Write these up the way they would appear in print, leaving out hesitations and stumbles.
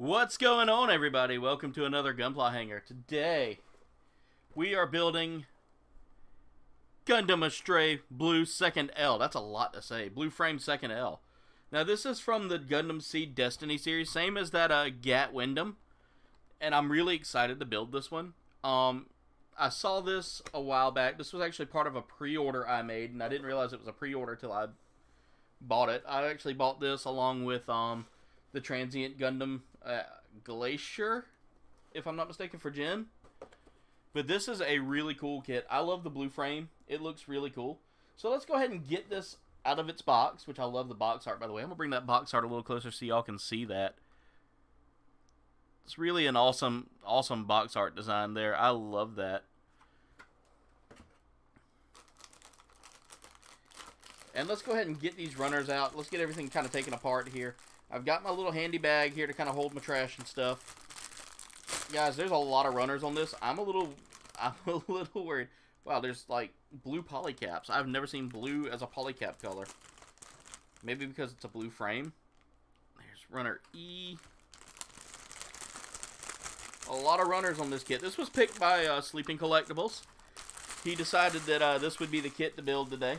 What's going on, everybody? Welcome to another Gunpla Hangar. Today, we are building Gundam Astray Blue 2nd L. That's a lot to say. Blue Frame 2nd L. Now, this is from the Gundam Seed Destiny series, same as that Gat Wyndham, and I'm really excited to build this one. I saw this a while back. This was actually part of a pre-order I made, and I didn't realize it was a pre-order till I bought it. I actually bought this along with the Transient Gundam Glacier, if I'm not mistaken, for Jen. But this is a really cool kit. I love the blue frame. It looks really cool. So let's go ahead and get this out of its box, which I love the box art, by the way. I'm going to bring that box art a little closer so y'all can see that. It's really an awesome box art design there. I love that. And let's go ahead and get these runners out. Let's get everything kind of taken apart here. I've got my little handy bag here to kind of hold my trash and stuff. Guys, there's a lot of runners on this. I'm a little worried. Wow, there's like blue polycaps. I've never seen blue as a polycap color. Maybe because it's a blue frame. There's runner E. A lot of runners on this kit. This was picked by Sleeping Collectibles. He decided that this would be the kit to build today.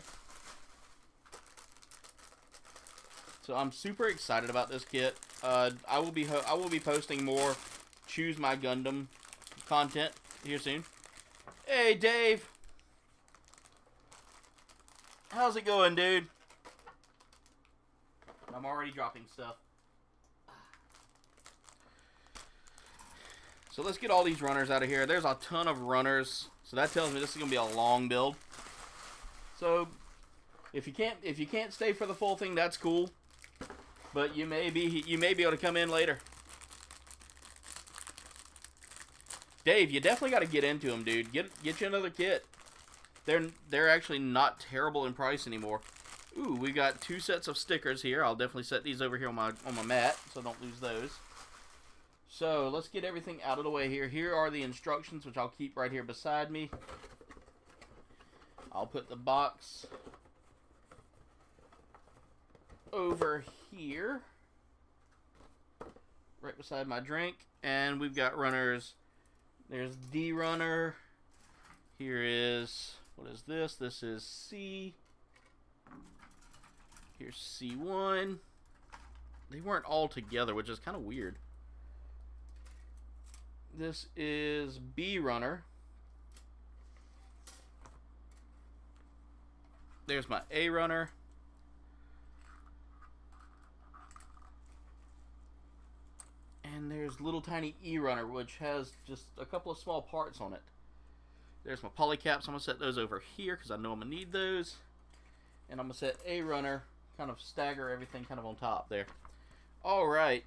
So I'm super excited about this kit. I will be posting more Choose My Gundam content here soon. Hey Dave, how's it going, dude? I'm already dropping stuff. So let's get all these runners out of here. There's a ton of runners, so that tells me this is gonna be a long build. So if you can't stay for the full thing, that's cool. But you may be able to come in later. Dave, you definitely got to get into them, dude. Get you another kit. They're actually not terrible in price anymore. Ooh, we got 2 sets of stickers here. I'll definitely set these over here on my mat so don't lose those. So let's get everything out of the way here. Here are the instructions, which I'll keep right here beside me. I'll put the box over here, right beside my drink, and we've got runners. There's D runner. Here is, what is this? This is C. Here's C1. They weren't all together, which is kind of weird. This is B runner. There's my A runner. And there's little tiny E runner, which has just a couple of small parts on it. There's my polycaps. I'm going to set those over here because I know I'm going to need those. And I'm going to set A runner, kind of stagger everything kind of on top there. Alright.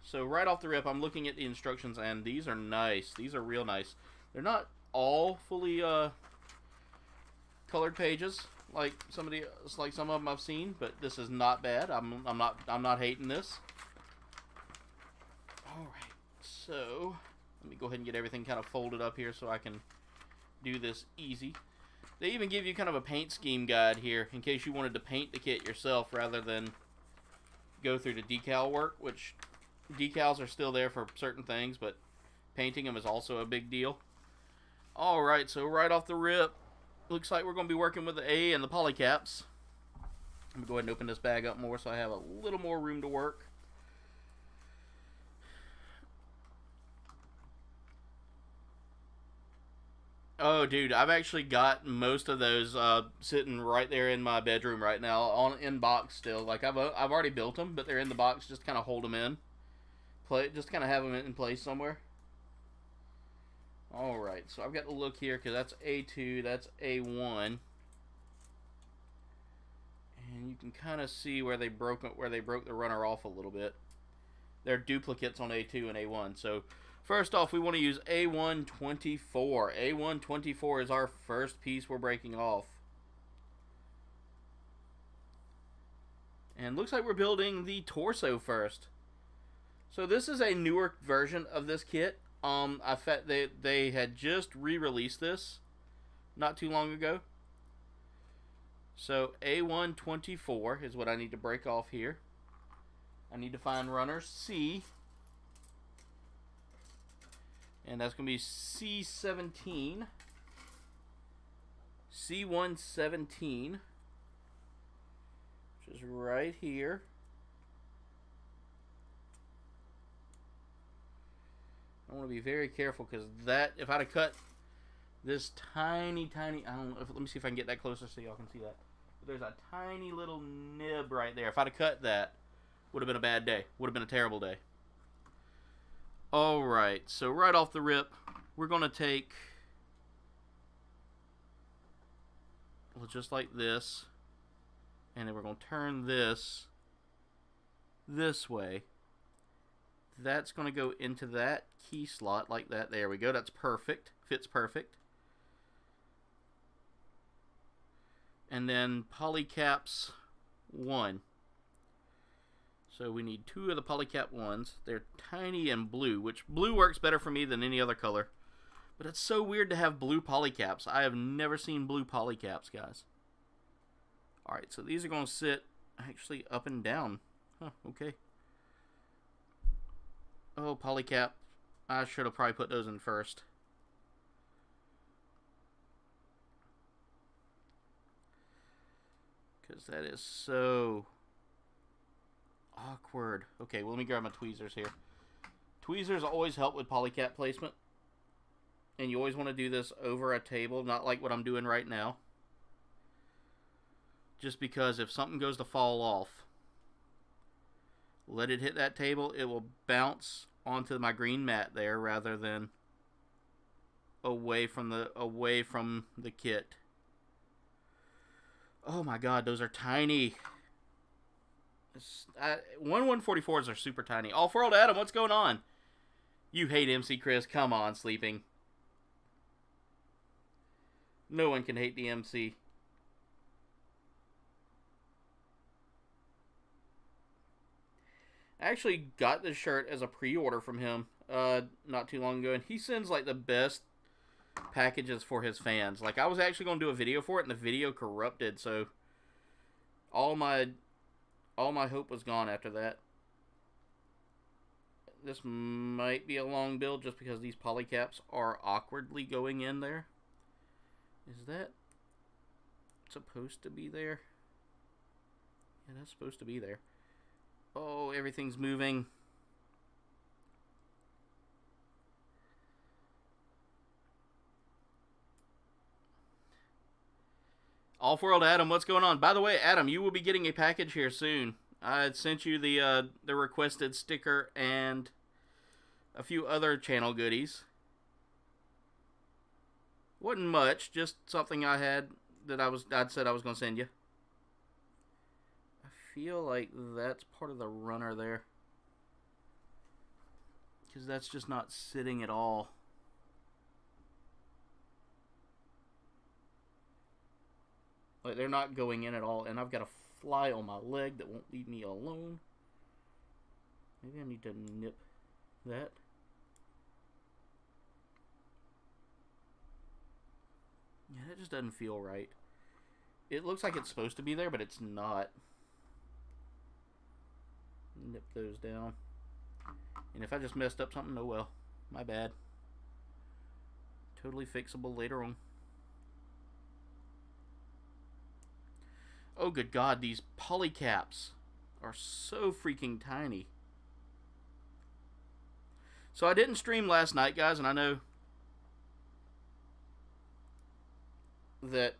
So right off the rip, I'm looking at the instructions, and these are nice. These are real nice. They're not all fully colored pages like some of them I've seen, but this is not bad. I'm not hating this. Alright, so let me go ahead and get everything kind of folded up here so I can do this easy. They even give you kind of a paint scheme guide here in case you wanted to paint the kit yourself rather than go through the decal work, which decals are still there for certain things, but painting them is also a big deal. Alright, so right off the rip, looks like we're going to be working with the A and the polycaps. I'm going to go ahead and open this bag up more so I have a little more room to work. Oh, dude, I've actually got most of those sitting right there in my bedroom right now, in box still. Like I've already built them, but they're in the box. Just kind of hold them in, just kind of have them in place somewhere. All right, so I've got to look here because that's A2, that's A1, and you can kind of see where they broke the runner off a little bit. They're duplicates on A2 and A1, so. First off, we want to use A124. A124 is our first piece we're breaking off. And looks like we're building the torso first. So this is a newer version of this kit. They had just re-released this not too long ago. So A124 is what I need to break off here. I need to find runner C. And that's going to be C17. C117. Which is right here. I want to be very careful because that, if I'd have cut this tiny, I don't know, let me see if I can get that closer so y'all can see that. There's a tiny little nib right there. If I'd have cut that, would have been a bad day. Would have been a terrible day. Alright, so right off the rip, we're going to take, well, just like this, and then we're going to turn this way. That's going to go into that key slot like that. There we go. That's perfect. Fits perfect. And then polycaps 1. So we need 2 of the polycap 1s. They're tiny and blue, which blue works better for me than any other color. But it's so weird to have blue polycaps. I have never seen blue polycaps, guys. Alright, so these are going to sit actually up and down. Huh, okay. Oh, polycap. I should have probably put those in first. Because that is so awkward. Okay, well, let me grab my tweezers here. Tweezers always help with polycap placement. And you always want to do this over a table, not like what I'm doing right now. Just because if something goes to fall off, let it hit that table, it will bounce onto my green mat there rather than away from the kit. Oh my god, those are tiny. 1/144s are super tiny. Off-World Adam, what's going on? You hate MC Chris. Come on, sleeping. No one can hate the MC. I actually got this shirt as a pre-order from him not too long ago, and he sends like the best packages for his fans. Like, I was actually going to do a video for it, and the video corrupted, so all my hope was gone after that. This might be a long build just because these polycaps are awkwardly going in there. Is that supposed to be there? Yeah, that's supposed to be there. Oh, everything's moving. Off-World Adam, what's going on? By the way, Adam, you will be getting a package here soon. I had sent you the requested sticker and a few other channel goodies. Wasn't much, just something I had that I'd said I was going to send you. I feel like that's part of the runner there, because that's just not sitting at all. Like, they're not going in at all, and I've got a fly on my leg that won't leave me alone. Maybe I need to nip that. Yeah, that just doesn't feel right. It looks like it's supposed to be there, but it's not. Nip those down. And if I just messed up something, oh well. My bad. Totally fixable later on. Oh, good God, these polycaps are so freaking tiny. So I didn't stream last night, guys, and I know that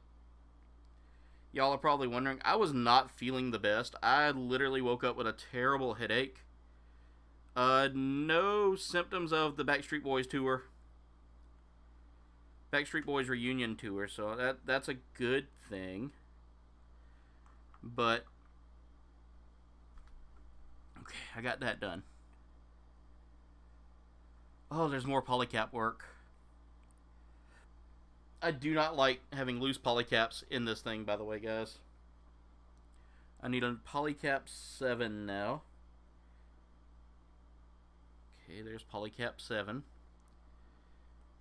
y'all are probably wondering. I was not feeling the best. I literally woke up with a terrible headache. No symptoms of the Backstreet Boys tour. Backstreet Boys reunion tour, so that's a good thing. But okay, I got that done. Oh, there's more polycap work. I do not like having loose polycaps in this thing, by the way, guys. I need a polycap 7 now. Okay, there's polycap 7.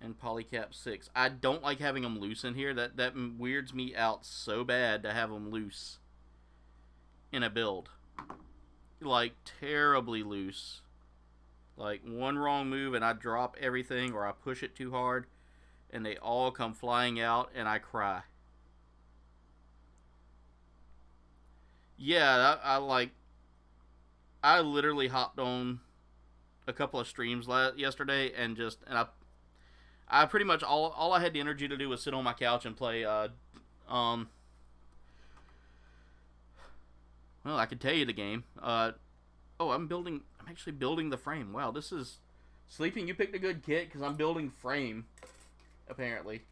And polycap 6. I don't like having them loose in here. That weirds me out so bad to have them loose in a build. like terribly loose. Like one wrong move and I drop everything, or I push it too hard and they all come flying out and I cry. Yeah, I literally hopped on a couple of streams yesterday and I pretty much all I had the energy to do was sit on my couch and play um well, I could tell you the game. Oh, I'm actually building the frame. Wow, this is Sleeping, you picked a good kit cuz I'm building frame apparently.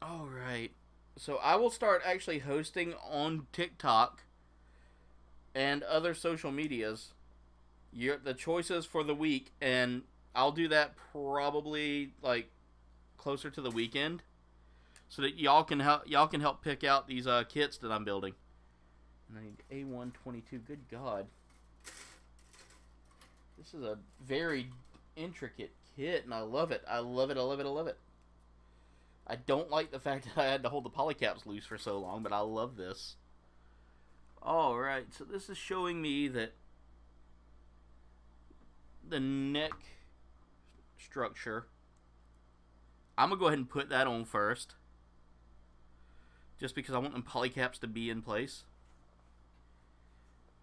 All right. So I will start actually hosting on TikTok and other social medias the choices for the week, and I'll do that probably like closer to the weekend, so that y'all can help pick out these kits that I'm building. And I need A122. Good God, this is a very intricate kit, and I love it. I love it. I love it. I love it. I don't like the fact that I had to hold the polycaps loose for so long, but I love this. Alright, so this is showing me that the neck structure, I'm going to go ahead and put that on first, just because I want them polycaps to be in place.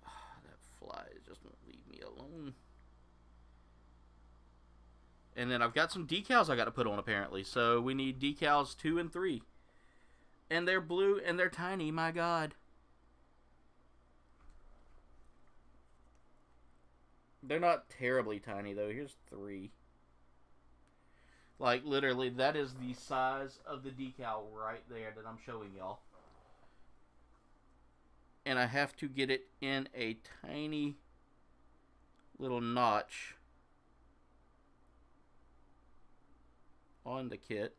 That fly just won't leave me alone. And then I've got some decals I got to put on apparently. So we need decals 2 and 3. And they're blue and they're tiny, my God. They're not terribly tiny though. Here's 3. Like literally that is the size of the decal right there that I'm showing y'all. And I have to get it in a tiny little notch on the kit.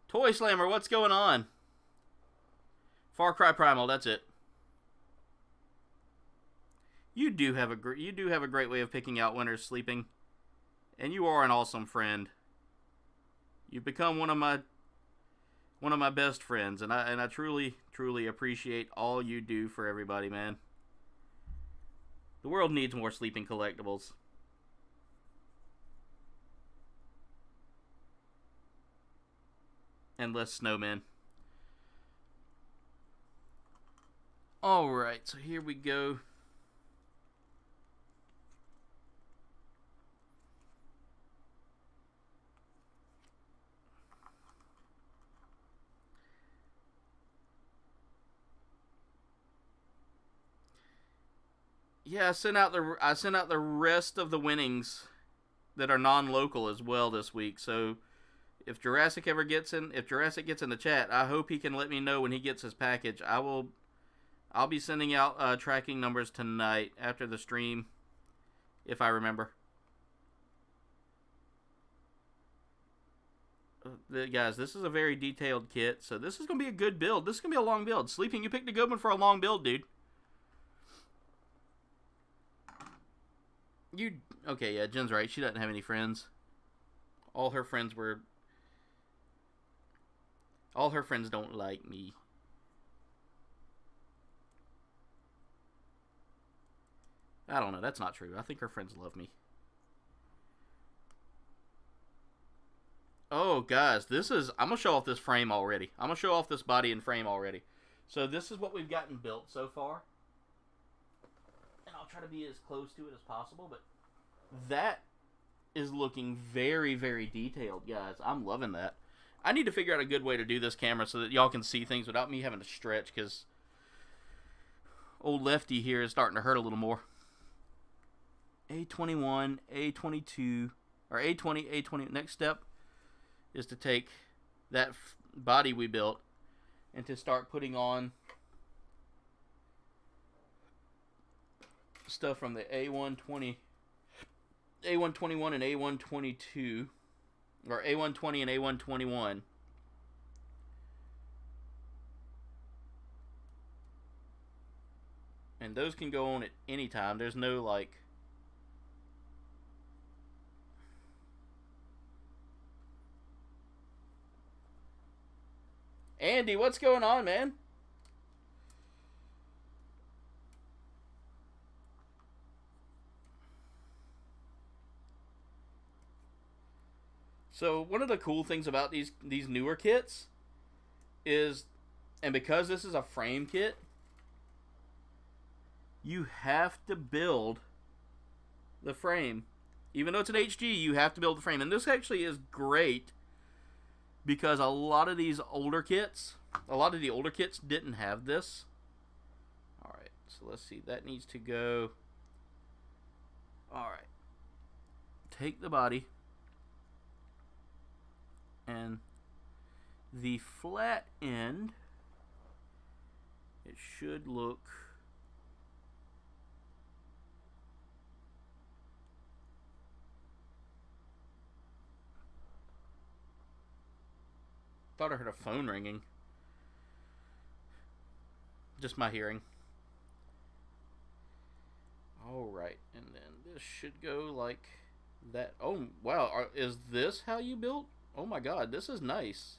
Toy Slammer, what's going on? Far Cry Primal, that's it. You do have a great way of picking out winners, Sleeping, and you are an awesome friend. You've become one of my best friends, and I truly appreciate all you do for everybody, man. The world needs more Sleeping collectibles. And less snowmen. Alright, so here we go. Yeah, I sent out the rest of the winnings that are non-local as well this week. So if Jurassic gets in the chat, I hope he can let me know when he gets his package. I'll be sending out tracking numbers tonight after the stream, if I remember. Guys, this is a very detailed kit, so this is going to be a good build. This is going to be a long build. Sleeping, you picked a good one for a long build, dude. Okay, yeah, Jen's right. She doesn't have any friends. All her friends don't like me. I don't know. That's not true. I think her friends love me. Oh, guys, I'm going to show off this frame already. I'm going to show off this body and frame already. So this is what we've gotten built so far. And I'll try to be as close to it as possible, but that is looking very, very detailed, guys. I'm loving that. I need to figure out a good way to do this camera so that y'all can see things without me having to stretch, because old Lefty here is starting to hurt a little more. A21, A22, or A20, A20. Next step is to take that body we built and to start putting on stuff from the A120, A121 and A122, or A120 and A121. And those can go on at any time. There's no like Andy, what's going on, man? So one of the cool things about these newer kits is, and because this is a frame kit, you have to build the frame. Even though it's an HG, you have to build the frame. And this actually is great because a lot of the older kits didn't have this. Alright, so let's see. That needs to go. Alright. Take the body. And the flat end, it should look thought I heard a phone ringing. Just my hearing. Alright, and then this should go like that. Oh, wow. Is this how you built? Oh my god, this is nice.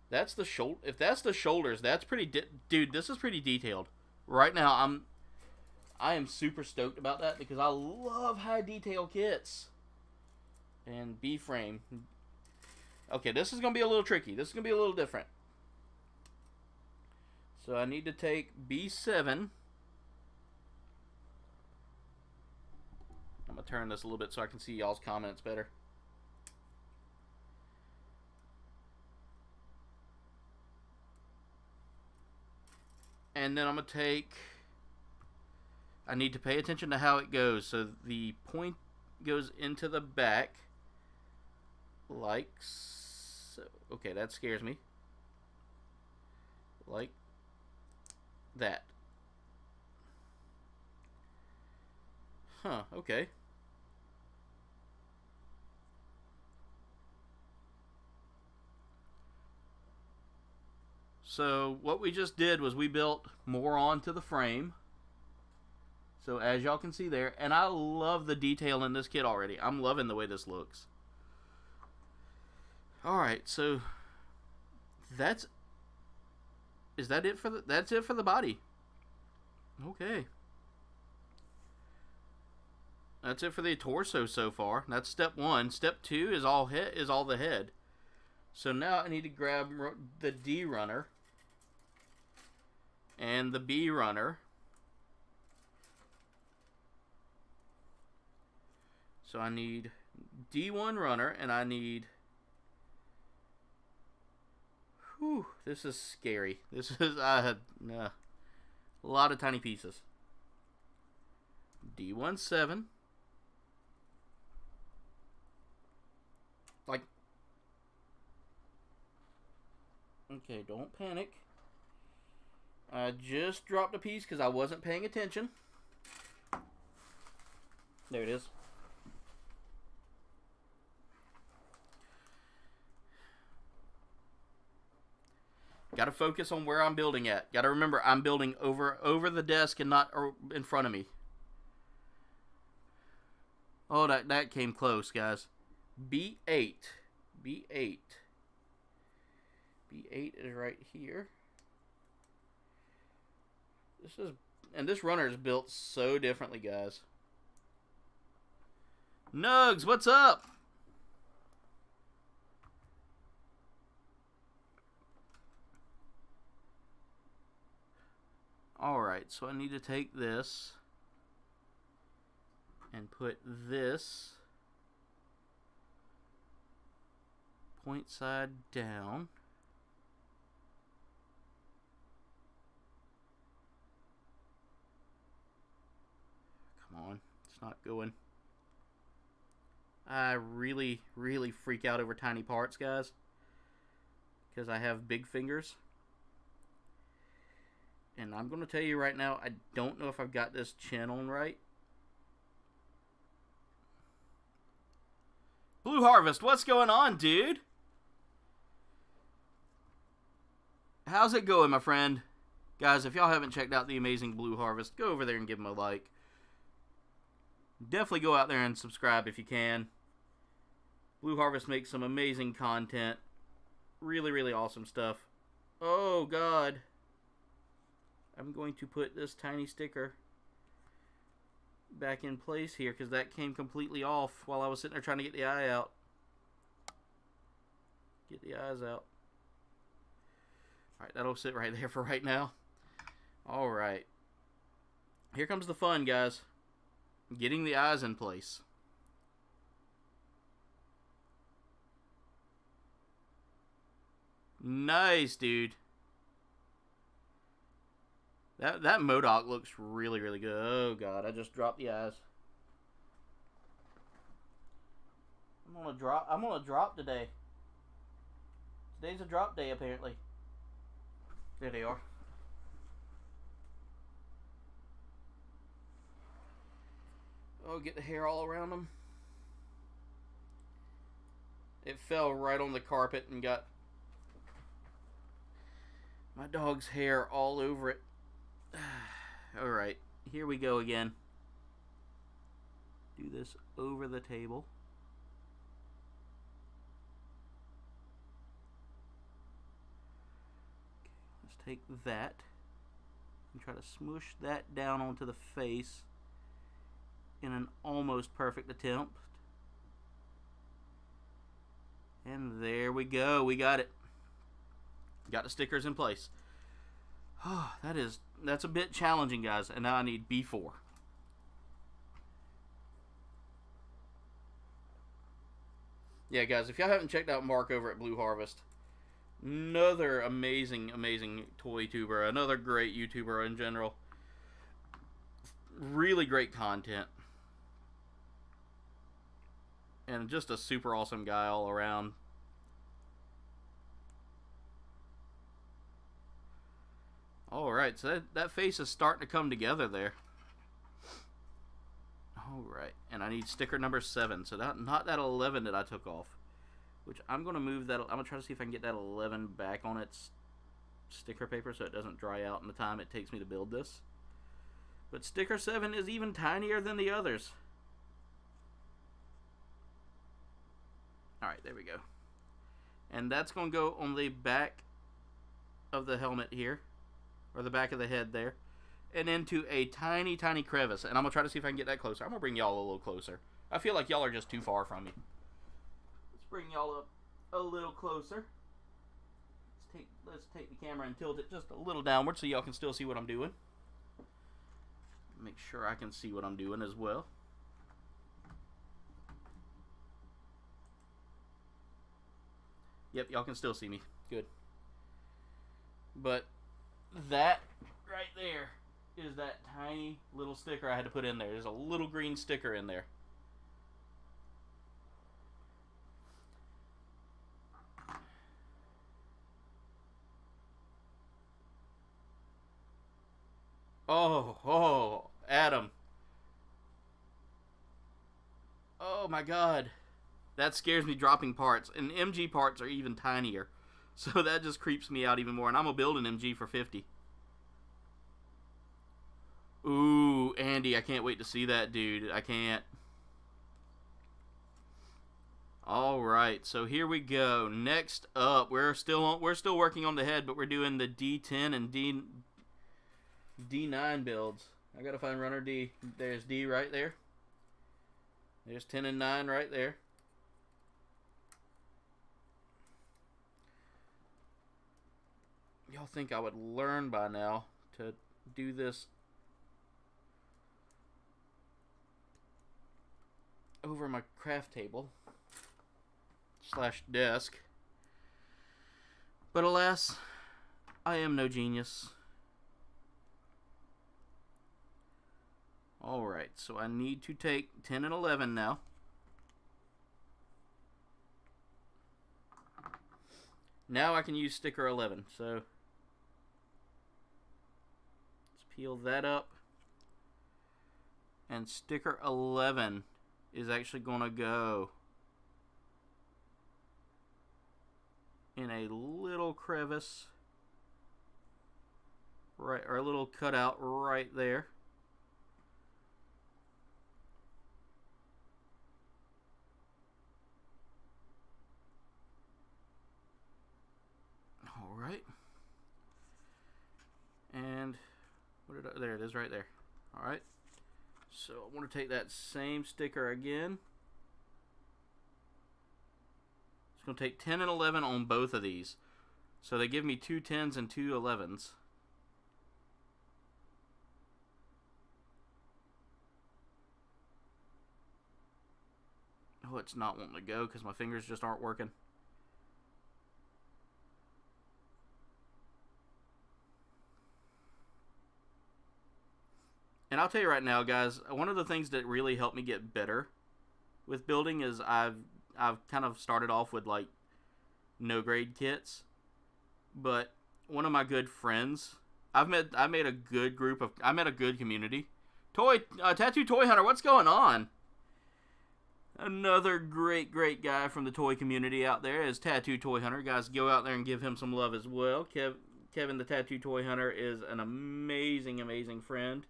That's the shoulder. If that's the shoulders, that's pretty dude, this is pretty detailed. Right now, I am super stoked about that because I love high detail kits. And B-frame. Okay, this is going to be a little tricky. This is going to be a little different. So I need to take B7. I'm going to turn this a little bit so I can see y'all's comments better. And then I'm going to take, I need to pay attention to how it goes. So the point goes into the back like so. Okay, that scares me. Like that. Huh, okay. So what we just did was we built more onto the frame. So as y'all can see there, and I love the detail in this kit already. I'm loving the way this looks. Alright, so that's it for the body. Okay. That's it for the torso so far. That's step 1. Step 2 is all the head. So now I need to grab the D runner and the B runner. So I need D1 runner and I need, whew, this is scary. This is a lot of tiny pieces. D17. Like, okay, don't panic. I just dropped a piece because I wasn't paying attention. There it is. Got to focus on where I'm building at. Got to remember I'm building over the desk and not in front of me. Oh, that came close, guys. B8. B8. B8 is right here. This runner is built so differently, guys. Nugs, what's up? Alright, so I need to take this and put this point side down. Come on, it's not going. I really, really freak out over tiny parts, guys, because I have big fingers. And I'm going to tell you right now, I don't know if I've got this chin on right. Blue Harvest, what's going on, dude? How's it going, my friend? Guys, if y'all haven't checked out the amazing Blue Harvest, go over there and give him a like. Definitely go out there and subscribe if you can. Blue Harvest makes some amazing content. Really, really awesome stuff. Oh, God. I'm going to put this tiny sticker back in place here because that came completely off while I was sitting there trying to get the eye out. Get the eyes out. Alright, that'll sit right there for right now. Alright. Here comes the fun, guys. Getting the eyes in place. Nice, dude. That MODOK looks really, really good. Oh, God, I just dropped the eyes. I'm on a drop today. Today's a drop day, apparently. There they are. Oh, get the hair all around them. It fell right on the carpet and got my dog's hair all over it. Alright, here we go again. Do this over the table. Okay, let's take that and try to smoosh that down onto the face in an almost perfect attempt. And there we go. We got it. Got the stickers in place. Oh, that's a bit challenging, guys. And now I need B4. Yeah, guys, if y'all haven't checked out Mark over at Blue Harvest, another amazing, amazing toy tuber, another great YouTuber in general. Really great content. And just a super awesome guy all around. Alright, so that face is starting to come together there. Alright, and I need sticker number 7. So not that 11 that I took off. Which I'm going to move that. I'm going to try to see if I can get that 11 back on its sticker paper so it doesn't dry out in the time it takes me to build this. But sticker 7 is even tinier than the others. Alright, there we go. And that's going to go on the back of the helmet here. Or the back of the head there. And into a tiny, tiny crevice. And I'm going to try to see if I can get that closer. I'm going to bring y'all a little closer. I feel like y'all are just too far from me. Let's bring y'all up a little closer. Let's take the camera and tilt it just a little downward so y'all can still see what I'm doing. Make sure I can see what I'm doing as well. Yep, y'all can still see me. Good. But that right there is that tiny little sticker I had to put in there. There's a little green sticker in there. Oh, Adam. Oh my God. That scares me dropping parts. And MG parts are even tinier. So that just creeps me out even more. And I'm going to build an MG for 50. Ooh, Andy, I can't wait to see that, dude. I can't. Alright, so here we go. Next up, we're still working on the head, but we're doing the D10 and D9 builds. I gotta find runner D. There's D right there. There's 10 and 9 right there. Y'all think I would learn by now to do this over my craft table / desk. But alas, I am no genius. Alright, so I need to take 10 and 11 now. Now I can use sticker 11, so let's peel that up. And sticker 11 is actually going to go in a little crevice, right, or a little cutout right there. All right. There it is right there. Alright. So I want to take that same sticker again. It's going to take 10 and 11 on both of these. So they give me 2 10s and 2 11s. Oh, it's not wanting to go because my fingers just aren't working. And I'll tell you right now, guys, one of the things that really helped me get better with building is I've kind of started off with like no grade kits, but one of my good friends, I met a good community. Tattoo Toy Hunter, what's going on? Another great guy from the toy community out there is Tattoo Toy Hunter. Guys, go out there and give him some love as well. Kevin the Tattoo Toy Hunter is an amazing friend.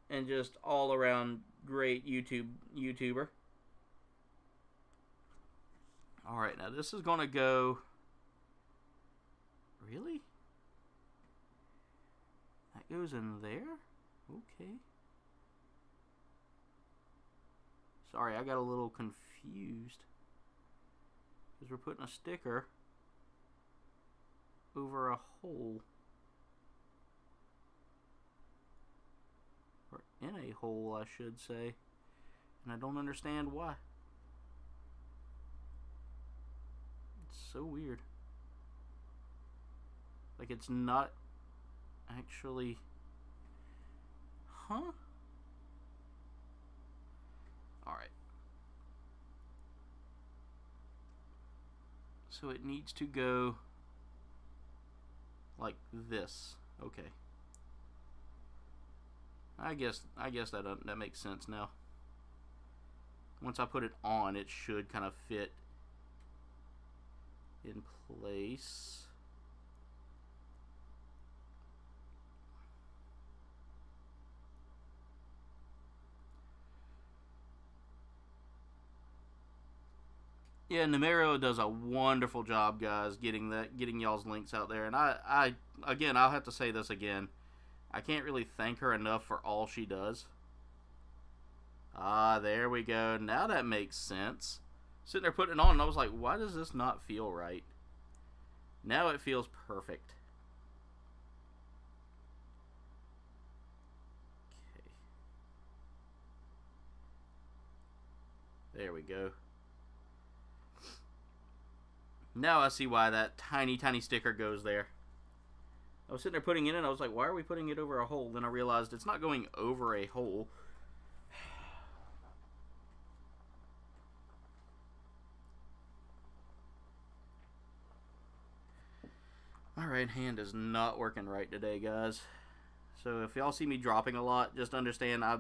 And just all around great YouTuber. Alright, now this is going to go... Really? That goes in there? Okay. Sorry, I got a little confused. Because we're putting a sticker over a hole. Or in a hole, I should say. And I don't understand why. It's so weird. Like it's not actually... Huh? Alright. So it needs to go like this. Okay. I guess that makes sense now. Once I put it on, it should kind of fit in place. Yeah, Numero does a wonderful job, guys, getting y'all's links out there. And again, I'll have to say this again. I can't really thank her enough for all she does. Ah, there we go. Now that makes sense. Sitting there putting it on, and I was like, why does this not feel right? Now it feels perfect. Okay. There we go. Now I see why that tiny sticker goes there. I was sitting there putting it in, I was like, why are we putting it over a hole? Then I realized it's not going over a hole. My right hand is not working right today, guys. So if y'all see me dropping a lot, just understand I've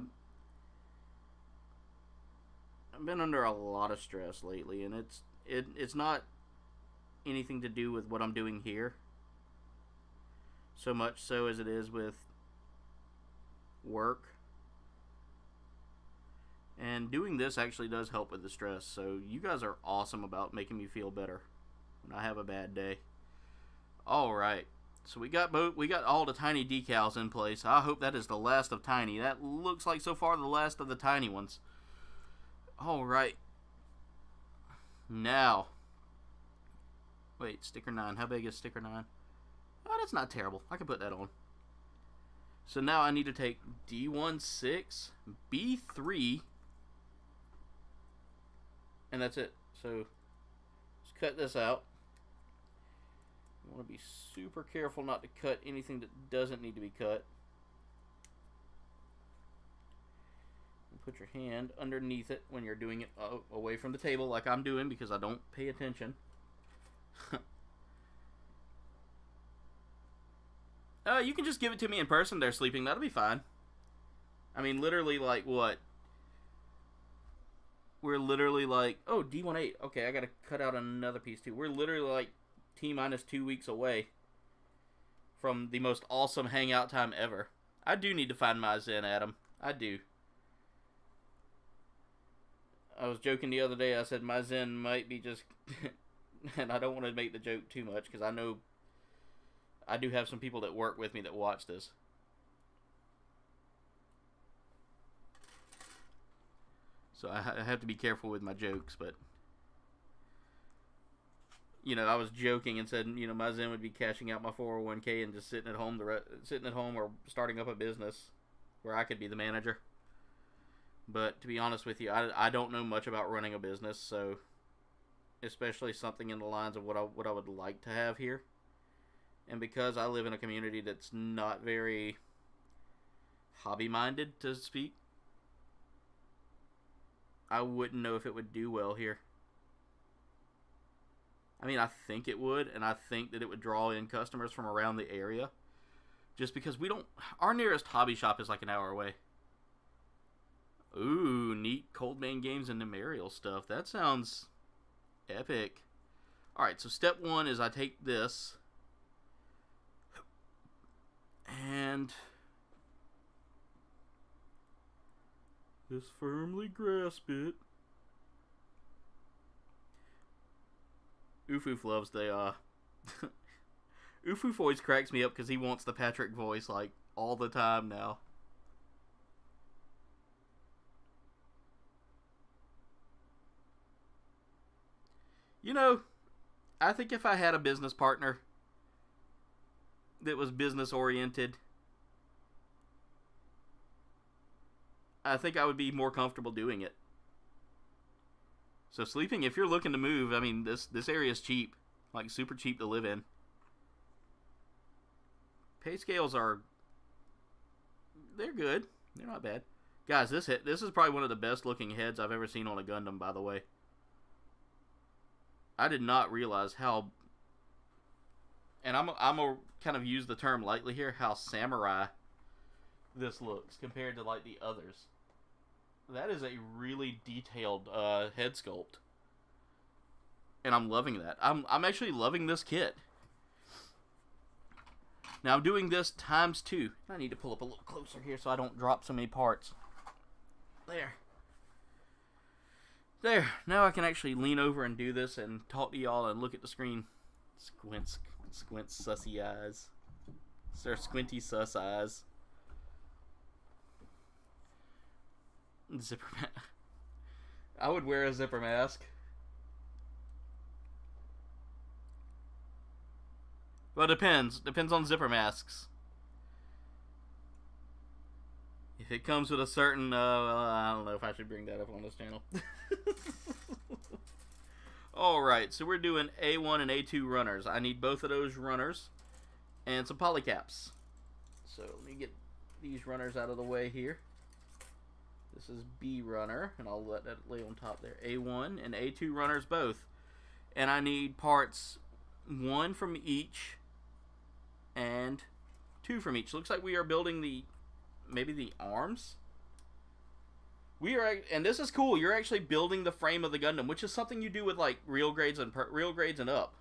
been under a lot of stress lately, and it's not anything to do with what I'm doing here. So much so as it is with work. And doing this actually does help with the stress. So you guys are awesome about making me feel better when I have a bad day. Alright. So we got all the tiny decals in place. I hope that is the last of tiny. That looks like so far the last of the tiny ones. Alright. Now. Wait, sticker 9. How big is sticker 9? Oh, that's not terrible. I can put that on. So now I need to take D16, B3, and that's it. So let's cut this out. You want to be super careful not to cut anything that doesn't need to be cut. And put your hand underneath it when you're doing it away from the table like I'm doing because I don't pay attention. You can just give it to me in person. They're sleeping. That'll be fine. I mean, literally, like, what? We're literally like, oh, D18. Okay, I gotta cut out another piece, too. We're literally, like, T-minus 2 weeks away from the most awesome hangout time ever. I do need to find my Zen, Adam. I do. I was joking the other day. I said my Zen might be just... and I don't want to make the joke too much, because I know I do have some people that work with me that watch this. So I have to be careful with my jokes, but... You know, I was joking and said, you know, my Zen would be cashing out my 401k and just sitting at home, or starting up a business where I could be the manager. But to be honest with you, I don't know much about running a business, so especially something in the lines of what I would like to have here. And because I live in a community that's not very hobby-minded, to speak, I wouldn't know if it would do well here. I mean, I think it would, and I think that it would draw in customers from around the area. Just because our nearest hobby shop is like an hour away. Ooh, neat Cold Man Games and Nemarial stuff. That sounds epic. Alright, so step one is I take this. And just firmly grasp it. Oofoof loves the, Oofoof always cracks me up because he wants the Patrick voice, like, all the time now. You know, I think if I had a business partner that was business-oriented, I think I would be more comfortable doing it. So sleeping, if you're looking to move, I mean, this area is cheap. Like, super cheap to live in. Pay scales are... They're good. They're not bad. Guys, this is probably one of the best looking heads I've ever seen on a Gundam, by the way. I did not realize how... And I'm gonna kind of use the term lightly here, how samurai this looks compared to, like, the others. That is a really detailed head sculpt. And I'm loving that. I'm actually loving this kit. Now I'm doing this times 2. I need to pull up a little closer here so I don't drop so many parts. There. There. Now I can actually lean over and do this and talk to y'all and look at the screen. Squint sussy eyes. Sir squinty sus eyes. Zipper mask. I would wear a zipper mask. Well, depends. Depends on zipper masks. If it comes with a certain, I don't know if I should bring that up on this channel. Alright, so we're doing A1 and A2 runners. I need both of those runners and some polycaps. So let me get these runners out of the way here. This is B runner, and I'll let that lay on top there. A1 and A2 runners both. And I need parts 1 from each and 2 from each. Looks like we are building maybe the arms. And this is cool. You're actually building the frame of the Gundam, which is something you do with like real grades and up.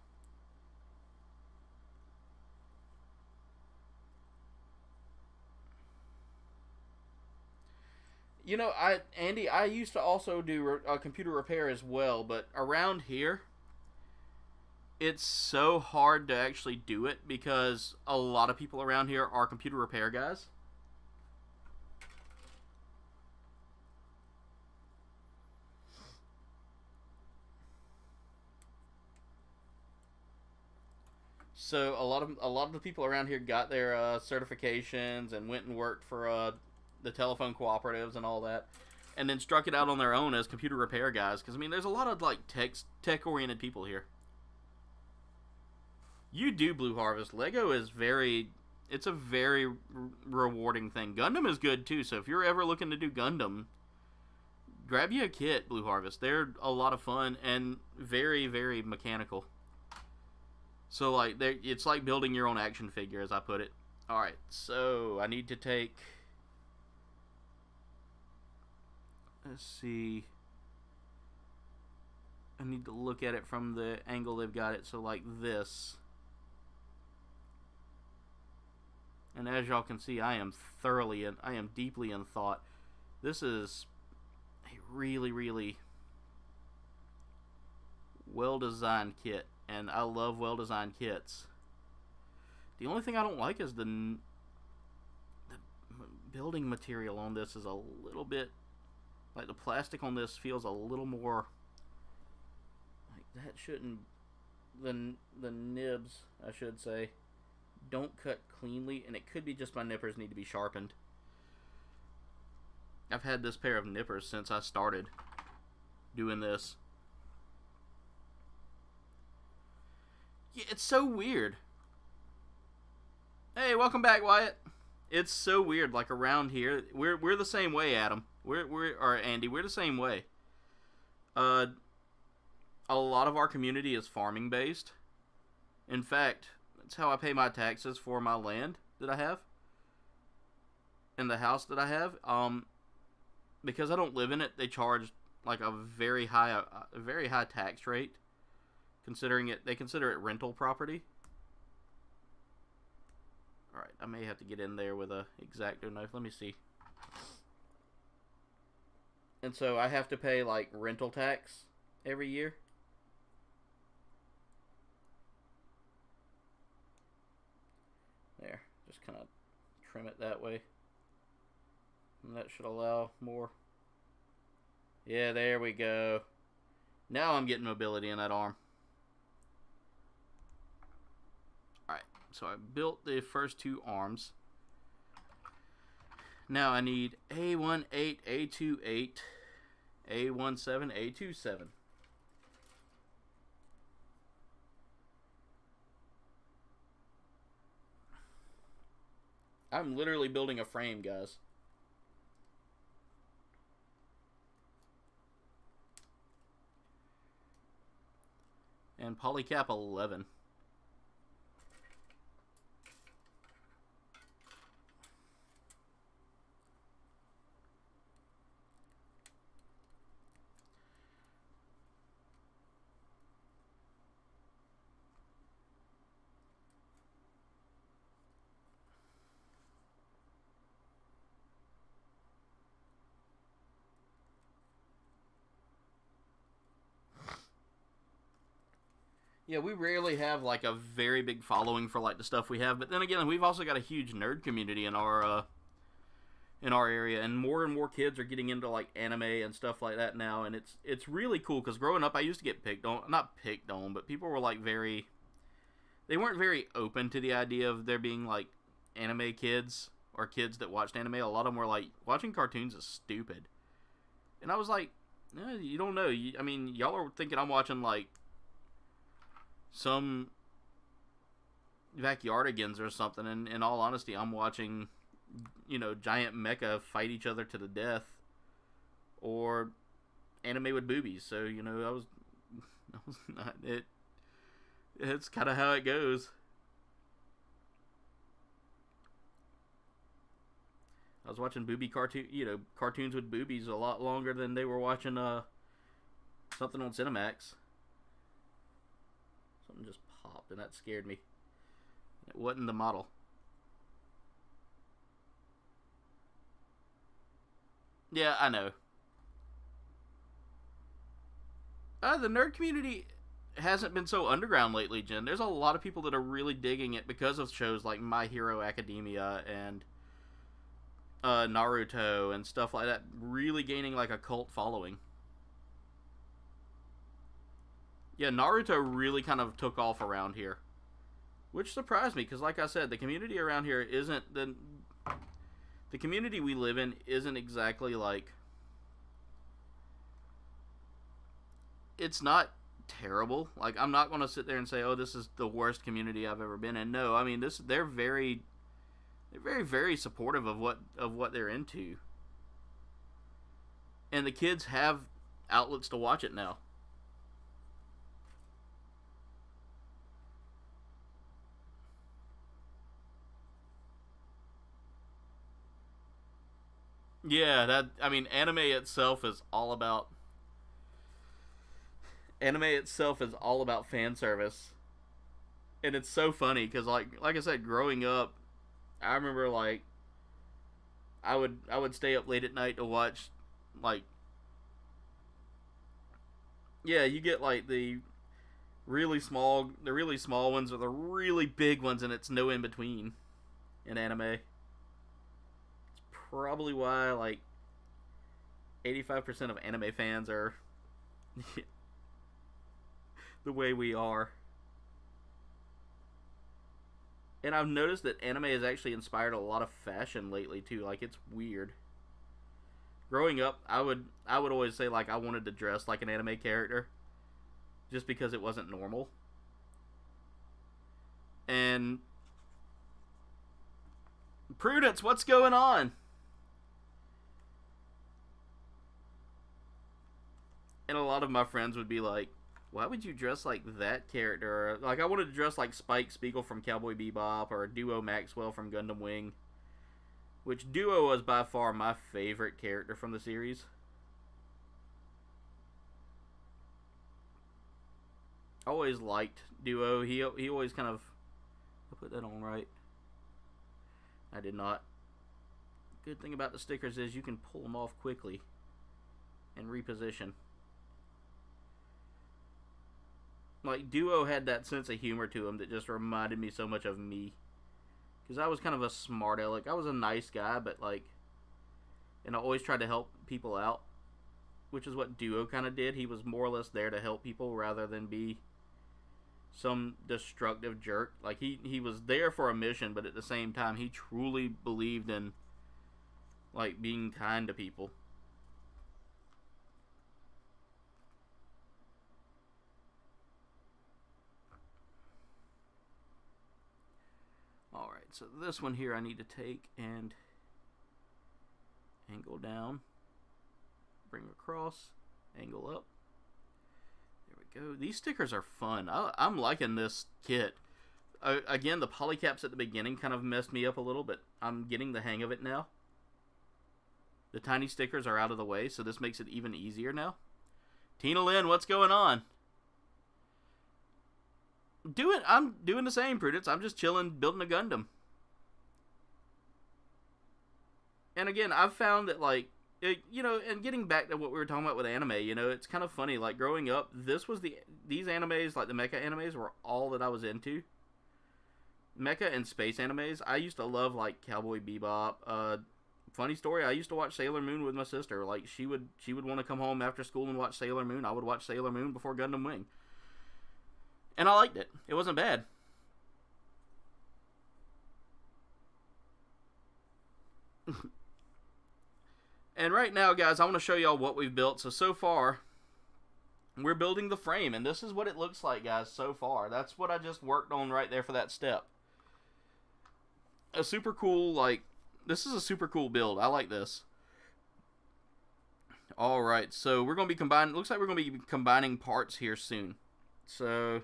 You know, Andy, I used to also do computer repair as well, but around here, it's so hard to actually do it because a lot of people around here are computer repair guys. So a lot of the people around here got their certifications and went and worked for the telephone cooperatives and all that, and then struck it out on their own as computer repair guys. Because I mean, there's a lot of like tech-oriented people here. You do Blue Harvest. Lego is it's a very rewarding thing. Gundam is good too. So if you're ever looking to do Gundam, grab you a kit, Blue Harvest. They're a lot of fun and very, very mechanical. So like, it's like building your own action figure, as I put it. All right, so I need to take. Let's see. I need to look at it from the angle they've got it. So like this. And as y'all can see, I am deeply in thought. This is a really, really well-designed kit. And I love well-designed kits. The only thing I don't like is the building material on this is a little bit, like the plastic on this feels a little more, like that shouldn't, the nibs, I should say, don't cut cleanly, and it could be just my nippers need to be sharpened. I've had this pair of nippers since I started doing this. Yeah, it's so weird. Hey, welcome back, Wyatt. It's so weird, like around here, we're the same way, Adam. Or Andy, we're the same way. A lot of our community is farming based. In fact, that's how I pay my taxes for my land that I have and the house that I have. Because I don't live in it, they charge like a very high tax rate. They consider it rental property. Alright, I may have to get in there with a X-Acto knife. Let me see. And so I have to pay like rental tax every year. There, just kind of trim it that way. And that should allow more. Yeah, there we go. Now I'm getting mobility in that arm. Alright, so I built the first two arms. Now I need A18, A28, A17, A27. I'm literally building a frame, guys. And polycap 11. Yeah, we rarely have like a very big following for like the stuff we have, but then again, we've also got a huge nerd community in our area, and more kids are getting into like anime and stuff like that now, and it's really cool because growing up, I used to get not picked on, but people were like they weren't very open to the idea of there being like anime kids or kids that watched anime. A lot of them were like, watching cartoons is stupid, and I was like, you don't know. I mean, y'all are thinking I'm watching like some backyardigans or something, and in all honesty, I'm watching, giant mecha fight each other to the death, or anime with boobies. So I was not it. It's kind of how it goes. I was watching cartoons with boobies a lot longer than they were watching something on Cinemax. Something just popped, and that scared me. It wasn't the model. Yeah, I know. The nerd community hasn't been so underground lately, Jen. There's a lot of people that are really digging it because of shows like My Hero Academia and Naruto and stuff like that, really gaining like a cult following. Yeah, Naruto really kind of took off around here, which surprised me because, like I said, the community around here isn't the community we live in isn't exactly like, it's not terrible. Like, I'm not going to sit there and say, oh, this is the worst community I've ever been in. No, I mean, they're very, very supportive of what they're into, and the kids have outlets to watch it now. Yeah, anime itself is all about fan service, and it's so funny because like I said, growing up, I remember like I would stay up late at night to watch, like, yeah, you get like Really small, the really small ones are the really big ones, and it's no in between in anime. It's probably why like 85% of anime fans are the way we are. And I've noticed that anime has actually inspired a lot of fashion lately too. Like, it's weird. Growing up, I would always say like I wanted to dress like an anime character, just because it wasn't normal. And Prudence, what's going on? And a lot of my friends would be like, why would you dress like that character? Like, I wanted to dress like Spike Spiegel from Cowboy Bebop, or Duo Maxwell from Gundam Wing. Which Duo was by far my favorite character from the series. I always liked Duo. He always kind of... I'll put that on right. I did not. Good thing about the stickers is you can pull them off quickly and reposition. Like, Duo had that sense of humor to him that just reminded me so much of me. Because I was kind of a smart aleck. I was a nice guy, but like... And I always tried to help people out. Which is what Duo kind of did. He was more or less there to help people rather than be some destructive jerk. Like, he was there for a mission, but at the same time, he truly believed in, like, being kind to people. Alright, so this one here I need to take and angle down, bring across, angle up. There we go. These stickers are fun. I'm liking this kit. Again, the polycaps at the beginning kind of messed me up a little, but I'm getting the hang of it now. The tiny stickers are out of the way, so this makes it even easier now. Tina Lynn, what's going on? I'm doing the same, Prudence. I'm just chilling, building a Gundam. And again, I've found that, like, and getting back to what we were talking about with anime, it's kind of funny. Like, growing up, these animes, like the mecha animes, were all that I was into. Mecha and space animes. I used to love, like, Cowboy Bebop. Funny story, I used to watch Sailor Moon with my sister. Like, she would want to come home after school and watch Sailor Moon. I would watch Sailor Moon before Gundam Wing. And I liked it. It wasn't bad. And right now, guys, I want to show y'all what we've built. So far, we're building the frame. And this is what it looks like, guys, so far. That's what I just worked on right there for that step. A super cool, like... This is a super cool build. I like this. Alright, so we're going to be combining... Looks like we're going to be combining parts here soon. So...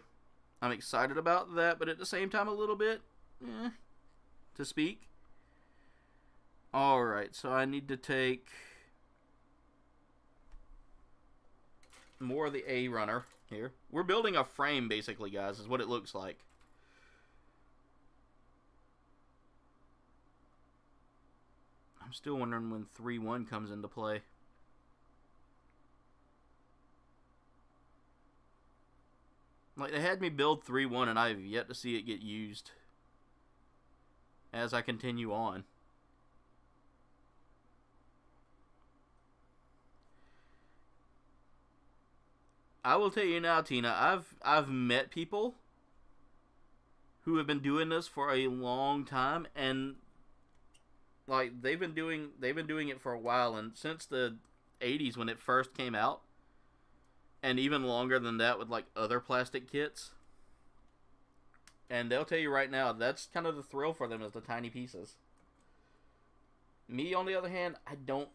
I'm excited about that, but at the same time a little bit, to speak. Alright, so I need to take more of the A runner here. We're building a frame, basically, guys, is what it looks like. I'm still wondering when 3-1 comes into play. Like, they had me build 3-1, and I have yet to see it get used as I continue on. I will tell you now, Tina, I've met people who have been doing this for a long time, and like they've been doing it for a while, and since the 80s when it first came out. And even longer than that with, like, other plastic kits. And they'll tell you right now, that's kind of the thrill for them, is the tiny pieces. Me, on the other hand, I don't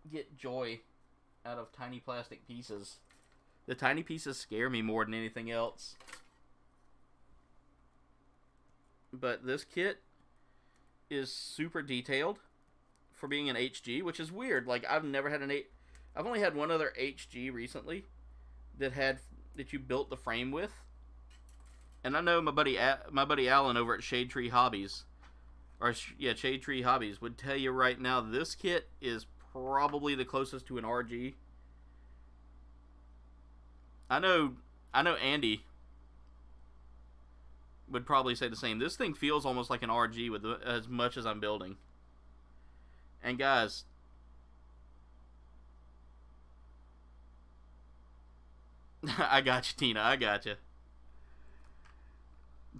get joy out of tiny plastic pieces. The tiny pieces scare me more than anything else. But this kit is super detailed for being an HG, which is weird. Like, I've only had one other HG recently that you built the frame with, and I know my buddy Alan over at Shade Tree Hobbies, Shade Tree Hobbies would tell you right now this kit is probably the closest to an RG. I know Andy would probably say the same. This thing feels almost like an RG with as much as I'm building. And guys, I got you, Tina. I got you.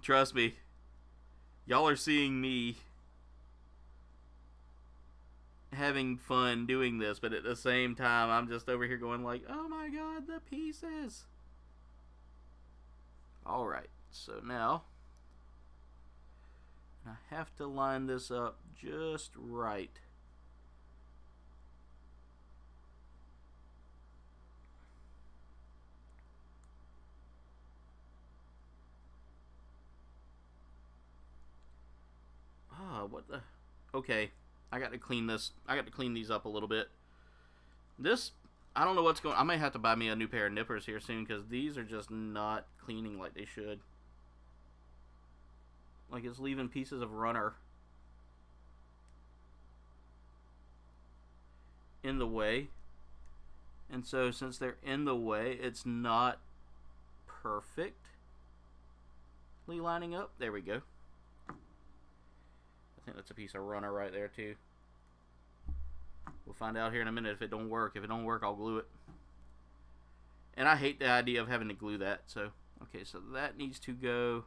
Trust me. Y'all are seeing me having fun doing this, but at the same time, I'm just over here going like, oh my god, the pieces. Alright, so now I have to line this up just right. What the? Okay, I got to clean this. I got to clean these up a little bit. This, I don't know what's going. I may have to buy me a new pair of nippers here soon because these are just not cleaning like they should. Like it's leaving pieces of runner in the way, and so since they're in the way, it's not perfectly lining up. There we go. I think that's a piece of runner right there too. We'll find out here in a minute if it don't work. If it don't work, I'll glue it. And I hate the idea of having to glue that. So, okay, so that needs to go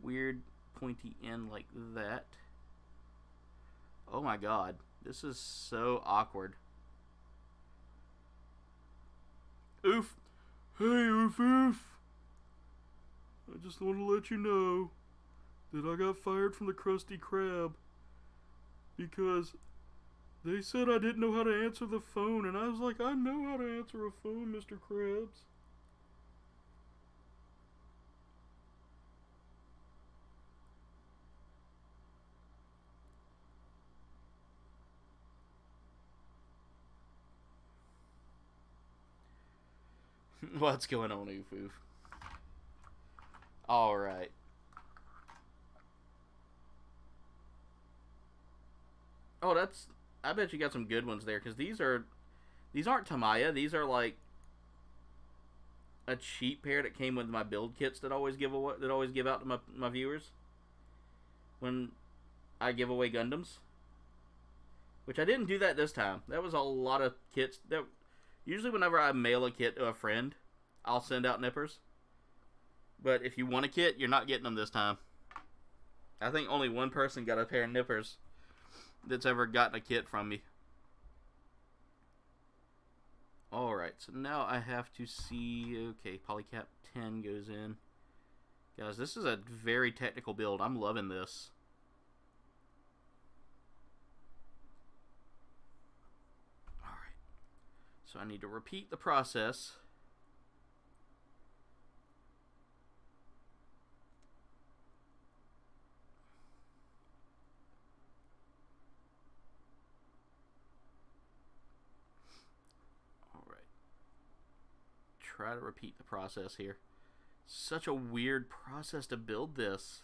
weird pointy end like that. Oh my god, this is so awkward. Oof. Hey, oof oof. I just want to let you know that I got fired from the Krusty Krab because they said I didn't know how to answer the phone, and I was like, I know how to answer a phone, Mr. Krabs. What's going on, oof oof? Alright. Oh, that's... I bet you got some good ones there, because these aren't Tamaya. These are like a cheap pair that came with my build kits that I always give out to my viewers when I give away Gundams. Which I didn't do that this time. That was a lot of kits. That usually whenever I mail a kit to a friend, I'll send out nippers. But if you want a kit, you're not getting them this time. I think only one person got a pair of nippers that's ever gotten a kit from me. Alright, so now I have to see... Okay, Polycap 10 goes in. Guys, this is a very technical build. I'm loving this. Alright. So I need to repeat the process. Try to repeat the process here. Such a weird process to build this.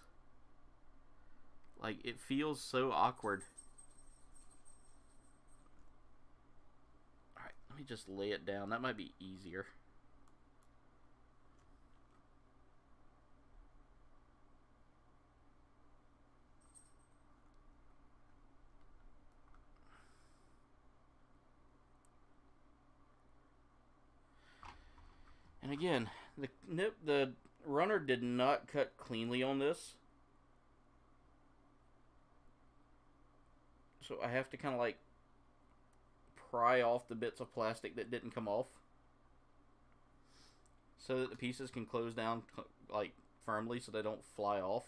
Like, it feels so awkward. Alright, let me just lay it down. That might be easier. And again, the runner did not cut cleanly on this. So I have to kind of like pry off the bits of plastic that didn't come off, so that the pieces can close down like firmly so they don't fly off.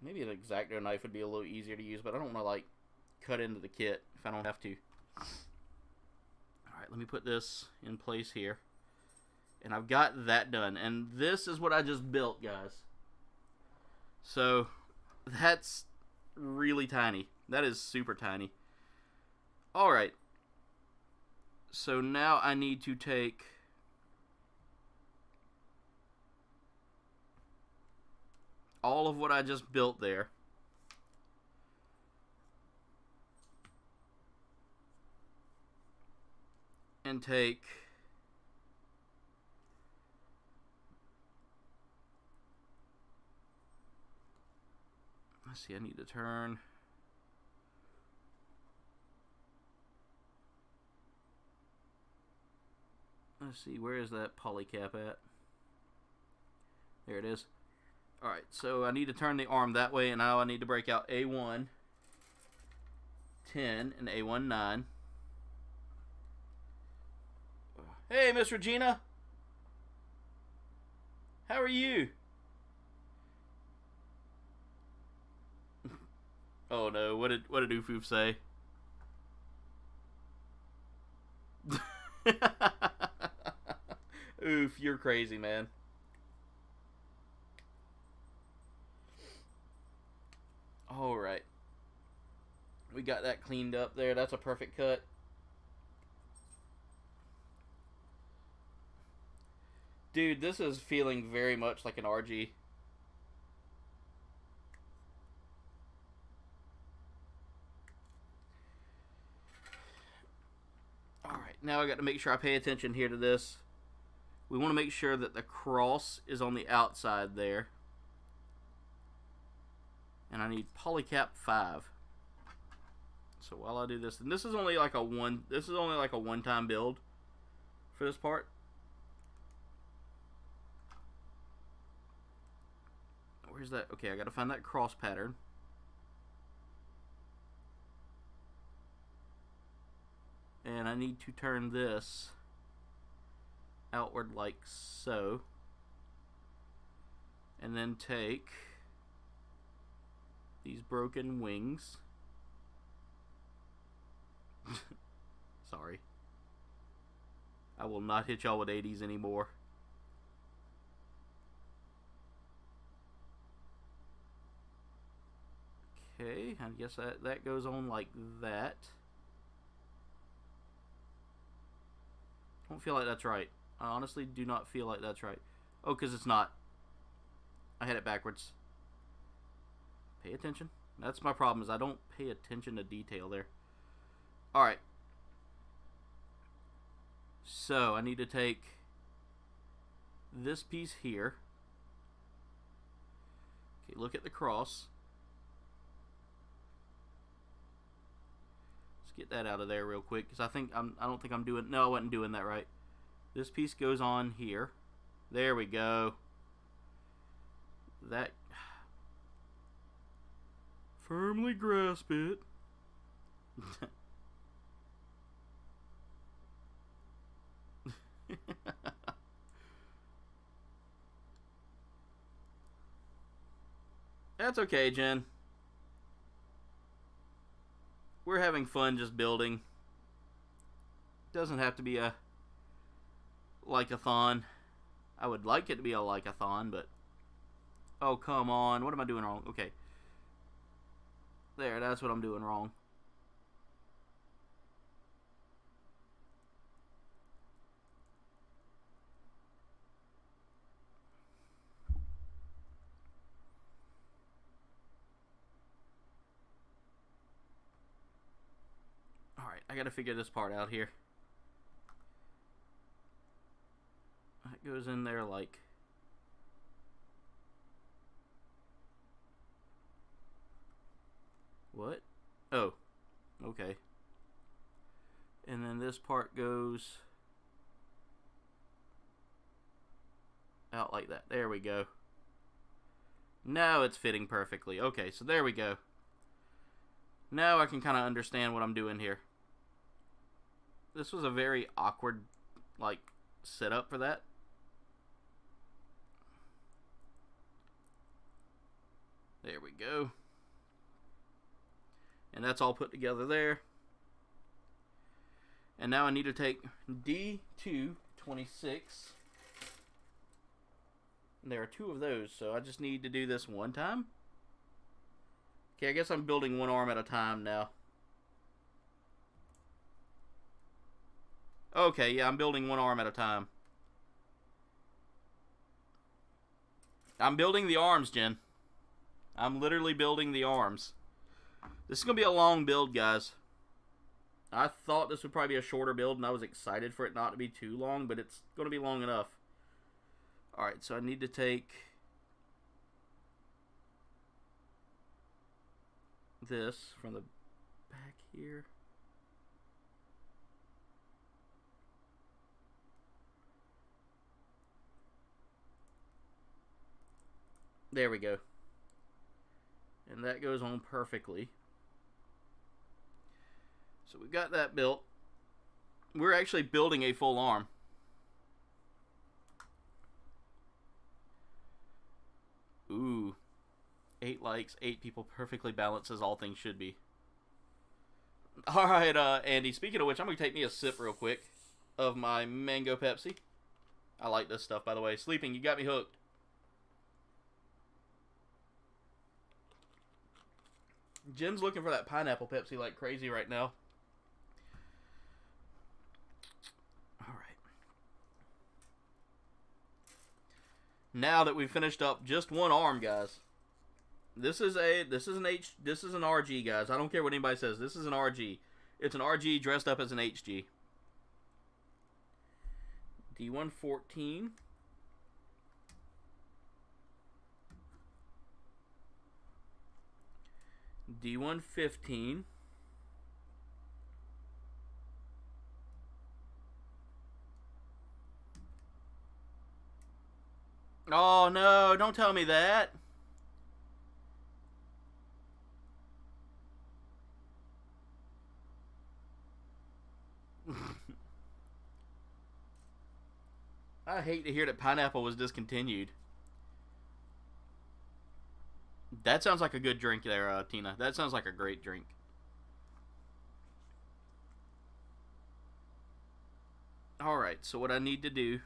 Maybe an X-Acto knife would be a little easier to use, but I don't want to, like, cut into the kit if I don't have to. Alright, let me put this in place here. And I've got that done. And this is what I just built, guys. So, that's really tiny. That is super tiny. Alright. So now I need to take all of what I just built there. And take let's see, I need to turn let's see, where is that polycap at? There it is. Alright, so I need to turn the arm that way, and now I need to break out A1 10 and A1 9. Hey, Miss Regina. How are you? Oh no, what did Oofoof say? Oof, you're crazy, man. Alright. We got that cleaned up there. That's a perfect cut. Dude, this is feeling very much like an RG. Alright, now I got to make sure I pay attention here to this. We want to make sure that the cross is on the outside there. And I need polycap 5. So while I do this, and this is only like a one-time build for this part. Where's that? Okay, I gotta find that cross pattern. And I need to turn this outward like so. And then take these broken wings. Sorry. I will not hit y'all with 80s anymore. Okay, I guess that goes on like that. I don't feel like that's right. I honestly do not feel like that's right. Oh, because it's not. I had it backwards. Pay attention. That's my problem, is I don't pay attention to detail there. Alright. So, I need to take this piece here. Okay, look at the cross. Get that out of there real quick, because I don't think I'm doing. No, I wasn't doing that right. This piece goes on here. There we go. That firmly grasp it. That's okay, Jen. We're having fun just building. Doesn't have to be a like-a-thon. I would like it to be a like-a-thon, but... Oh, come on. What am I doing wrong? Okay. There, that's what I'm doing wrong. I gotta figure this part out here. That goes in there like... What? Oh. Okay. And then this part goes... out like that. There we go. Now it's fitting perfectly. Okay, so there we go. Now I can kind of understand what I'm doing here. This was a very awkward, like, setup for that. There we go. And that's all put together there. And now I need to take D226. And there are 2 of those, so I just need to do this one time. Okay, I guess I'm building one arm at a time now. Okay, yeah, I'm building one arm at a time. I'm building the arms, Jen. I'm literally building the arms. This is going to be a long build, guys. I thought this would probably be a shorter build, and I was excited for it not to be too long, but it's going to be long enough. Alright, so I need to take this from the back here. There we go. And that goes on perfectly. So we've got that built. We're actually building a full arm. Ooh. 8 likes, 8 people, perfectly balanced as all things should be. Alright, Andy, speaking of which, I'm going to take me a sip real quick of my mango Pepsi. I like this stuff, by the way. Sleeping, you got me hooked. Jim's looking for that pineapple Pepsi like crazy right now. Alright. Now that we've finished up just one arm, guys. This is an RG, guys. I don't care what anybody says. This is an RG. It's an RG dressed up as an HG. D114. D115. Oh no, don't tell me that. I hate to hear that pineapple was discontinued. That sounds like a good drink there, Tina. That sounds like a great drink. Alright, so what I need to do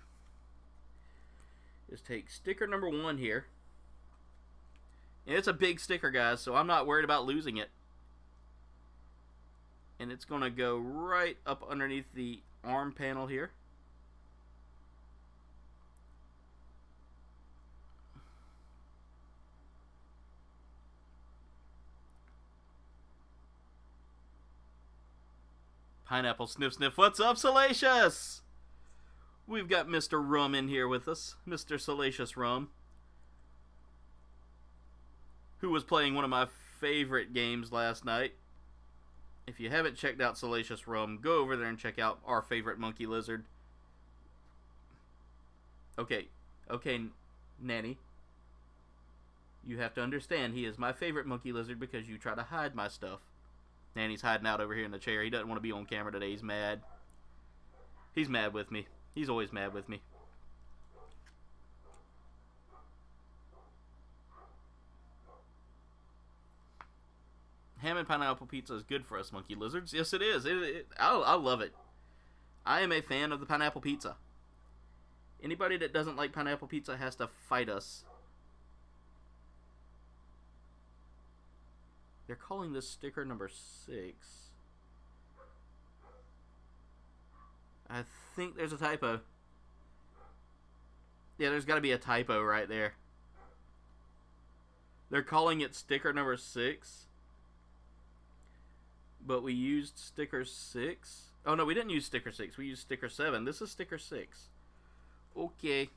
is take sticker number 1 here. And it's a big sticker, guys, so I'm not worried about losing it. And it's going to go right up underneath the arm panel here. Pineapple sniff sniff. What's up, Salacious? We've got Mr. Rum in here with us. Mr. Salacious Rum. Who was playing one of my favorite games last night. If you haven't checked out Salacious Rum, go over there and check out our favorite monkey lizard. Okay, Nanny. You have to understand, he is my favorite monkey lizard because you try to hide my stuff. Nanny's hiding out over here in the chair. He doesn't want to be on camera today. He's mad. He's mad with me. He's always mad with me. Ham and pineapple pizza is good for us monkey lizards. Yes, it is. I love it. I am a fan of the pineapple pizza. Anybody that doesn't like pineapple pizza has to fight us. They're calling this sticker number 6. I think there's a typo. Yeah, there's got to be a typo right there. They're calling it sticker number 6. But we used sticker 6. Oh, no, we didn't use sticker 6. We used sticker 7. This is sticker 6. Okay.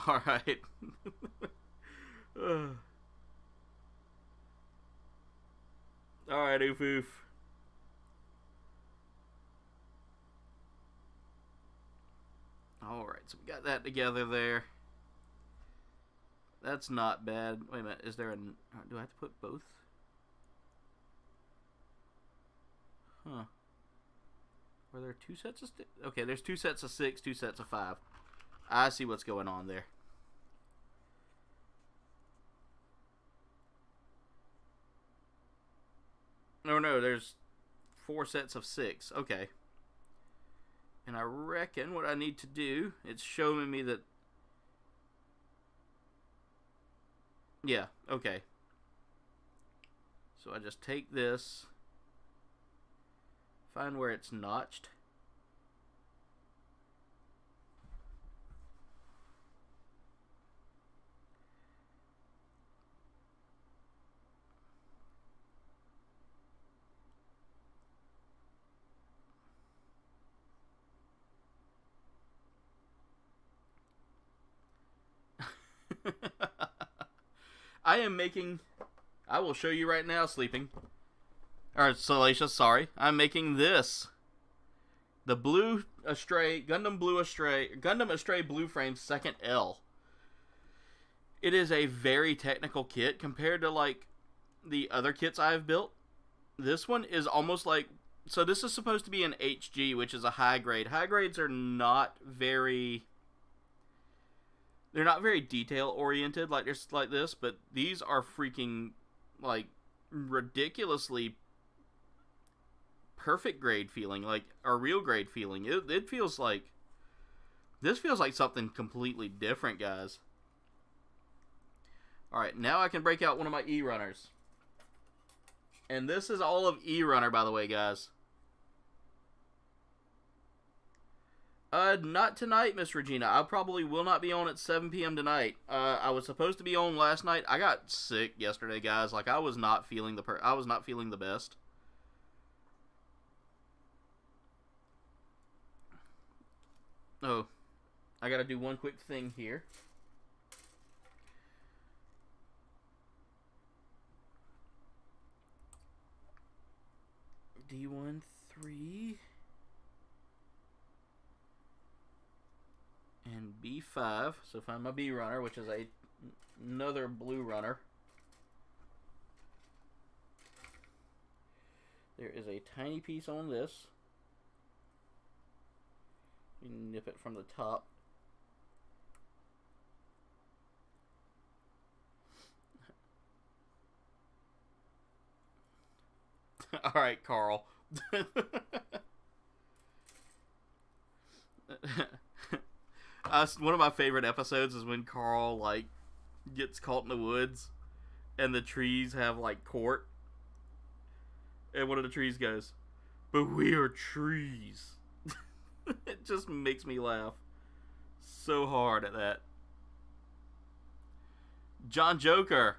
Alright. Alright, oof oof. Alright, so we got that together there. That's not bad. Wait a minute, is there a... Do I have to put both? Huh. Were there 2 sets of... Okay, there's 2 sets of 6, 2 sets of 5. I see what's going on there. No, there's 4 sets of 6. Okay. And I reckon what I need to do, it's showing me that... Yeah, okay. So I just take this, find where it's notched. I will show you right now, Sleeping. Or Salacious, sorry. I'm making this. The Blue Astray, Gundam Astray Blue Frame 2nd L. It is a very technical kit compared to, like, the other kits I've built. This one is almost like... So this is supposed to be an HG, which is a high grade. High grades are not very... They're not very detail-oriented like this, but these are freaking, like, ridiculously perfect grade feeling, like, a real grade feeling. It feels like... This feels like something completely different, guys. Alright, now I can break out one of my E-runners. And this is all of E-runner, by the way, guys. Not tonight, Miss Regina. I probably will not be on at 7 p.m. tonight. I was supposed to be on last night. I got sick yesterday, guys. Like, I was not feeling the best. Oh, I gotta do one quick thing here. D13 and B5. So find my B runner, which is another blue runner. There is a tiny piece on this. You nip it from the top. All right, Carl. One of my favorite episodes is when Carl, like, gets caught in the woods and the trees have, like, court. And one of the trees goes, "But we are trees." It just makes me laugh so hard at that. John Joker.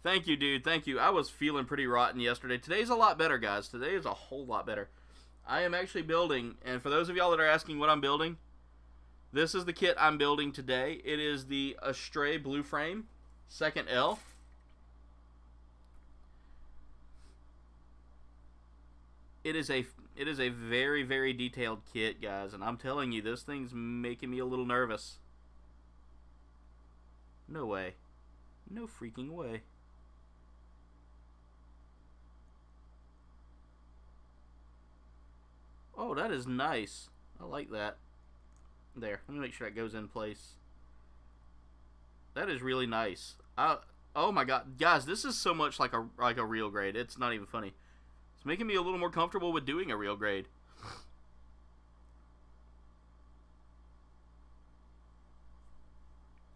Thank you, dude. Thank you. I was feeling pretty rotten yesterday. Today's a lot better, guys. Today is a whole lot better. I am actually building, and for those of y'all that are asking what I'm building, this is the kit I'm building today. It is the Astray Blue Frame 2nd L. It is a very, very detailed kit, guys, and I'm telling you, this thing's making me a little nervous. No way. No freaking way. Oh, that is nice. I like that. There, let me make sure that goes in place. That is really nice. Oh my god, guys, this is so much like a real grade. It's not even funny. It's making me a little more comfortable with doing a real grade.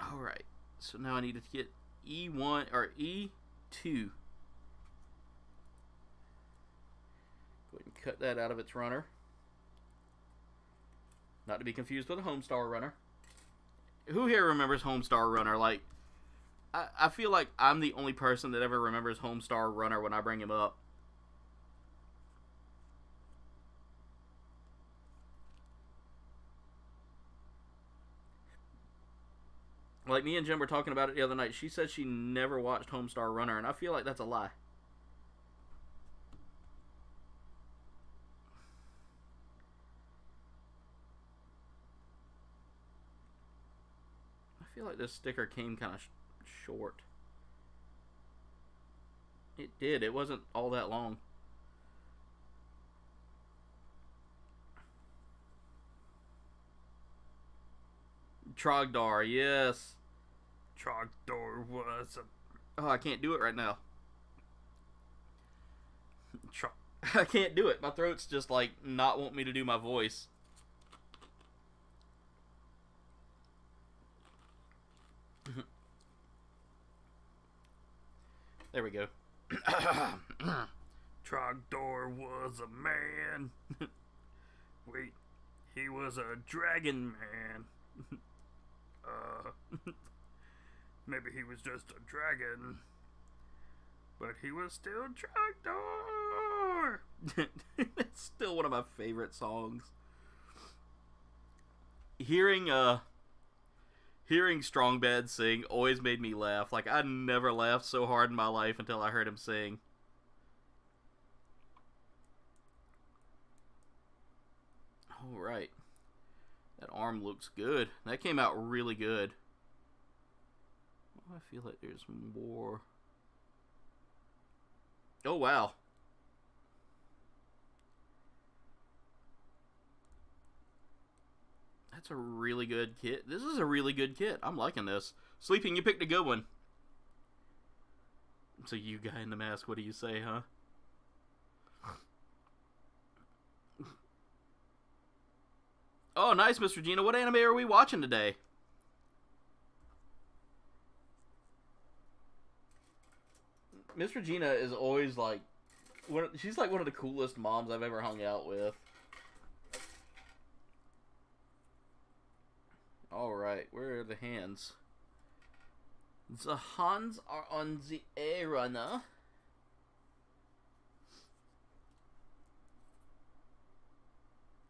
Alright, so now I need to get E1 or E2. Go ahead and cut that out of its runner. Not to be confused with a Homestar runner. Who here remembers Homestar runner? Like, I feel like I'm the only person that ever remembers Homestar runner when I bring him up. Like, me and Jen were talking about it the other night. She said she never watched Homestar Runner, and I feel like that's a lie. I feel like this sticker came kind of short. It did. It wasn't all that long. Trogdor, yes. Trogdor was a... Oh, I can't do it right now. I can't do it. My throat's just like not want me to do my voice. There we go. Trogdor was a man. Wait, he was a dragon man. Maybe he was just a dragon. But he was still Trogdor. It's still one of my favorite songs. Hearing Strong Bad sing always made me laugh. Like, I never laughed so hard in my life until I heard him sing. Alright. That arm looks good. That came out really good. I feel like there's more. Oh, wow. That's a really good kit. This is a really good kit. I'm liking this. Sleeping, you picked a good one. So you guy in the mask, what do you say, huh? Oh, nice, Mr. Gina. What anime are we watching today? Mr. Gina is always like, she's like one of the coolest moms I've ever hung out with. Alright, where are the hands? The hands are on the A-runner.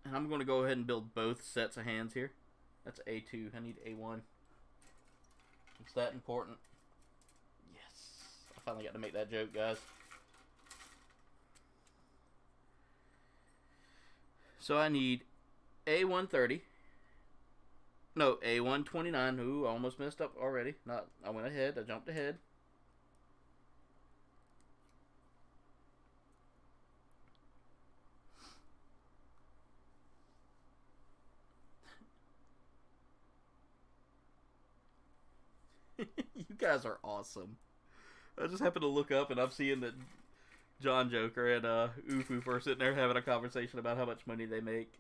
And I'm going to go ahead and build both sets of hands here. That's A2. I need A1. It's that important. Yes. I finally got to make that joke, guys. So I need A130. No, A129. Ooh, I almost messed up already. I went ahead. I jumped ahead. You guys are awesome. I just happened to look up and I'm seeing that John Joker and Oof are sitting there having a conversation about how much money they make.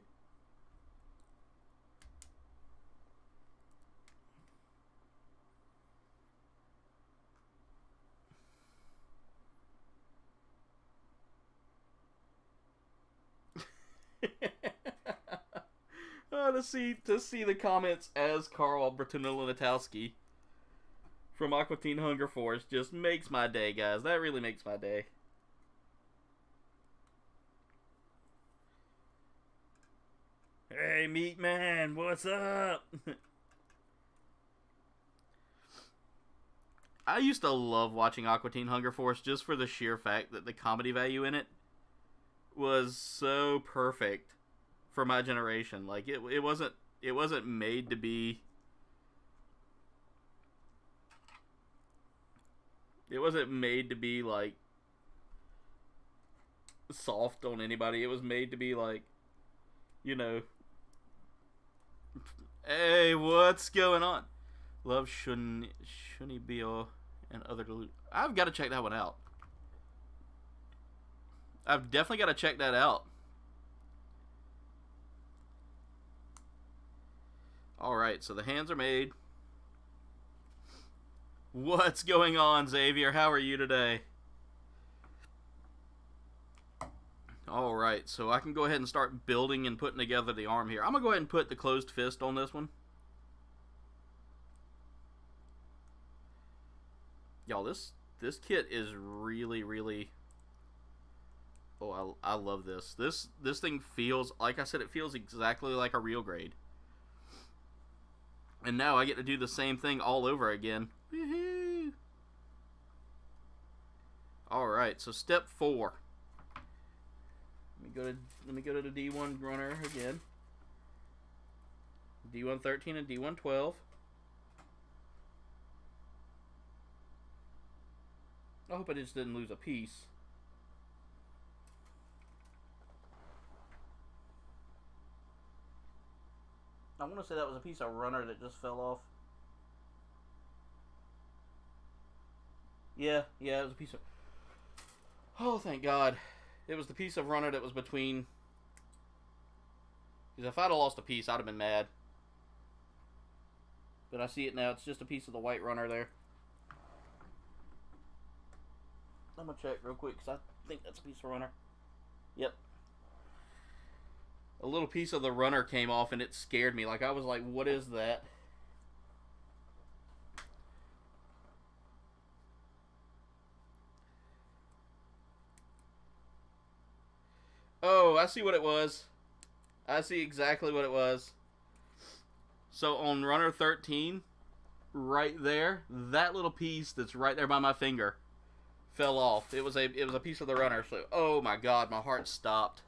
To see the comments as Carl Bertonello-Natowski from Aqua Teen Hunger Force just makes my day, guys. That really makes my day. Hey, Meat Man, what's up? I used to love watching Aqua Teen Hunger Force just for the sheer fact that the comedy value in it was so perfect for my generation. Like it wasn't made to be. It wasn't made to be like soft on anybody. It was made to be like, you know, hey, what's going on? Love Shunibyo and other delusions. I've got to check that one out. I've definitely got to check that out. Alright, so the hands are made. What's going on, Xavier? How are you today? Alright, so I can go ahead and start building and putting together the arm here. I'm going to go ahead and put the closed fist on this one. Y'all, this kit is really, really... Oh, I love this. This thing feels, like I said, it feels exactly like a real grade. And now I get to do the same thing all over again. Woohoo! Alright, so step 4. Let me go to the D1 runner again. D113 and D112. I hope I just didn't lose a piece. I want to say that was a piece of runner that just fell off. Yeah, it was a piece of... Oh, thank God. It was the piece of runner that was between... Because if I'd have lost a piece, I'd have been mad. But I see it now. It's just a piece of the white runner there. I'm going to check real quick because I think that's a piece of runner. Yep. A little piece of the runner came off and it scared me. Like, I was like, what is that? Oh, I see what it was. I see exactly what it was. So on runner 13, right there, that little piece that's right there by my finger fell off. It was a piece of the runner. So, oh my God, my heart stopped.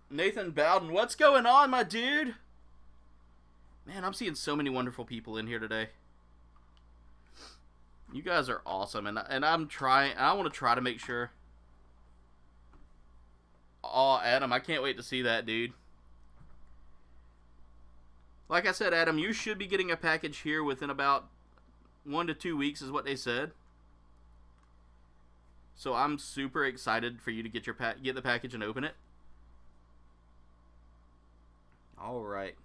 Nathan Bowden, what's going on, my dude? Man, I'm seeing so many wonderful people in here today. You guys are awesome, and I'm trying. I want to try to make sure. Oh, Adam, I can't wait to see that, dude. Like I said, Adam, you should be getting a package here within about 1 to 2 weeks, is what they said. So I'm super excited for you to get get the package and open it. All right.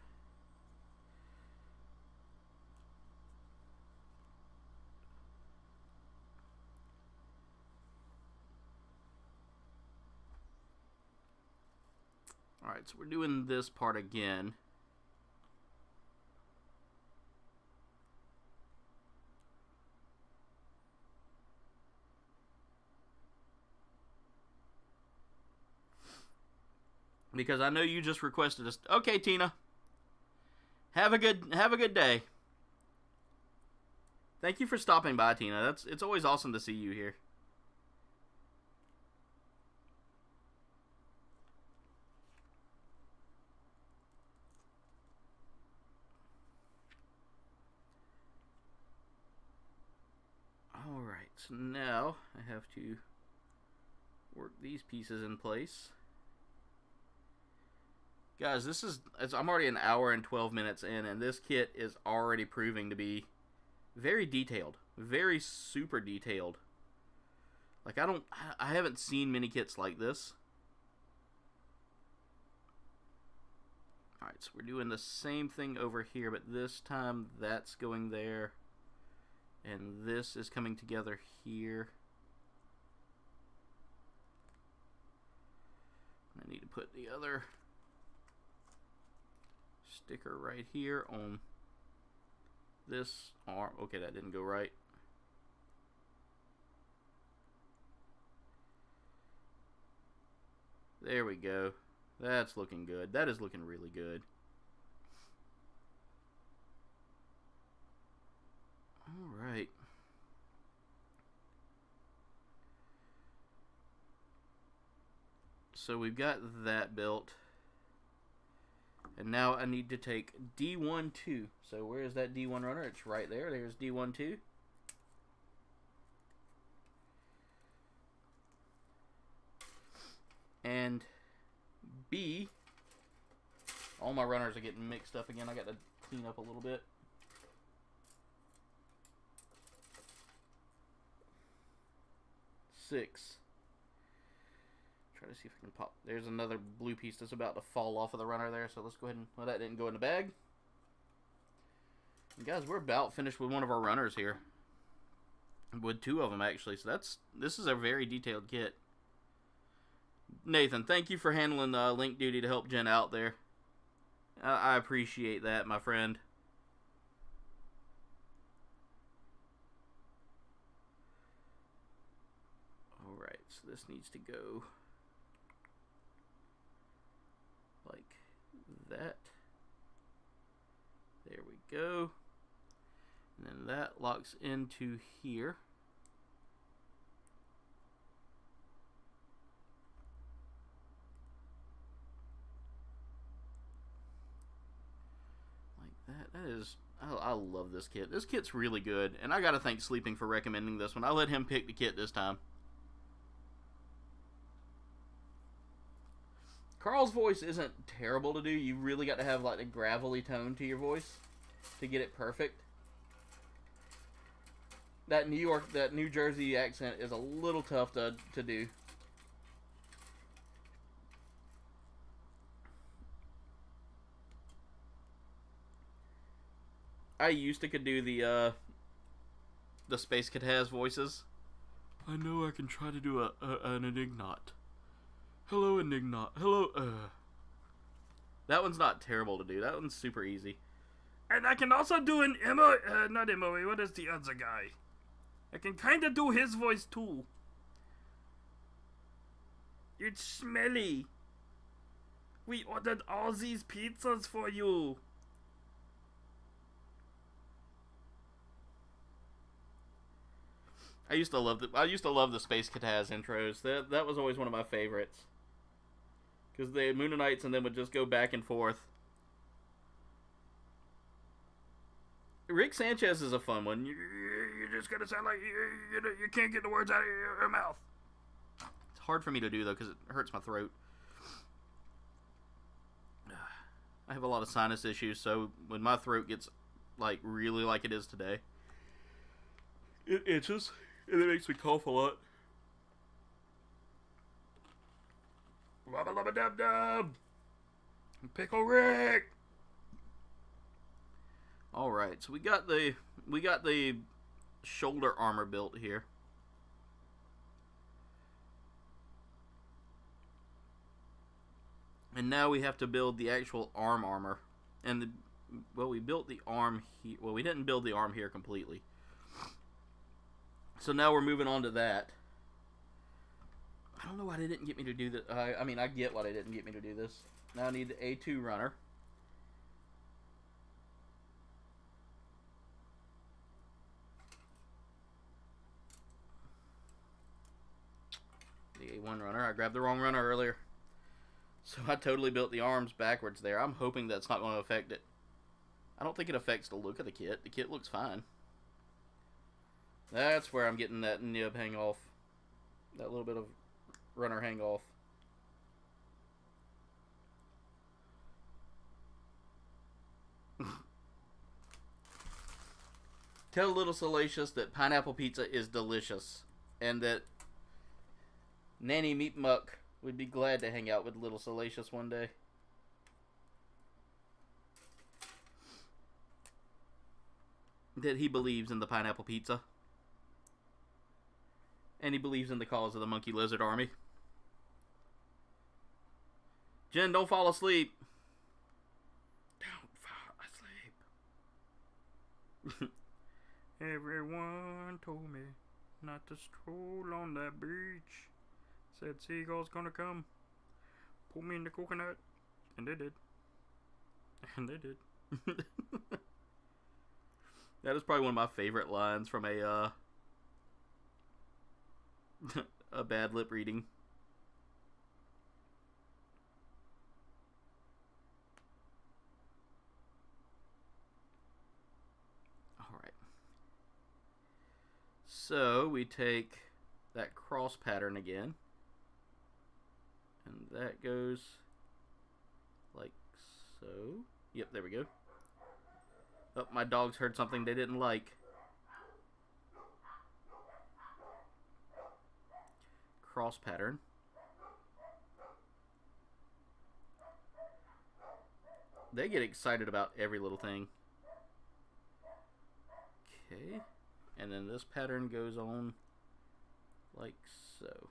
Alright, so we're doing this part again. Because I know you just requested us. Okay, Tina. Have a good day. Thank you for stopping by, Tina. It's always awesome to see you here. Alright, so now I have to work these pieces in place. Guys, I'm already an hour and 12 minutes in, and this kit is already proving to be very detailed. Very super detailed. Like, I haven't seen many kits like this. Alright, so we're doing the same thing over here, but this time that's going there. And this is coming together here. I need to put the other sticker right here on this arm. Okay, that didn't go right. There we go. That's looking good. That is looking really good. Alright. So we've got that built. And now I need to take D12. So where is that D1 runner? It's right there. There's D12. And B. All my runners are getting mixed up again. I got to clean up a little bit. Six. Try to see if I can pop. There's another blue piece that's about to fall off of the runner there. So let's go ahead and, well, that didn't go in the bag. And guys, we're about finished with one of our runners here. With two of them, actually. So this is a very detailed kit. Nathan, thank you for handling the link duty to help Jen out there. I appreciate that, my friend. Alright, so this needs to go like that. There we go. And then that locks into here. That is, I love this kit. This kit's really good, and I gotta thank Sleeping for recommending this one. I let him pick the kit this time. Carl's voice isn't terrible to do. You really got to have like a gravelly tone to your voice to get it perfect. that New Jersey accent is a little tough to do. I used to could do the Space Cadets voices. I know I can try to do an Enignot. Hello, Enignot. Hello, That one's not terrible to do. That one's super easy. And I can also do an not Emoe, what is the other guy? I can kind of do his voice too. It's smelly. We ordered all these pizzas for you. I used to love the Space Cadets intros. That was always one of my favorites. Because they had Moonanites and then would just go back and forth. Rick Sanchez is a fun one. You're just gonna sound like you can't get the words out of your mouth. It's hard for me to do though because it hurts my throat. I have a lot of sinus issues, so when my throat gets like really like it is today, it itches and it makes me cough a lot. Wubba lubba dub dub. Pickle Rick. All right, so we got the shoulder armor built here. And now we have to build the actual arm armor. And we built the arm here. Well, we didn't build the arm here completely. So now we're moving on to that. I don't know why they didn't get me to do that. I mean, I get why they didn't get me to do this. Now I need the A2 runner. The A1 runner. I grabbed the wrong runner earlier. So I totally built the arms backwards there. I'm hoping that's not going to affect it. I don't think it affects the look of the kit. The kit looks fine. That's where I'm getting that nib hang off. That little bit of runner hang off. Tell Little Salacious that pineapple pizza is delicious. And that Nanny Meat Muck would be glad to hang out with Little Salacious one day. That he believes in the pineapple pizza. And he believes in the cause of the Monkey Lizard Army. Jen, don't fall asleep. Don't fall asleep. Everyone told me not to stroll on that beach. Said seagulls gonna come, pull me in the coconut, and they did. And they did. That is probably one of my favorite lines from a a bad lip reading. Alright. So we take that cross pattern again. And that goes like so. Yep, there we go. Oh, my dogs heard something they didn't like. Cross pattern. They get excited about every little thing. Okay. And then this pattern goes on like so.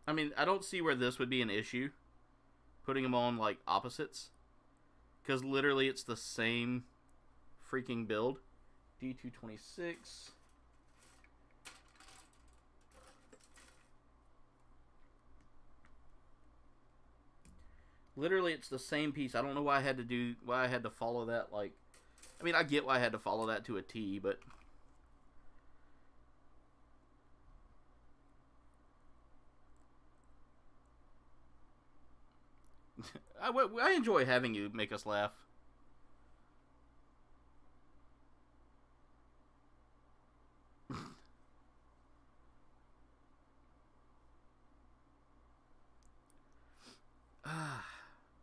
I mean, I don't see where this would be an issue. Putting them on, like, opposites. Because literally it's the same freaking build. D226. Literally it's the same piece. I don't know why I had to follow that, like... I mean, I get why I had to follow that to a T, but... I enjoy having you make us laugh.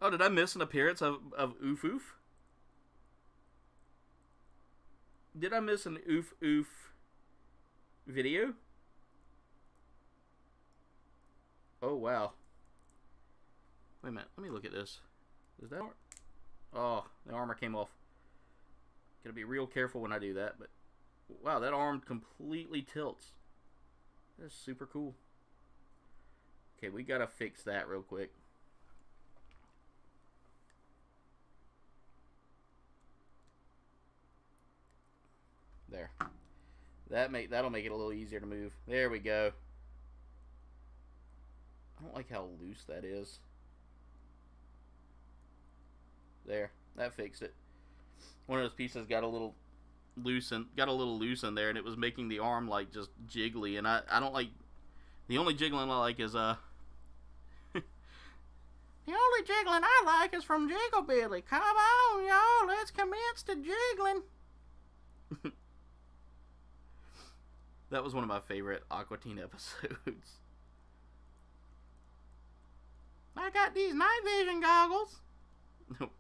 Oh, did I miss an appearance of Oof Oof? Did I miss an Oof Oof video? Oh, wow. Wait a minute. Let me look at this. Is that... Oh, the armor came off. Gotta be real careful when I do that, but... Wow, that arm completely tilts. That's super cool. Okay, we gotta fix that real quick. There. That'll make it a little easier to move. There we go. I don't like how loose that is. There. That fixed it. One of those pieces got a little loose in there, and it was making the arm like just jiggly, and I don't like... The only jiggling I like is The only jiggling I like is from Jiggle Billy. Come on, y'all, let's commence the jiggling. That was one of my favorite Aqua Teen episodes. I got these night vision goggles.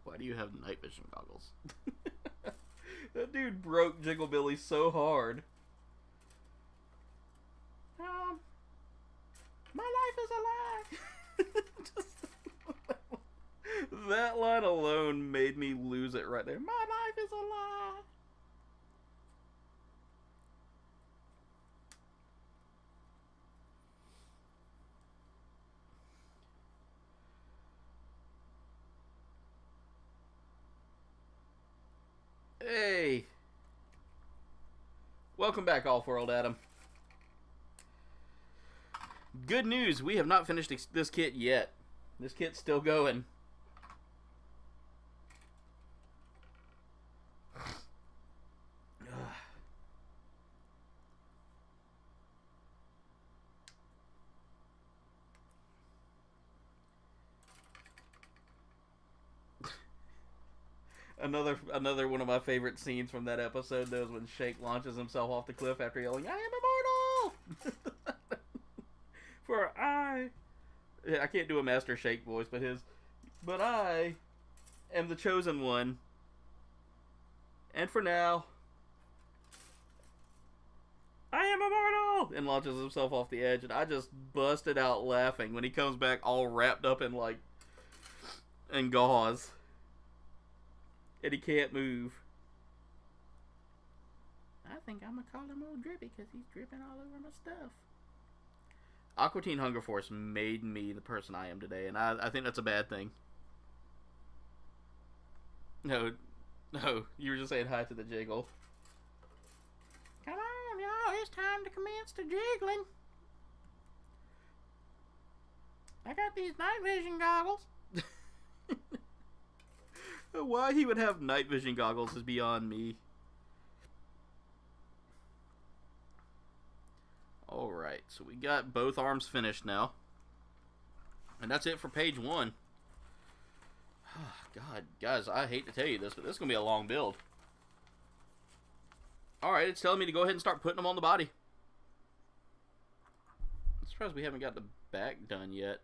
Why do you have night vision goggles? That dude broke Jiggle Billy so hard. My life is a lie. That line alone made me lose it right there. My life is a lie. Hey. Welcome back, Off-World Adam. Good news, we have not finished this kit yet. This kit's still going. Another one of my favorite scenes from that episode, though, is when Shake launches himself off the cliff after yelling, "I am immortal!" For I can't do a Master Shake voice, but I am the chosen one. And for now, I am immortal! And launches himself off the edge, and I just busted out laughing when he comes back all wrapped up in, in gauze. And he can't move. I think I'm gonna call him old Drippy because he's dripping all over my stuff. Aqua Teen Hunger Force made me the person I am today, and I think that's a bad thing. No, you were just saying hi to the Jiggle. Come on, y'all, it's time to commence the jiggling. I got these night vision goggles. Why he would have night vision goggles is beyond me. Alright, so we got both arms finished now. And that's it for page 1. God, guys, I hate to tell you this, but this is going to be a long build. Alright, it's telling me to go ahead and start putting them on the body. I'm surprised we haven't got the back done yet.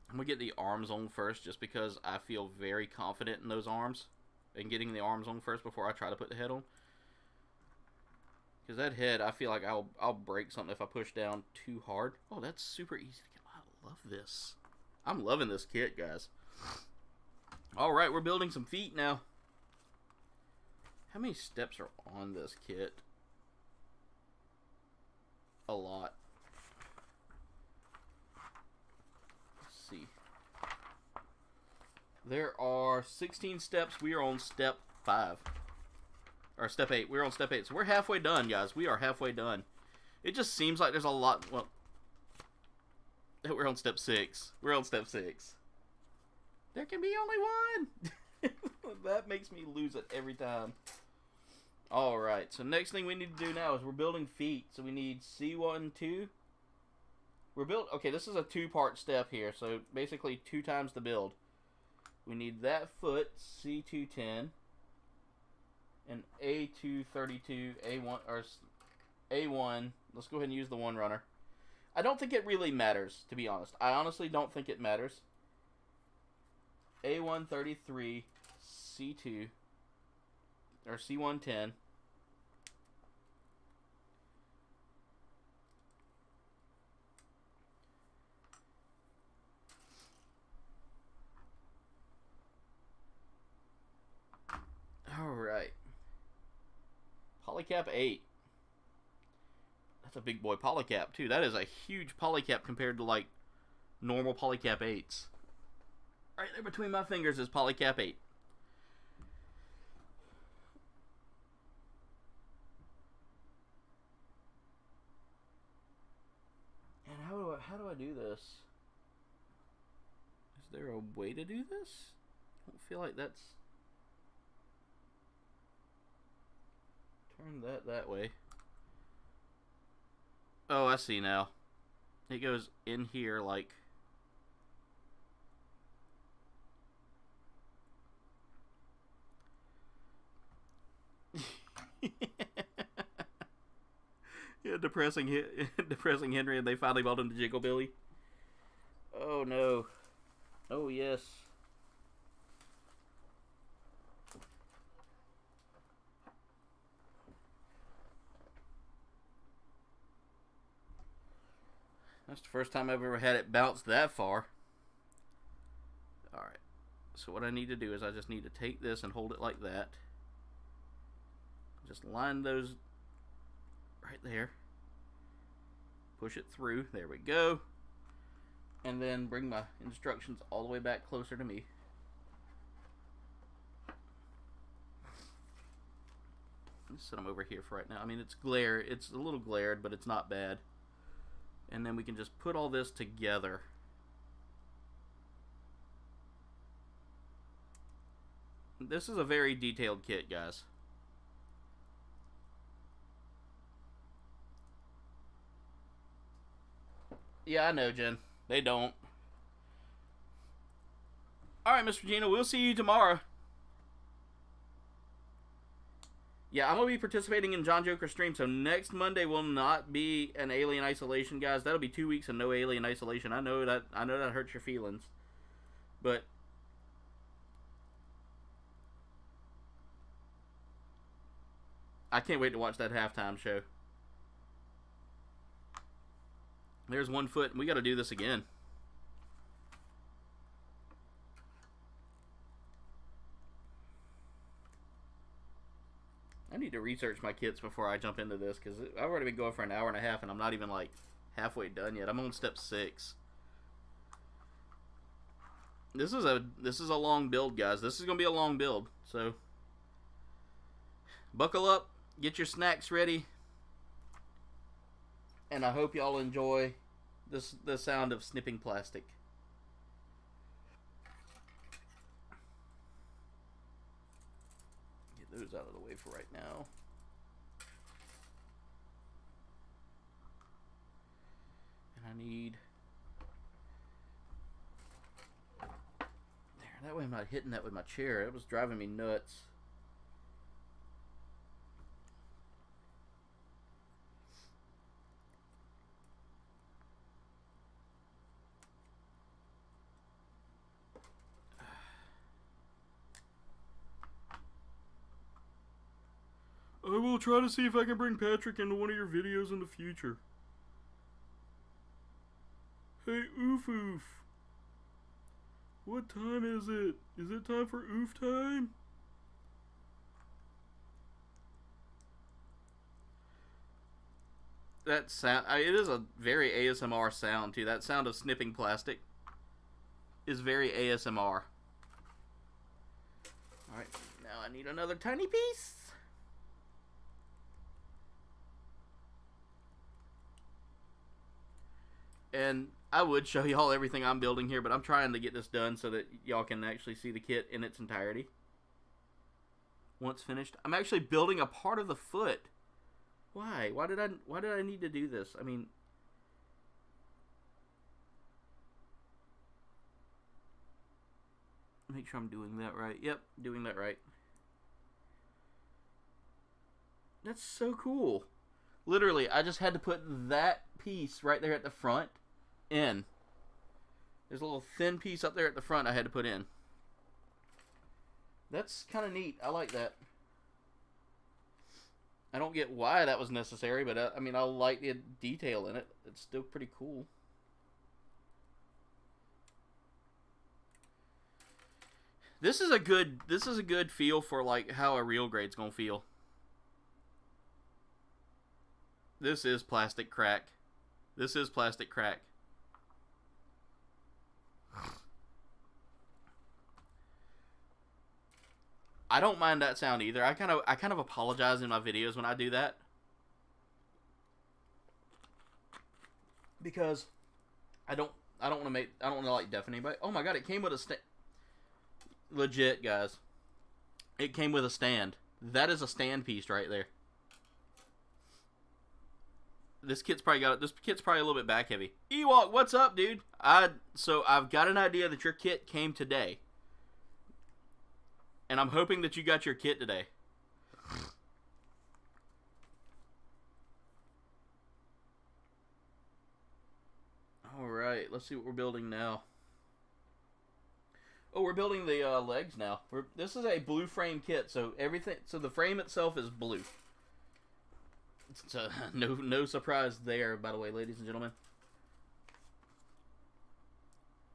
I'm going to get the arms on first just because I feel very confident in those arms. And getting the arms on first before I try to put the head on. Because that head, I feel like I'll break something if I push down too hard. Oh, that's super easy to get. I love this. I'm loving this kit, guys. Alright, we're building some feet now. How many steps are on this kit? A lot. See. There are 16 steps. We are on step 5. Or step 8. We're on step 8. So we're halfway done, guys. We are halfway done. It just seems like there's a lot. Well, we're on step 6. We're on step 6. There can be only one. That makes me lose it every time. Alright. So next thing we need to do now is we're building feet. So we need C1, 2. Okay, this is a 2-part step here, so basically 2 times the build. We need that foot, C210, and A232, A1, Let's go ahead and use the one runner. I don't think it really matters, to be honest. I honestly don't think it matters. A133, C2, or C110. Alright. Polycap 8. That's a big boy polycap, too. That is a huge polycap compared to, like, normal polycap 8s. Right there between my fingers is polycap 8. And how do I do this? Is there a way to do this? I don't feel like that's... Turn that way. Oh, I see now. It goes in here like... Yeah, depressing Henry, and they finally bought him to Jiggle Billy. Oh no. Oh yes. That's the first time I've ever had it bounce that far. Alright. So what I need to do is I just need to take this and hold it like that. Just line those right there. Push it through. There we go. And then bring my instructions all the way back closer to me. Let's set them over here for right now. I mean, it's a little glared, but it's not bad. And then we can just put all this together. This is a very detailed kit, guys. Yeah, I know, Jen. They don't. Alright, Mr. Gino, we'll see you tomorrow. Yeah, I'm going to be participating in John Joker stream, so next Monday will not be an Alien Isolation, guys. That'll be 2 weeks of no Alien Isolation. I know that hurts your feelings. But I can't wait to watch that halftime show. There's 1 foot, and we got to do this again. I need to research my kits before I jump into this, because I've already been going for an hour and a half, and I'm not even, like, halfway done yet. I'm on step 6. This is a long build, guys. This is going to be a long build, so buckle up, get your snacks ready, and I hope y'all enjoy the sound of snipping plastic. Get those out of the way for right now. And I need... There, that way I'm not hitting that with my chair. It was driving me nuts. I will try to see if I can bring Patrick into one of your videos in the future. Hey, Oof Oof. What time is it? Is it time for Oof time? That sound, it is a very ASMR sound too. That sound of snipping plastic is very ASMR. Alright, now I need another tiny piece. And I would show y'all everything I'm building here, but I'm trying to get this done so that y'all can actually see the kit in its entirety. Once finished, I'm actually building a part of the foot. Why? Why did I need to do this? I mean, make sure I'm doing that right. Yep, doing that right. That's so cool. Literally, I just had to put that piece right there at the front in. There's a little thin piece up there at the front I had to put in. That's kind of neat. I like that. I don't get why that was necessary, but I mean, I like the detail in it. It's still pretty cool. This is a good feel for like how a real grade's gonna feel. This is plastic crack. This is plastic crack. I don't mind that sound either. I kind of apologize in my videos when I do that, because I don't want to like deafen anybody. Oh my god, it came with a stand. Legit, guys. It came with a stand. That is a stand piece right there. This kit's probably a little bit back heavy. Ewok, what's up, dude? So I've got an idea that your kit came today. And I'm hoping that you got your kit today. Alright, let's see what we're building now. Oh, we're building the legs now. This is a blue frame kit, so the frame itself is blue. It's no surprise there, by the way, ladies and gentlemen.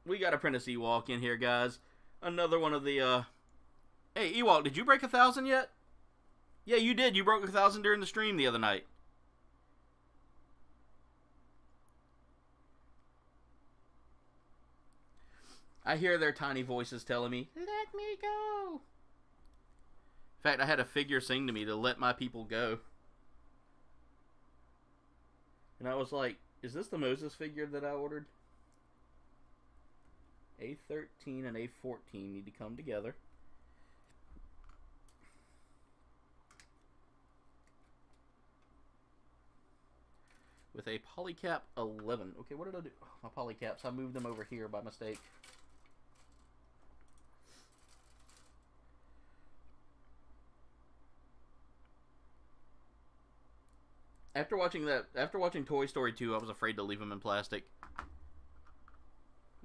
We got Apprentice Ewok in here, guys. Another one of the, Hey, Ewok, did you break 1,000 yet? Yeah, you did. You broke 1,000 during the stream the other night. I hear their tiny voices telling me, let me go. In fact, I had a figure sing to me to let my people go. And I was like, is this the Moses figure that I ordered? A13 and A14 need to come together. With a polycap 11. Okay, what did I do? Oh, my polycaps, I moved them over here by mistake. After watching Toy Story 2, I was afraid to leave them in plastic.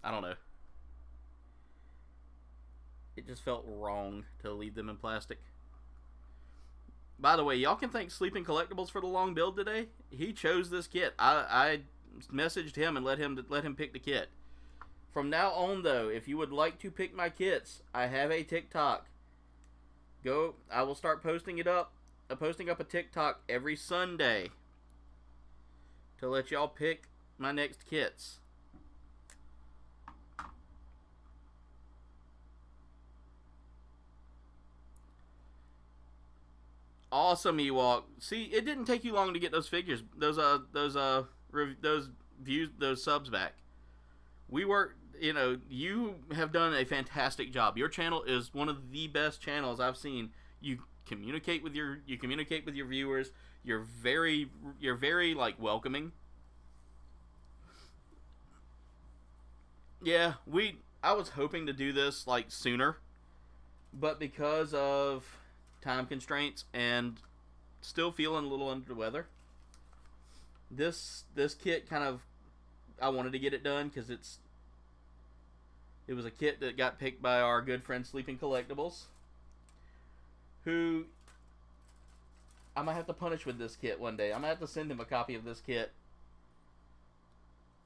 I don't know. It just felt wrong to leave them in plastic. By the way, y'all can thank Sleeping Collectibles for the long build today. He chose this kit. I messaged him and let him pick the kit. From now on, though, if you would like to pick my kits, I have a TikTok. I will start posting it up. Posting up a TikTok every Sunday to let y'all pick my next kits. Awesome, Ewok. See, it didn't take you long to get those figures, those views, those subs back. We worked, you have done a fantastic job. Your channel is one of the best channels I've seen. You communicate with your viewers. You're very like welcoming. Yeah, I was hoping to do this like sooner, but because of time constraints and still feeling a little under the weather, this kit I wanted to get it done because it was a kit that got picked by our good friend Sleeping Collectibles, who I might have to punish with this kit one day. I might have to send him a copy of this kit,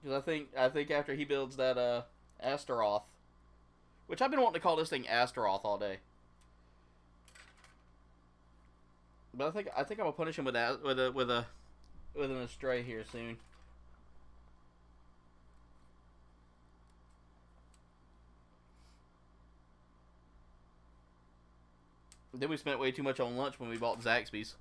because I think after he builds that Astaroth, which I've been wanting to call this thing Astaroth all day, but I think I'm gonna punish him with an Astray here soon. Then we spent way too much on lunch when we bought Zaxby's.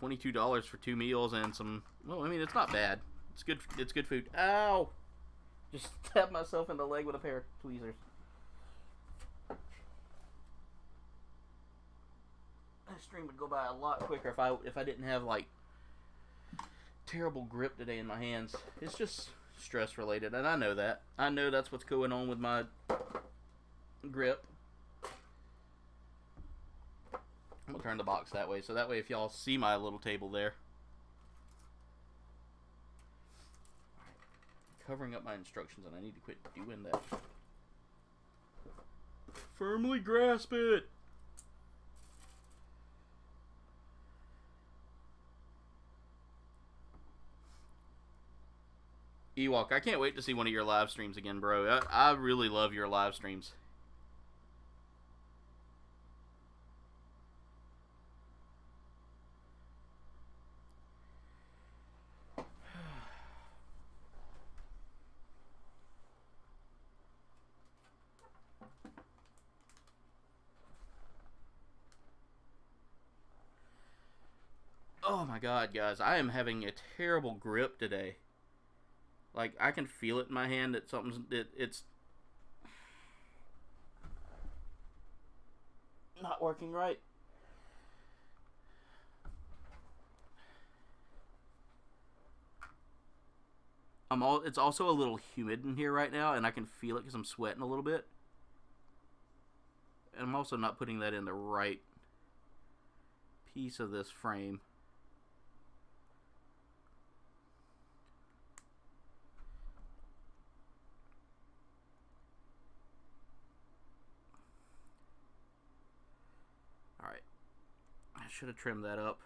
$22 for 2 meals and some. Well, I mean, it's not bad. It's good. It's good food. Ow! Just stabbed myself in the leg with a pair of tweezers. This stream would go by a lot quicker if I didn't have like terrible grip today in my hands. It's just stress related, and I know that. I know that's what's going on with my grip. I'm gonna turn the box that way, so that way if y'all see my little table there. Covering up my instructions, and I need to quit doing that. Firmly grasp it! Ewok, I can't wait to see one of your live streams again, bro. I really love your live streams. Oh my god, guys. I am having a terrible grip today. Like, I can feel it in my hand that it's not working right. It's also a little humid in here right now, and I can feel it because I'm sweating a little bit. And I'm also not putting that in the right piece of this frame. Alright. I should have trimmed that up.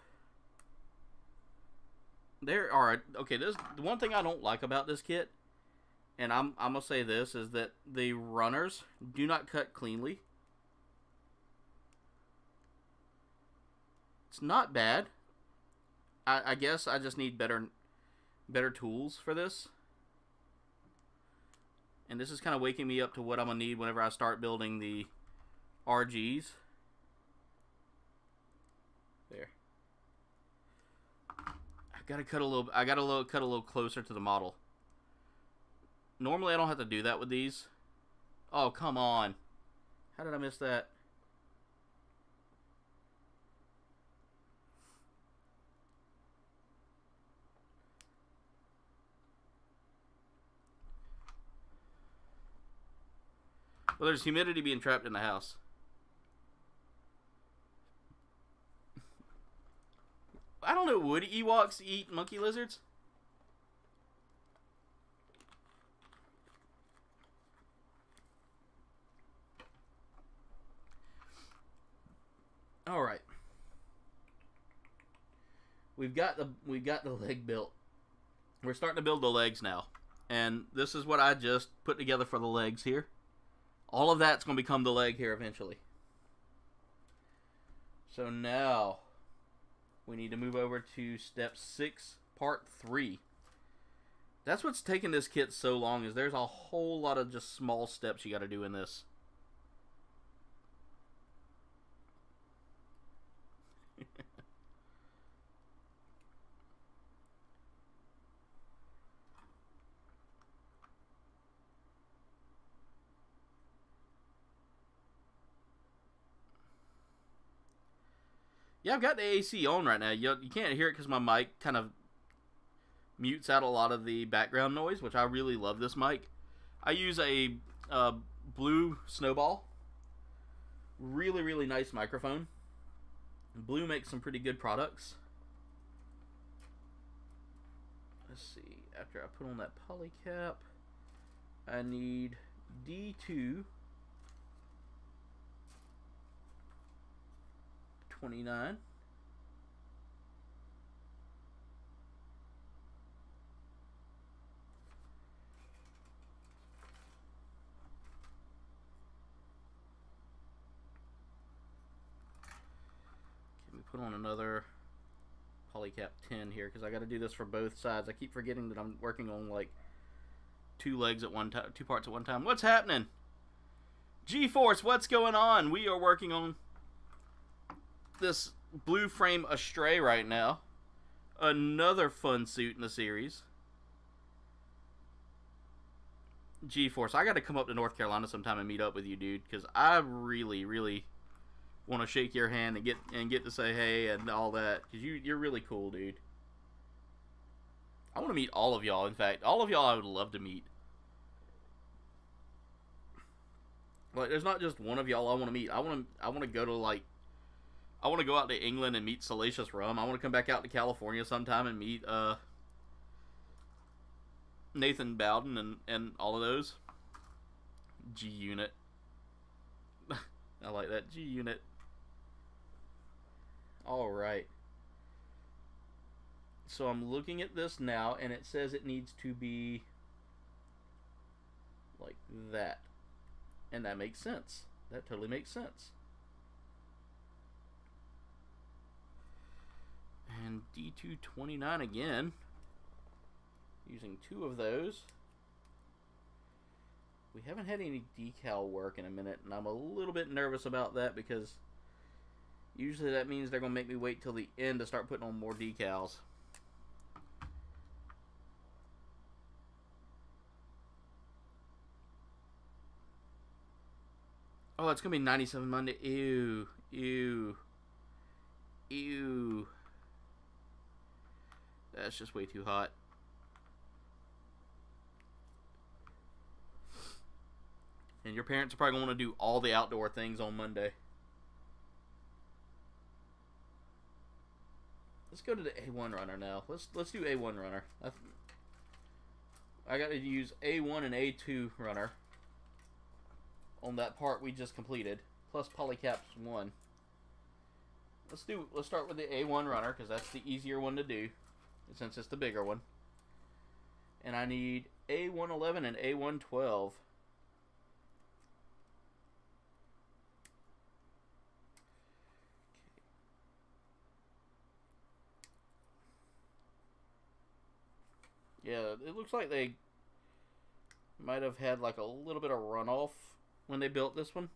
There are, okay, this, the one thing I don't like about this kit, and I'm gonna say this, is that the runners do not cut cleanly. It's not bad. I guess I just need better tools for this. And this is kind of waking me up to what I'm gonna need whenever I start building the RGs. There. I gotta cut a little closer to the model. Normally I don't have to do that with these. Oh, come on. How did I miss that? Well, there's humidity being trapped in the house. I don't know, would Ewoks eat monkey lizards? All right. We've got the leg built. We're starting to build the legs now. And this is what I just put together for the legs here. All of that's going to become the leg here eventually. So now we need to move over to step 6, part 3. That's what's taking this kit so long, is there's a whole lot of just small steps you got to do in this. Yeah, I've got the AC on right now. You can't hear it because my mic kind of mutes out a lot of the background noise, which I really love this mic. I use a Blue Snowball. Really, really nice microphone. Blue makes some pretty good products. Let's see. After I put on that poly cap, I need D2 29. Can we put on another polycap 10 here, because I got to do this for both sides. I keep forgetting that I'm working on like two legs at one time, two parts at one time. What's happening? G-Force, what's going on? We are working on this blue frame Astray right now. Another fun suit in the series. G-Force, I gotta come up to North Carolina sometime and meet up with you, dude, because I really, really want to shake your hand and get to say hey and all that, because you're really cool, dude. I want to meet all of y'all. In fact, all of y'all I would love to meet. Like, there's not just one of y'all I want to meet. I want to go to like I want to go out to England and meet Salacious Rum. I want to come back out to California sometime and meet Nathan Bowden and all of those. G Unit. I like that. G Unit. Alright. So I'm looking at this now, and it says it needs to be like that. And that makes sense. That totally makes sense. And D229 again. Using 2 of those. We haven't had any decal work in a minute, and I'm a little bit nervous about that because usually that means they're going to make me wait till the end to start putting on more decals. Oh, it's going to be 97 Monday. Ew. Ew. Ew. That's just way too hot. And your parents are probably going to want to do all the outdoor things on Monday. Let's go to the A1 runner now. Let's do A1 runner. I got to use A1 and A2 runner on that part we just completed, plus polycaps 1. Let's start with the A1 runner because that's the easier one to do, since it's the bigger one. And I need A111 and A112. Yeah, it looks like they might have had like a little bit of runoff when they built this one.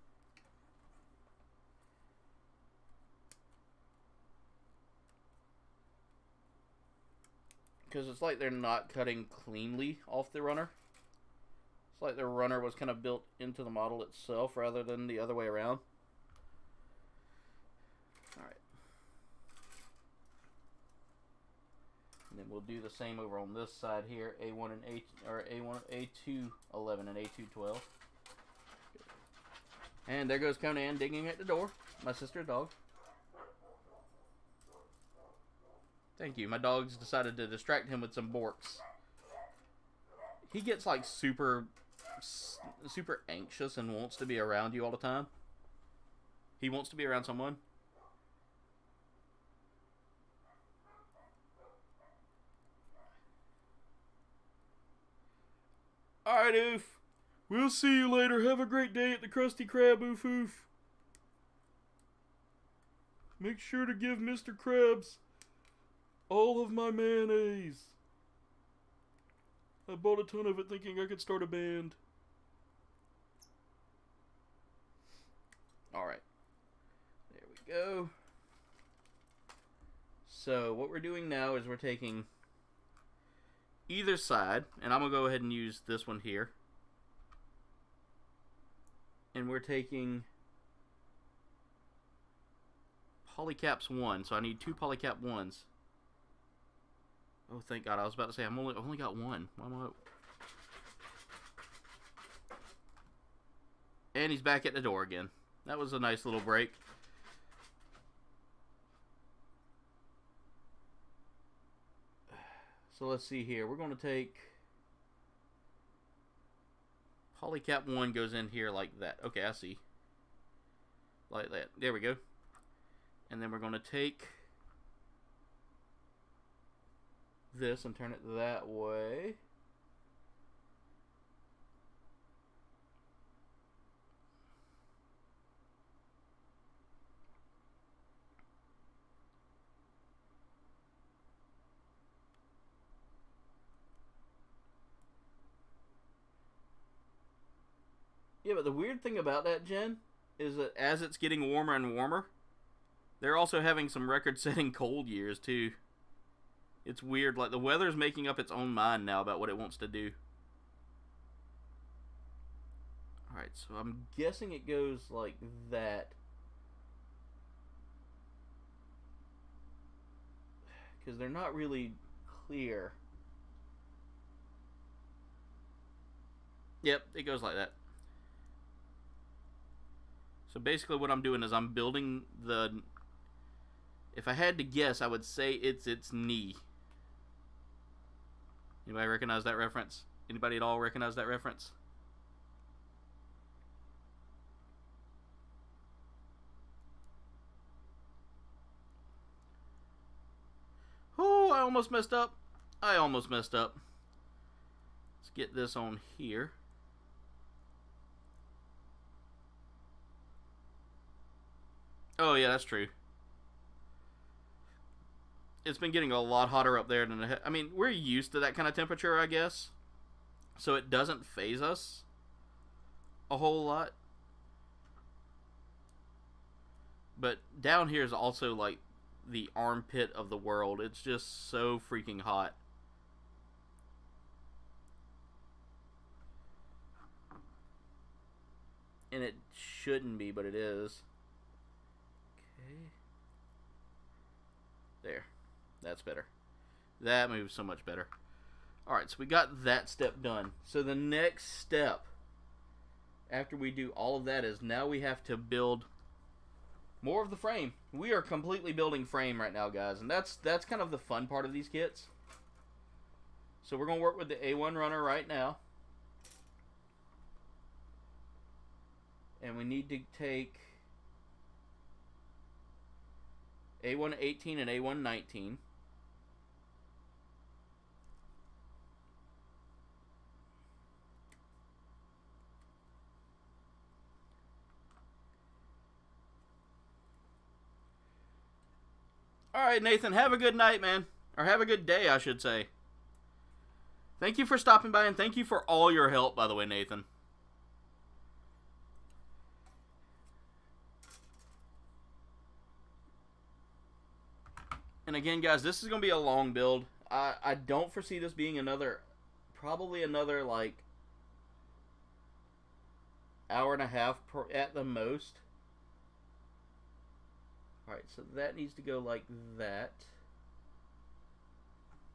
Because it's like they're not cutting cleanly off the runner. It's like the runner was kind of built into the model itself rather than the other way around. Alright. And then we'll do the same over on this side here, A1 and A211 and A212. And there goes Conan digging at the door. My sister's dog. Thank you. My dog's decided to distract him with some borks. He gets like super anxious and wants to be around you all the time. He wants to be around someone. Alright, Oof. We'll see you later. Have a great day at the Krusty Krab, Oof Oof. Make sure to give Mr. Krabs all of my mayonnaise. I bought a ton of it thinking I could start a band. Alright. There we go. So, what we're doing now is we're taking either side, and I'm going to go ahead and use this one here. And we're taking polycaps 1, so I need 2 polycap 1s. Oh, thank God! I was about to say I've only got 1. Why am I? And he's back at the door again. That was a nice little break. So let's see here. We're going to take polycap 1 goes in here like that. Okay, I see. Like that. There we go. And then we're going to take this and turn it that way. Yeah, but the weird thing about that, Jen, is that as it's getting warmer and warmer, they're also having some record-setting cold years, too. It's weird. Like, the weather's making up its own mind now about what it wants to do. Alright, so I'm guessing it goes like that. Because they're not really clear. Yep, it goes like that. So basically what I'm doing is I'm building the If I had to guess, I would say it's its knee. Anybody recognize that reference? Anybody at all recognize that reference? Oh, I almost messed up. I almost messed up. Let's get this on here. Oh, yeah, that's true. It's been getting a lot hotter up there than I mean, we're used to that kind of temperature, I guess. So it doesn't phase us a whole lot. But down here is also like the armpit of the world. It's just so freaking hot. And it shouldn't be, but it is. Okay. There. That's better. That moves so much better. Alright, so we got that step done. So the next step, after we do all of that, is now we have to build more of the frame. We are completely building frame right now, guys. And that's kind of the fun part of these kits. So we're going to work with the A1 runner right now. And we need to take A118 and A119. Alright, Nathan, have a good night, man. Or have a good day, I should say. Thank you for stopping by, and thank you for all your help, by the way, Nathan. And again, guys, this is going to be a long build. I don't foresee this being probably another, like, hour and a half at the most. Alright, so that needs to go like that.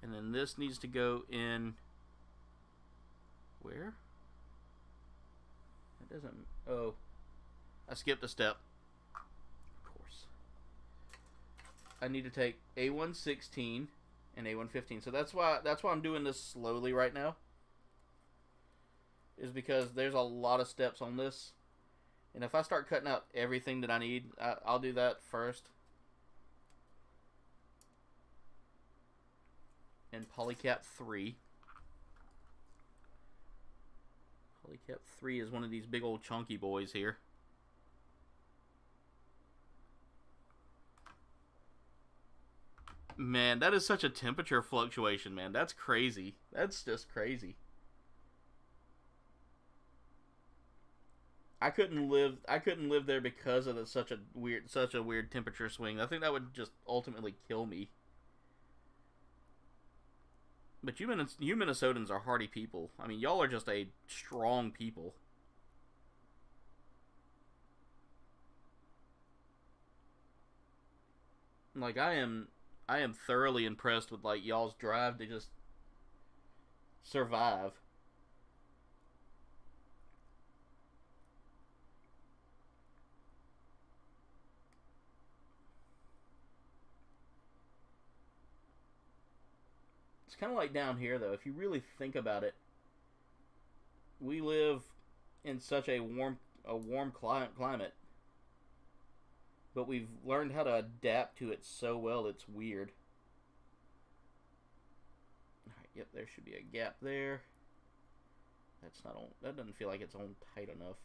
And then this needs to go in... Where? It doesn't... Oh. I skipped a step. Of course. I need to take A116 and A115. So that's why I'm doing this slowly right now. Is because there's a lot of steps on this. And if I start cutting out everything that I need, I'll do that first. And Polycap 3. Polycap 3 is one of these big old chunky boys here. Man, that is such a temperature fluctuation, man. That's crazy. That's just crazy. I couldn't live there because of such a weird temperature swing. I think that would just ultimately kill me. But you Minnesotans are hardy people. I mean, y'all are just a strong people. Like, I am thoroughly impressed with, like, y'all's drive to just survive. It's kind of like down here, though. If you really think about it, we live in such a warm climate, but we've learned how to adapt to it so well. It's weird. All right, yep, there should be a gap there. That's not on. That doesn't feel like it's on tight enough.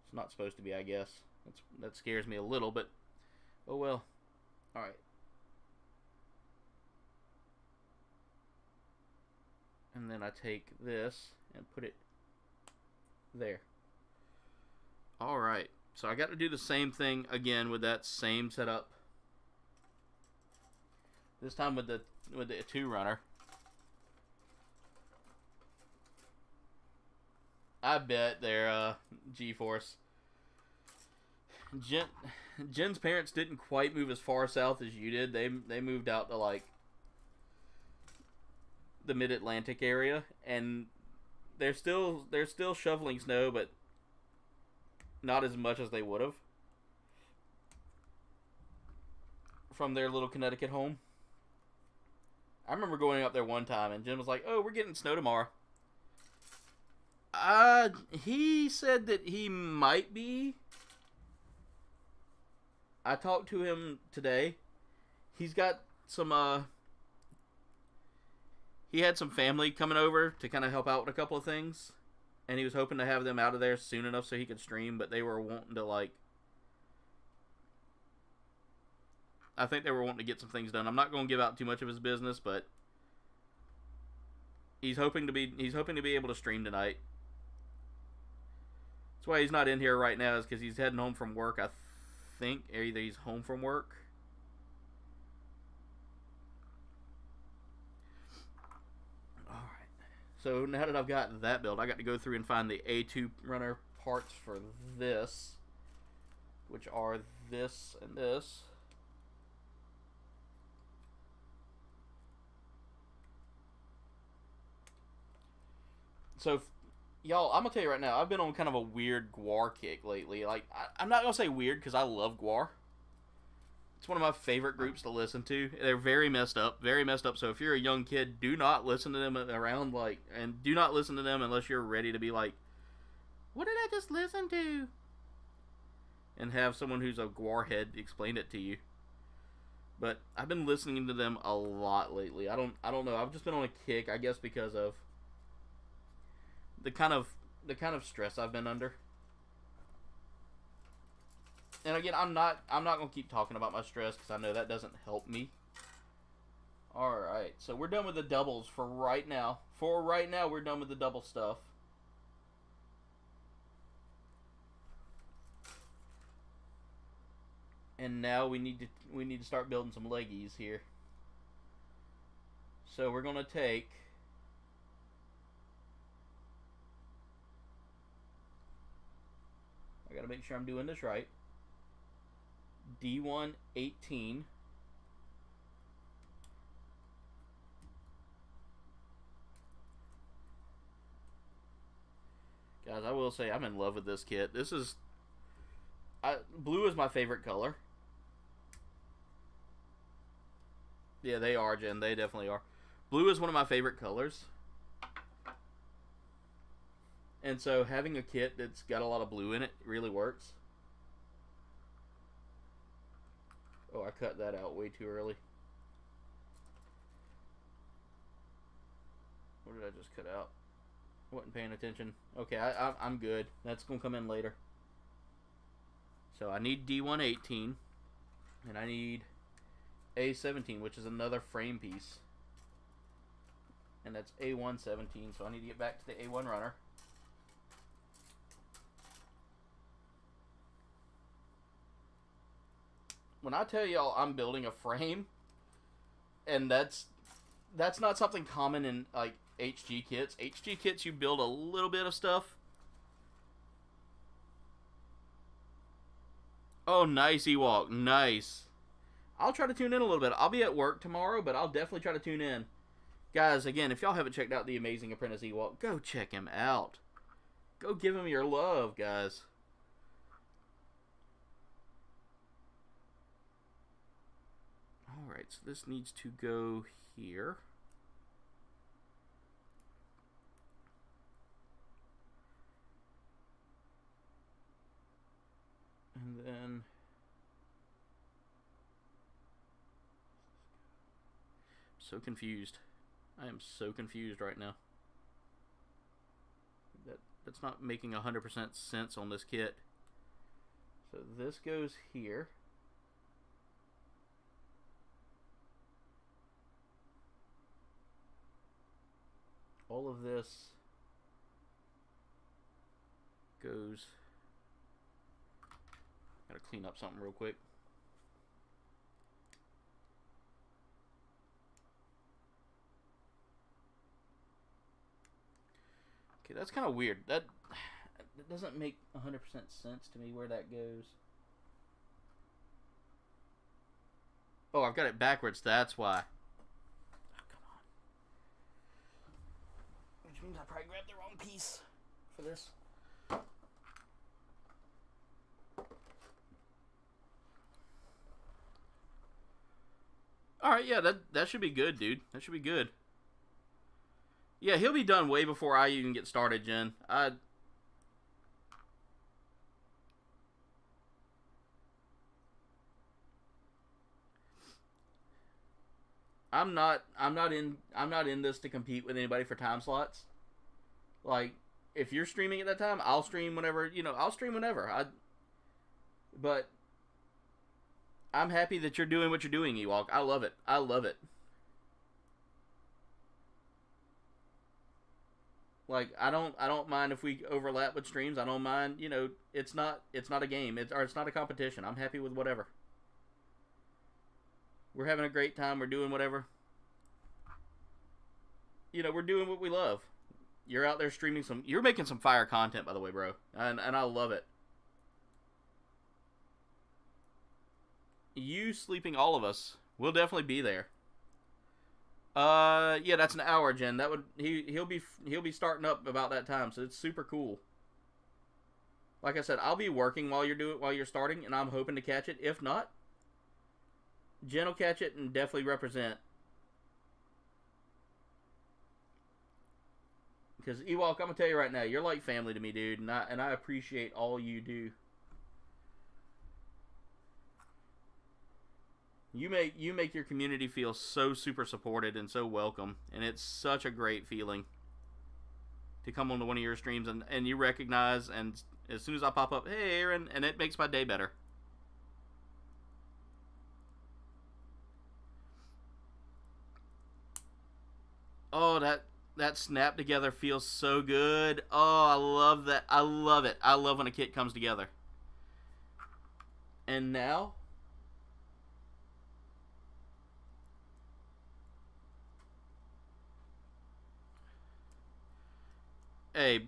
It's not supposed to be, I guess. That scares me a little, but oh well. All right. And then I take this and put it there. Alright, so I got to do the same thing again with that same setup. This time with the 2-runner. I bet they're G-Force. Jen's parents didn't quite move as far south as you did. They moved out to, like, the mid-Atlantic area, and they're still shoveling snow, but not as much as they would have. from their little Connecticut home. I remember going up there one time, and Jim was like, "Oh, we're getting snow tomorrow." He said that he might be. I talked to him today. He's got some, he had some family coming over to kind of help out with a couple of things. And he was hoping to have them out of there soon enough so he could stream, but they were wanting to, like... I think they were wanting to get some things done. I'm not going to give out too much of his business, but... He's hoping to be able to stream tonight. That's why he's not in here right now, is because he's heading home from work, I think. Either he's home from work. So now that I've got that build, I got to go through and find the A2 runner parts for this, which are this and this. So, y'all, I'm going to tell you right now, I've been on kind of a weird Gwar kick lately. Like, I'm not going to say weird because I love Gwar. It's one of my favorite groups to listen to. They're very messed up. Very messed up. So if you're a young kid, do not listen to them around, like, and do not listen to them unless you're ready to be like, what did I just listen to? And have someone who's a Gwar head explain it to you. But I've been listening to them a lot lately. I don't know. I've just been on a kick, I guess, because of the kind of stress I've been under. And again, I'm not going to keep talking about my stress because I know that doesn't help me. Alright, so we're done with the doubles for right now. For right now, we're done with the double stuff. And now we need to start building some leggies here. So we're going to take... I got to make sure I'm doing this right. D118. Guys, I will say I'm in love with this kit. This is... blue is my favorite color. Yeah, they are, Jen. They definitely are. Blue is one of my favorite colors. And so having a kit that's got a lot of blue in it really works. Oh, I cut that out way too early. What did I just cut out? Wasn't paying attention. Okay, I'm good. That's going to come in later. So I need D118. And I need A17, which is another frame piece. And that's A117, so I need to get back to the A1 runner. When I tell y'all I'm building a frame, and that's not something common in, like, HG kits. HG kits, you build a little bit of stuff. Oh, nice, Ewok. Nice. I'll try to tune in a little bit. I'll be at work tomorrow, but I'll definitely try to tune in. Guys, again, if y'all haven't checked out The Amazing Apprentice Ewok, go check him out. Go give him your love, guys. Alright, so this needs to go here. And then... I'm so confused. I am so confused right now. That's not making 100% sense on this kit. So this goes here. All of this goes... Gotta clean up something real quick. Okay, that's kind of weird. That doesn't make 100% sense to me where that goes. Oh, I've got it backwards. That's why. Oh, come on. Which means I probably grabbed the wrong piece for this. All right, yeah, that should be good, dude. That should be good. Yeah, he'll be done way before I even get started, Jen. I'm not in this to compete with anybody for time slots. Like, if you're streaming at that time, I'll stream whenever, I'll stream whenever. But I'm happy that you're doing what you're doing, Ewok. I love it. I love it. Like, I don't mind if we overlap with streams. I don't mind, it's not a game. It's not a competition. I'm happy with whatever. We're having a great time. We're doing whatever. We're doing what we love. You're out there streaming you're making some fire content, by the way, bro. And I love it. You sleeping all of us. We'll definitely be there. Yeah, that's an hour, Jen. He'll be starting up about that time, so it's super cool. Like I said, I'll be working while you're starting, and I'm hoping to catch it. If not, Jen will catch it and definitely represent. Because Ewok, I'm gonna tell you right now, you're like family to me, dude, and I appreciate all you do. You make your community feel so super supported and so welcome, and it's such a great feeling to come onto one of your streams and you recognize, and as soon as I pop up, hey Aaron, and it makes my day better. Oh, that snap together feels so good. Oh, I love that. I love it. I love when a kit comes together. And now, hey,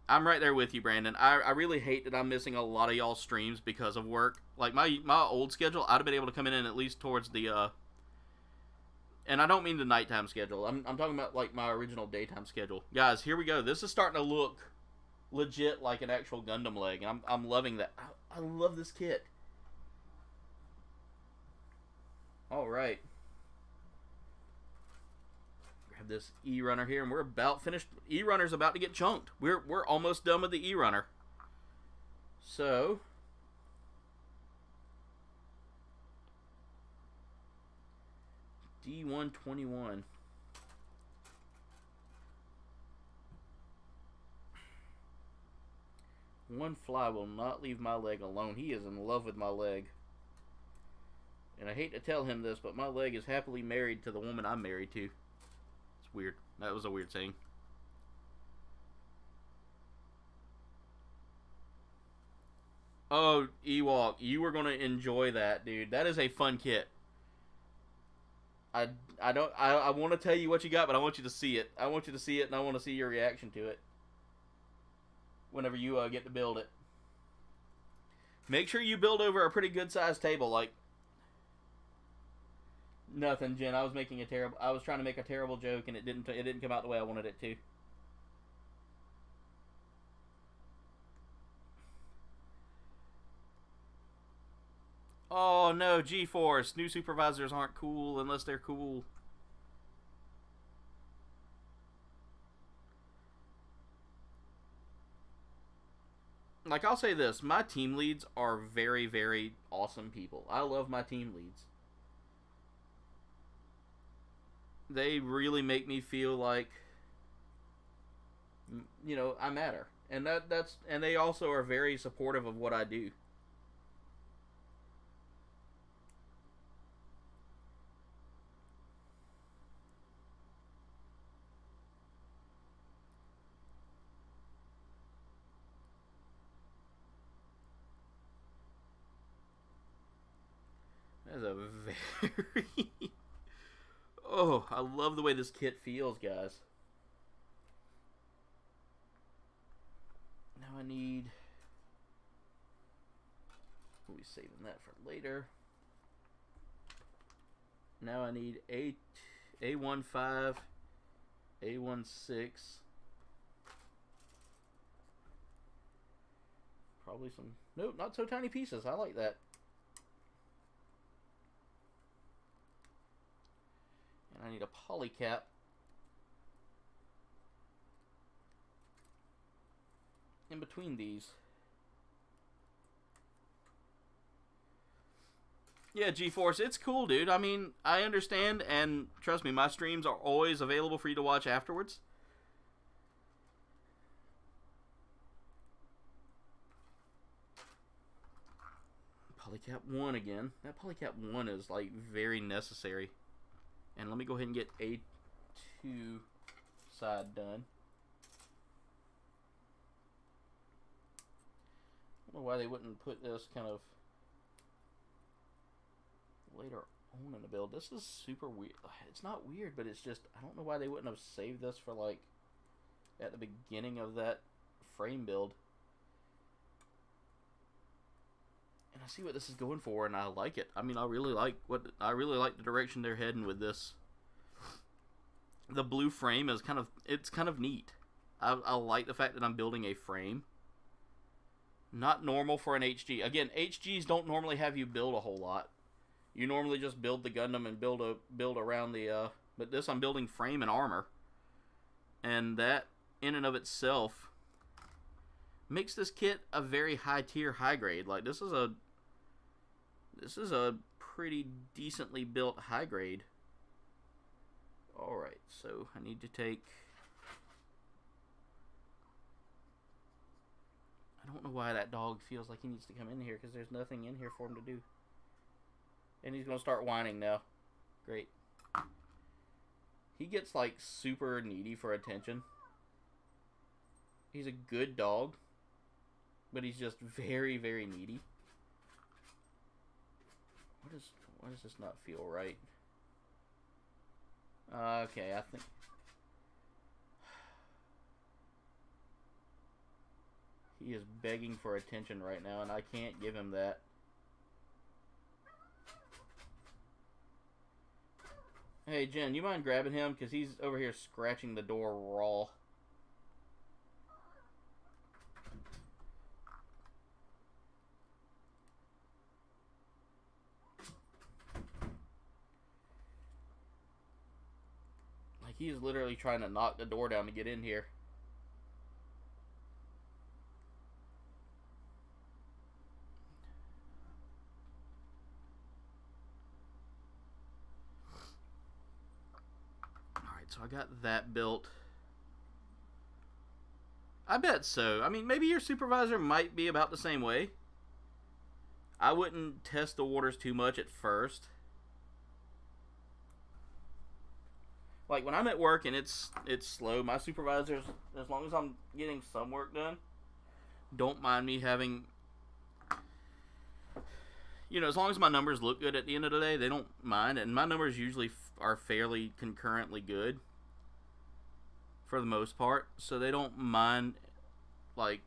I'm right there with you, Brandon. I really hate that I'm missing a lot of y'all streams because of work. Like my old schedule, I'd have been able to come in at least towards the and I don't mean the nighttime schedule. I'm talking about like my original daytime schedule. Guys, here we go. This is starting to look legit like an actual Gundam leg, and I'm loving that. I love this kit. All right. Grab this E-Runner here, and we're about finished. E-Runner's about to get chunked. We're almost done with the E-Runner. So, D121. One fly will not leave my leg alone. He is in love with my leg. And I hate to tell him this, but my leg is happily married to the woman I'm married to. It's weird. That was a weird saying. Oh, Ewok, you are going to enjoy that, dude. That is a fun kit. I want to tell you what you got, but I want you to see it. I want you to see it, and I want to see your reaction to it whenever you get to build it. Make sure you build over a pretty good sized table. Like, nothing, Jen. I was trying to make a terrible joke, and it didn't come out the way I wanted it to. Oh no, G-Force. New supervisors aren't cool unless they're cool. Like, I'll say this. My team leads are very, very awesome people. I love my team leads. They really make me feel like, I matter. And and they also are very supportive of what I do. That's a very... Oh, I love the way this kit feels, guys. Now I need... We'll be saving that for later. Now I need A15, A16. Probably some... Nope, not so tiny pieces. I like that. I need a polycap. In between these. Yeah, GeForce, it's cool, dude. I mean, I understand, and trust me, my streams are always available for you to watch afterwards. Polycap 1 again. That Polycap 1 is, like, very necessary. And let me go ahead and get A2 side done. I don't know why they wouldn't put this kind of later on in the build. This is super weird. It's not weird, but it's just, I don't know why they wouldn't have saved this for, like, at the beginning of that frame build. And I see what this is going for, and I like it. I mean, I really like the direction they're heading with this. The blue frame is kind of neat. I like the fact that I'm building a frame. Not normal for an HG. Again, HGs don't normally have you build a whole lot. You normally just build the Gundam and build around the, but this I'm building frame and armor. And that, in and of itself, makes this kit a very high tier, high grade. Like, this is a pretty decently built high grade. Alright, so I need to take... I don't know why that dog feels like he needs to come in here, because there's nothing in here for him to do. And he's going to start whining now. Great. He gets, like, super needy for attention. He's a good dog, but he's just very, very needy. Why does this not feel right? Okay, I think... He is begging for attention right now, and I can't give him that. Hey, Jen, you mind grabbing him? Because he's over here scratching the door raw. Like, he's literally trying to knock the door down to get in here. So I got that built. I bet so. I mean, maybe your supervisor might be about the same way. I wouldn't test the waters too much at first. Like, when I'm at work and it's slow, my supervisors, as long as I'm getting some work done, don't mind me having... You know, as long as my numbers look good at the end of the day, they don't mind. And my numbers usually are fairly concurrently good for the most part. So they don't mind, like,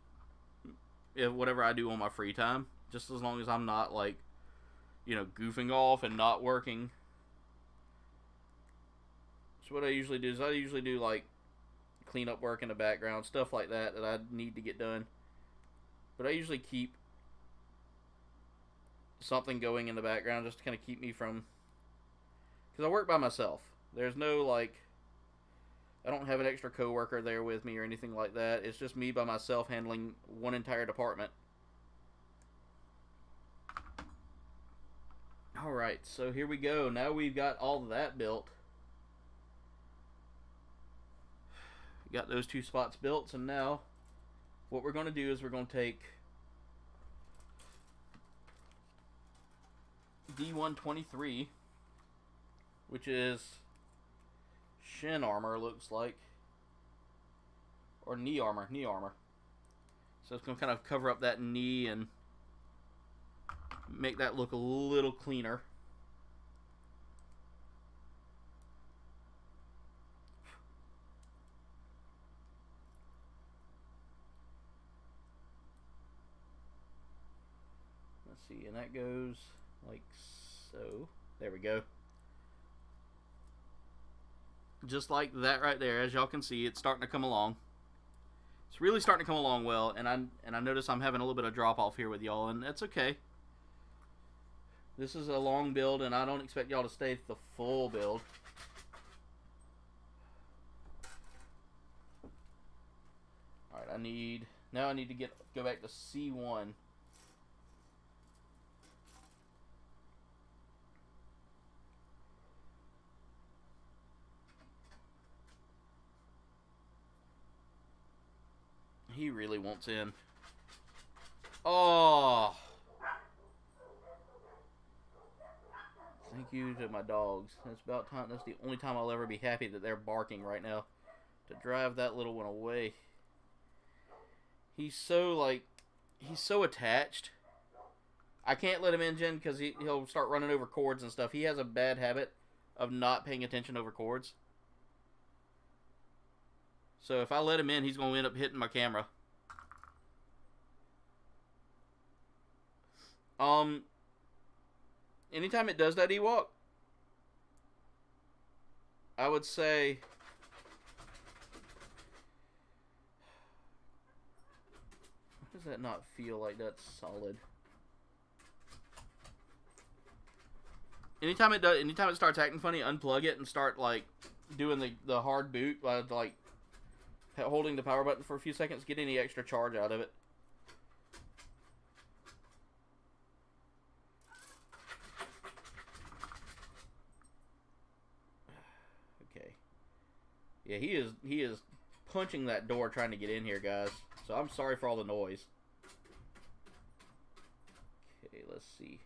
if whatever I do on my free time. Just as long as I'm not, like, you know, goofing off and not working. So what I usually do is I usually do, like, cleanup work in the background. Stuff like that that I need to get done. But I usually keep something going in the background just to kind of keep me from... Because I work by myself. There's no, like... I don't have an extra coworker there with me or anything like that. It's just me by myself handling one entire department. Alright, so here we go. Now we've got all that built. We got those two spots built, so now what we're going to do is we're going to take D123, which is shin armor, looks like, or knee armor. So it's going to kind of cover up that knee and make that look a little cleaner. Let's see, and that goes like so. There we go. Just like that right there. As y'all can see, it's starting to come along. It's really starting to come along well, and I notice I'm having a little bit of drop off here with y'all, and that's okay. This is a long build, and I don't expect y'all to stay the full build. now I need to go back to C1. He really wants in. Oh! Thank you to my dogs. It's about time. That's the only time I'll ever be happy that they're barking right now. To drive that little one away. He's so attached. I can't let him in, Jen, because he'll start running over cords and stuff. He has a bad habit of not paying attention over cords. So if I let him in, he's going to end up hitting my camera. Anytime it does that Ewok, I would say... Why does that not feel like that's solid? Anytime it starts acting funny, unplug it and start like doing the hard boot by like holding the power button for a few seconds, get any extra charge out of it. Okay. Yeah, he is punching that door trying to get in here, guys. So I'm sorry for all the noise. Okay, let's see.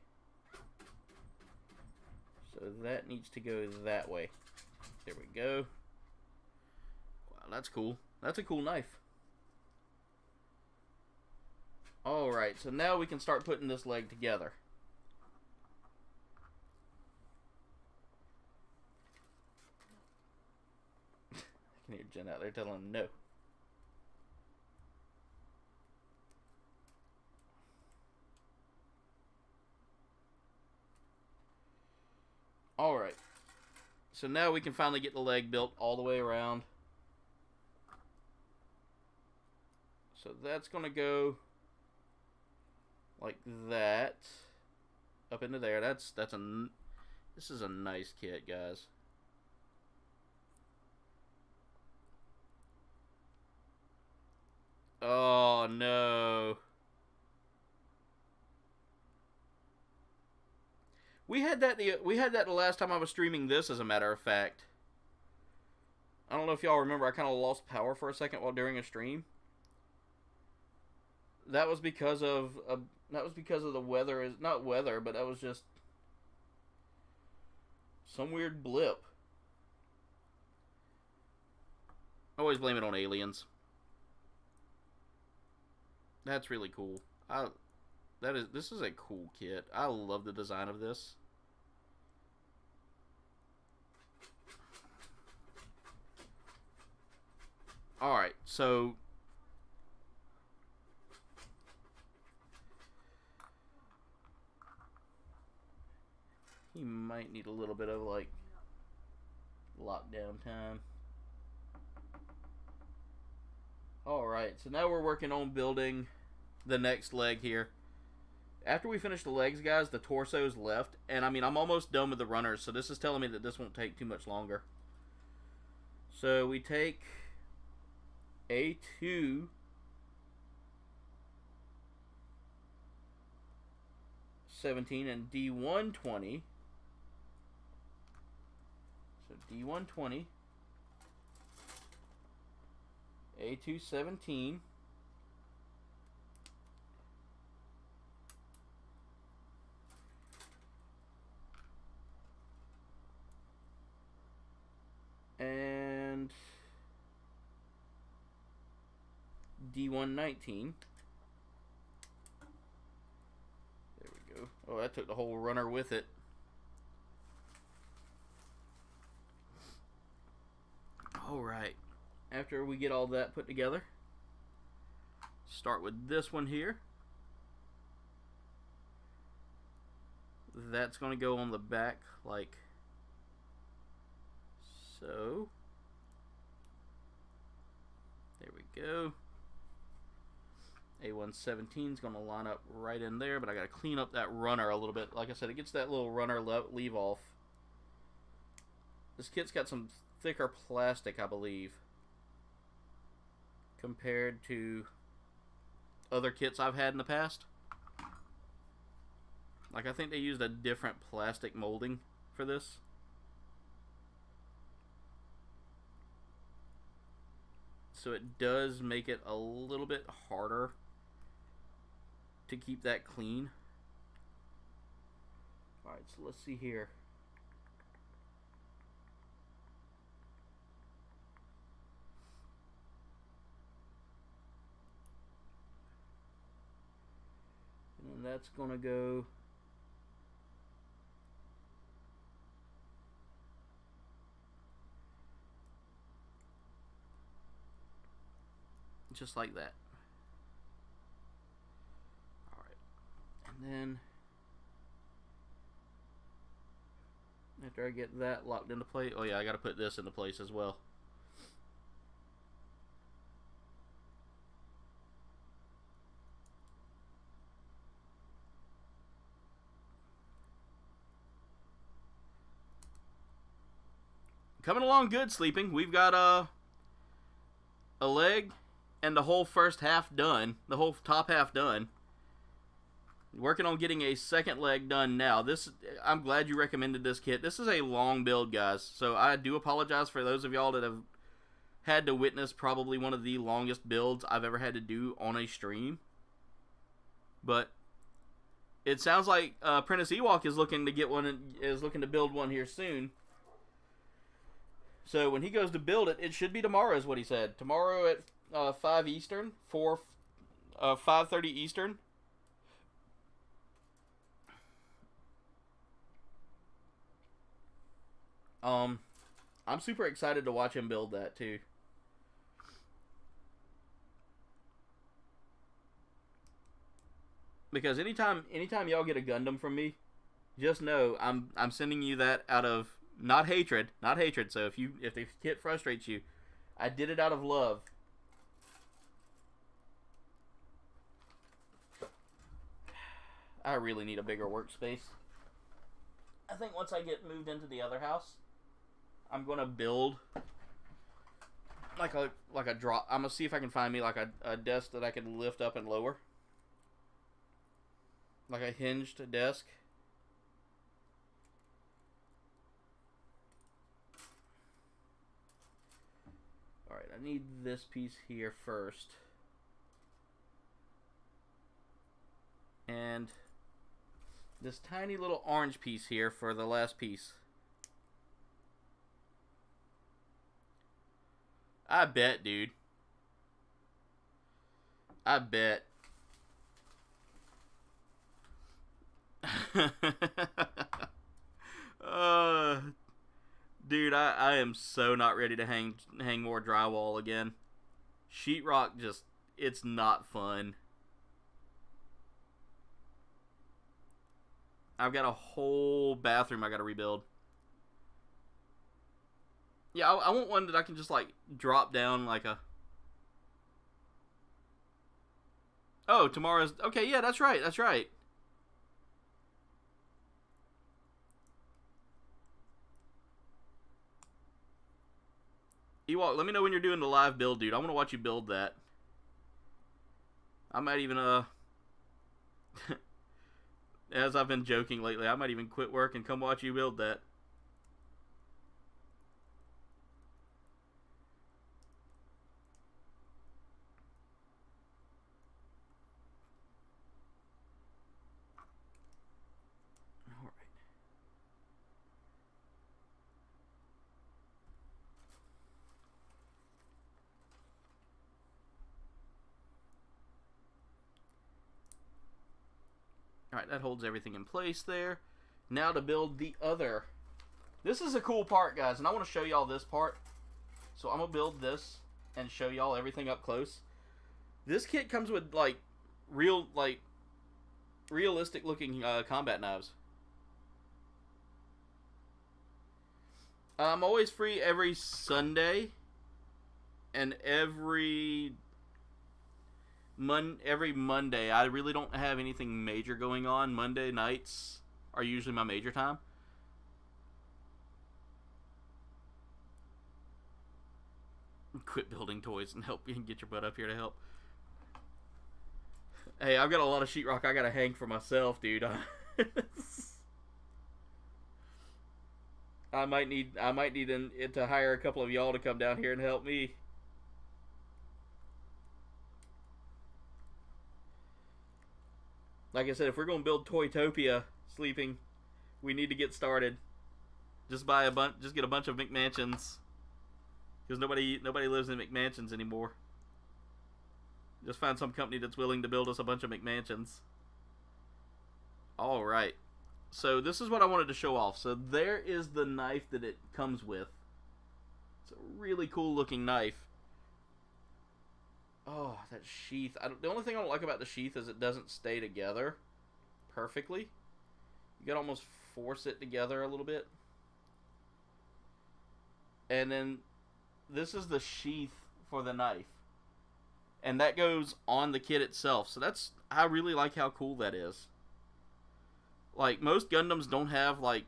So that needs to go that way. There we go. Wow, that's cool. That's a cool knife. Alright, so now we can start putting this leg together. I can hear Jen out there telling him no. Alright. So now we can finally get the leg built all the way around. So that's going to go like that up into there. This is a nice kit, guys. Oh no. We had that the last time I was streaming this, as a matter of fact. I don't know if y'all remember, I kind of lost power for a second while during a stream. That was because of the weather. Not weather, but that was just some weird blip. I always blame it on aliens. That's really cool. This is a cool kit. I love the design of this. Alright, so he might need a little bit of like lockdown time. Alright, so now we're working on building the next leg here. After we finish the legs, guys, the torso's left. And I mean, I'm almost done with the runners, so this is telling me that this won't take too much longer. So we take A2, '17 and D120. So D120, A2 '17. And D119. There we go. Oh, that took the whole runner with it. Alright. After we get all that put together, start with this one here. That's going to go on the back like so. There we go. A117 is going to line up right in there, but I got to clean up that runner a little bit. Like I said, it gets that little runner leave off. This kit's got some thicker plastic, I believe. compared to other kits I've had in the past. Like, I think they used a different plastic molding for this. So it does make it a little bit harder to keep that clean. Alright, so let's see here. And that's gonna go just like that. Alright. And then after I get that locked into place, oh yeah, I gotta put this into place as well. Coming along good, Sleeping. We've got a leg and the whole first half done. The whole top half done. Working on getting a second leg done now. I'm glad you recommended this kit. This is a long build, guys. So I do apologize for those of y'all that have had to witness probably one of the longest builds I've ever had to do on a stream. But it sounds like Apprentice Ewok is looking to get one. Is looking to build one here soon. So when he goes to build it, it should be tomorrow, is what he said. Tomorrow at 5 Eastern, 5:30 Eastern. I'm super excited to watch him build that too. Because anytime y'all get a Gundam from me, just know I'm sending you that out of not hatred. So if the kit frustrates you, I did it out of love. I really need a bigger workspace. I think once I get moved into the other house, I'm gonna build like a drop. I'm gonna see if I can find me like a desk that I can lift up and lower, like a hinged desk. Alright, I need this piece here first. And this tiny little orange piece here for the last piece. I bet, dude. I bet. Dude, I am so not ready to hang more drywall again. Sheetrock just, it's not fun. I've got a whole bathroom I gotta rebuild. Yeah, I want one that I can just like drop down like a... Oh, tomorrow's... Okay, yeah, that's right. Ewok, let me know when you're doing the live build, dude. I want to watch you build that. I might even, as I've been joking lately, I might even quit work and come watch you build that. Alright, that holds everything in place there. Now to build the other. This is a cool part, guys, and I want to show y'all this part. So I'm going to build this and show y'all everything up close. This kit comes with, like, realistic looking combat knives. I'm always free every Sunday and every Monday. I really don't have anything major going on. Monday nights are usually my major time. Quit building toys and help you and get your butt up here to help. Hey, I've got a lot of sheetrock I gotta hang for myself, dude. I might need to hire a couple of y'all to come down here and help me. Like I said, if we're gonna build Toytopia sleeping, we need to get started. Just get a bunch of McMansions, because nobody lives in McMansions anymore. Just find some company that's willing to build us a bunch of McMansions. All right. So this is what I wanted to show off. So there is the knife that it comes with. It's a really cool looking knife. Oh, that sheath. The only thing I don't like about the sheath is it doesn't stay together perfectly. You gotta almost force it together a little bit. And then this is the sheath for the knife. And that goes on the kit itself. So I really like how cool that is. Like, most Gundams don't have, like,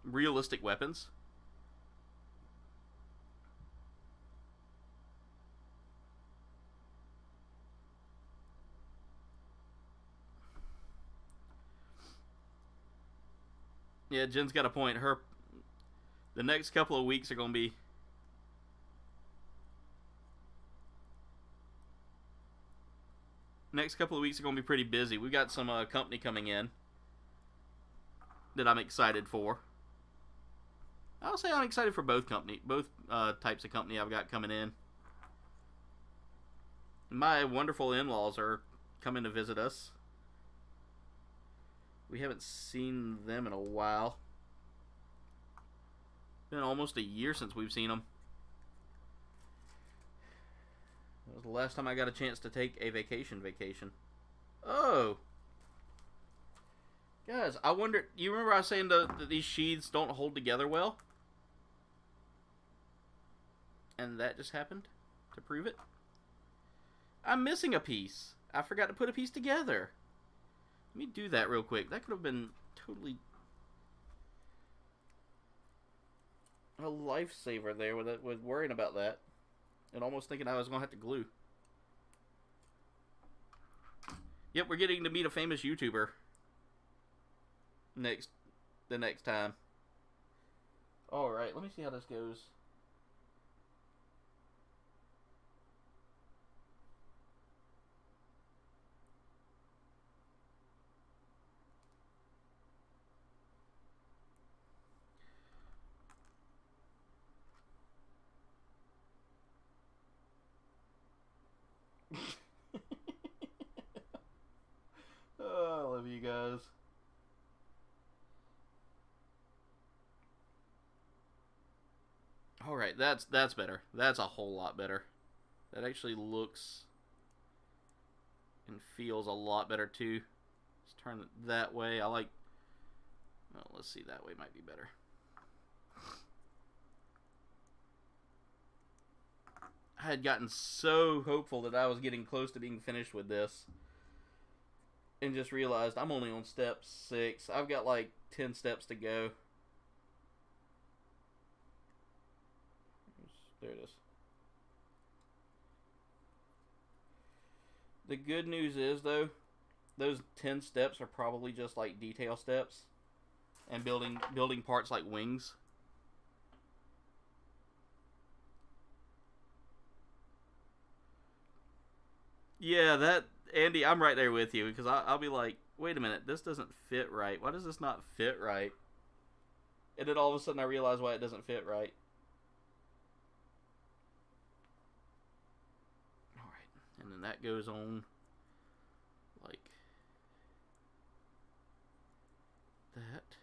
realistic weapons. Yeah, Jen's got a point. The next couple of weeks are going to be... Next couple of weeks are going to be pretty busy. We've got some company coming in that I'm excited for. I'll say I'm excited for both types of company I've got coming in. My wonderful in-laws are coming to visit us. We haven't seen them in a while. Been almost a year since we've seen them. That was the last time I got a chance to take a vacation. Oh! Guys, I wonder... You remember I was saying that these sheaths don't hold together well? And that just happened to prove it. I'm missing a piece. I forgot to put a piece together. Let me do that real quick. That could have been totally... a lifesaver there with worrying about that. And almost thinking I was going to have to glue. Yep, we're getting to meet a famous YouTuber. The next time. Alright, let me see how this goes. Oh, I love you guys. Alright, that's better. That's a whole lot better. That actually looks and feels a lot better too. Let's turn it that way. I like... Well, let's see, that way might be better. I had gotten so hopeful that I was getting close to being finished with this. And just realized I'm only on step 6. I've got like 10 steps to go. There it is. The good news is, though, those 10 steps are probably just like detail steps. And building parts like wings. Yeah, that... Andy, I'm right there with you, because I'll be like, wait a minute, this doesn't fit right. Why does this not fit right? And then all of a sudden I realize why it doesn't fit right. Alright, and then that goes on like that.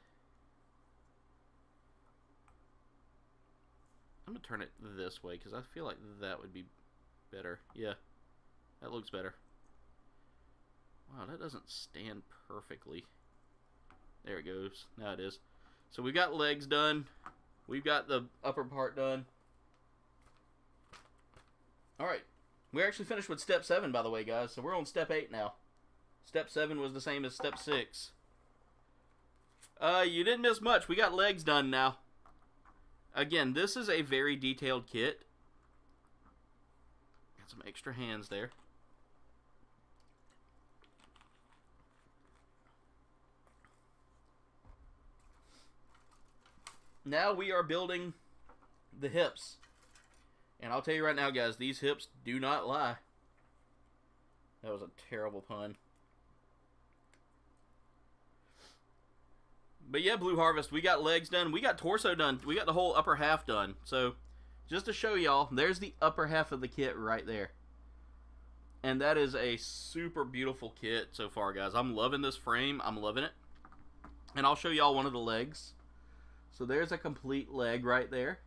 I'm going to turn it this way, because I feel like that would be better. Yeah, that looks better. Wow, that doesn't stand perfectly. There it goes. Now it is. So we've got legs done. We've got the upper part done. Alright. We're actually finished with step 7, by the way, guys. So we're on step 8 now. Step 7 was the same as step 6. You didn't miss much. We got legs done now. Again, this is a very detailed kit. some extra hands there. Now we are building the hips. And I'll tell you right now, guys, these hips do not lie. That was a terrible pun. But yeah, Blue Harvest, we got legs done. We got torso done. We got the whole upper half done. So, just to show y'all, there's the upper half of the kit right there. And that is a super beautiful kit so far, guys. I'm loving this frame. I'm loving it. And I'll show y'all one of the legs. So there's a complete leg right there.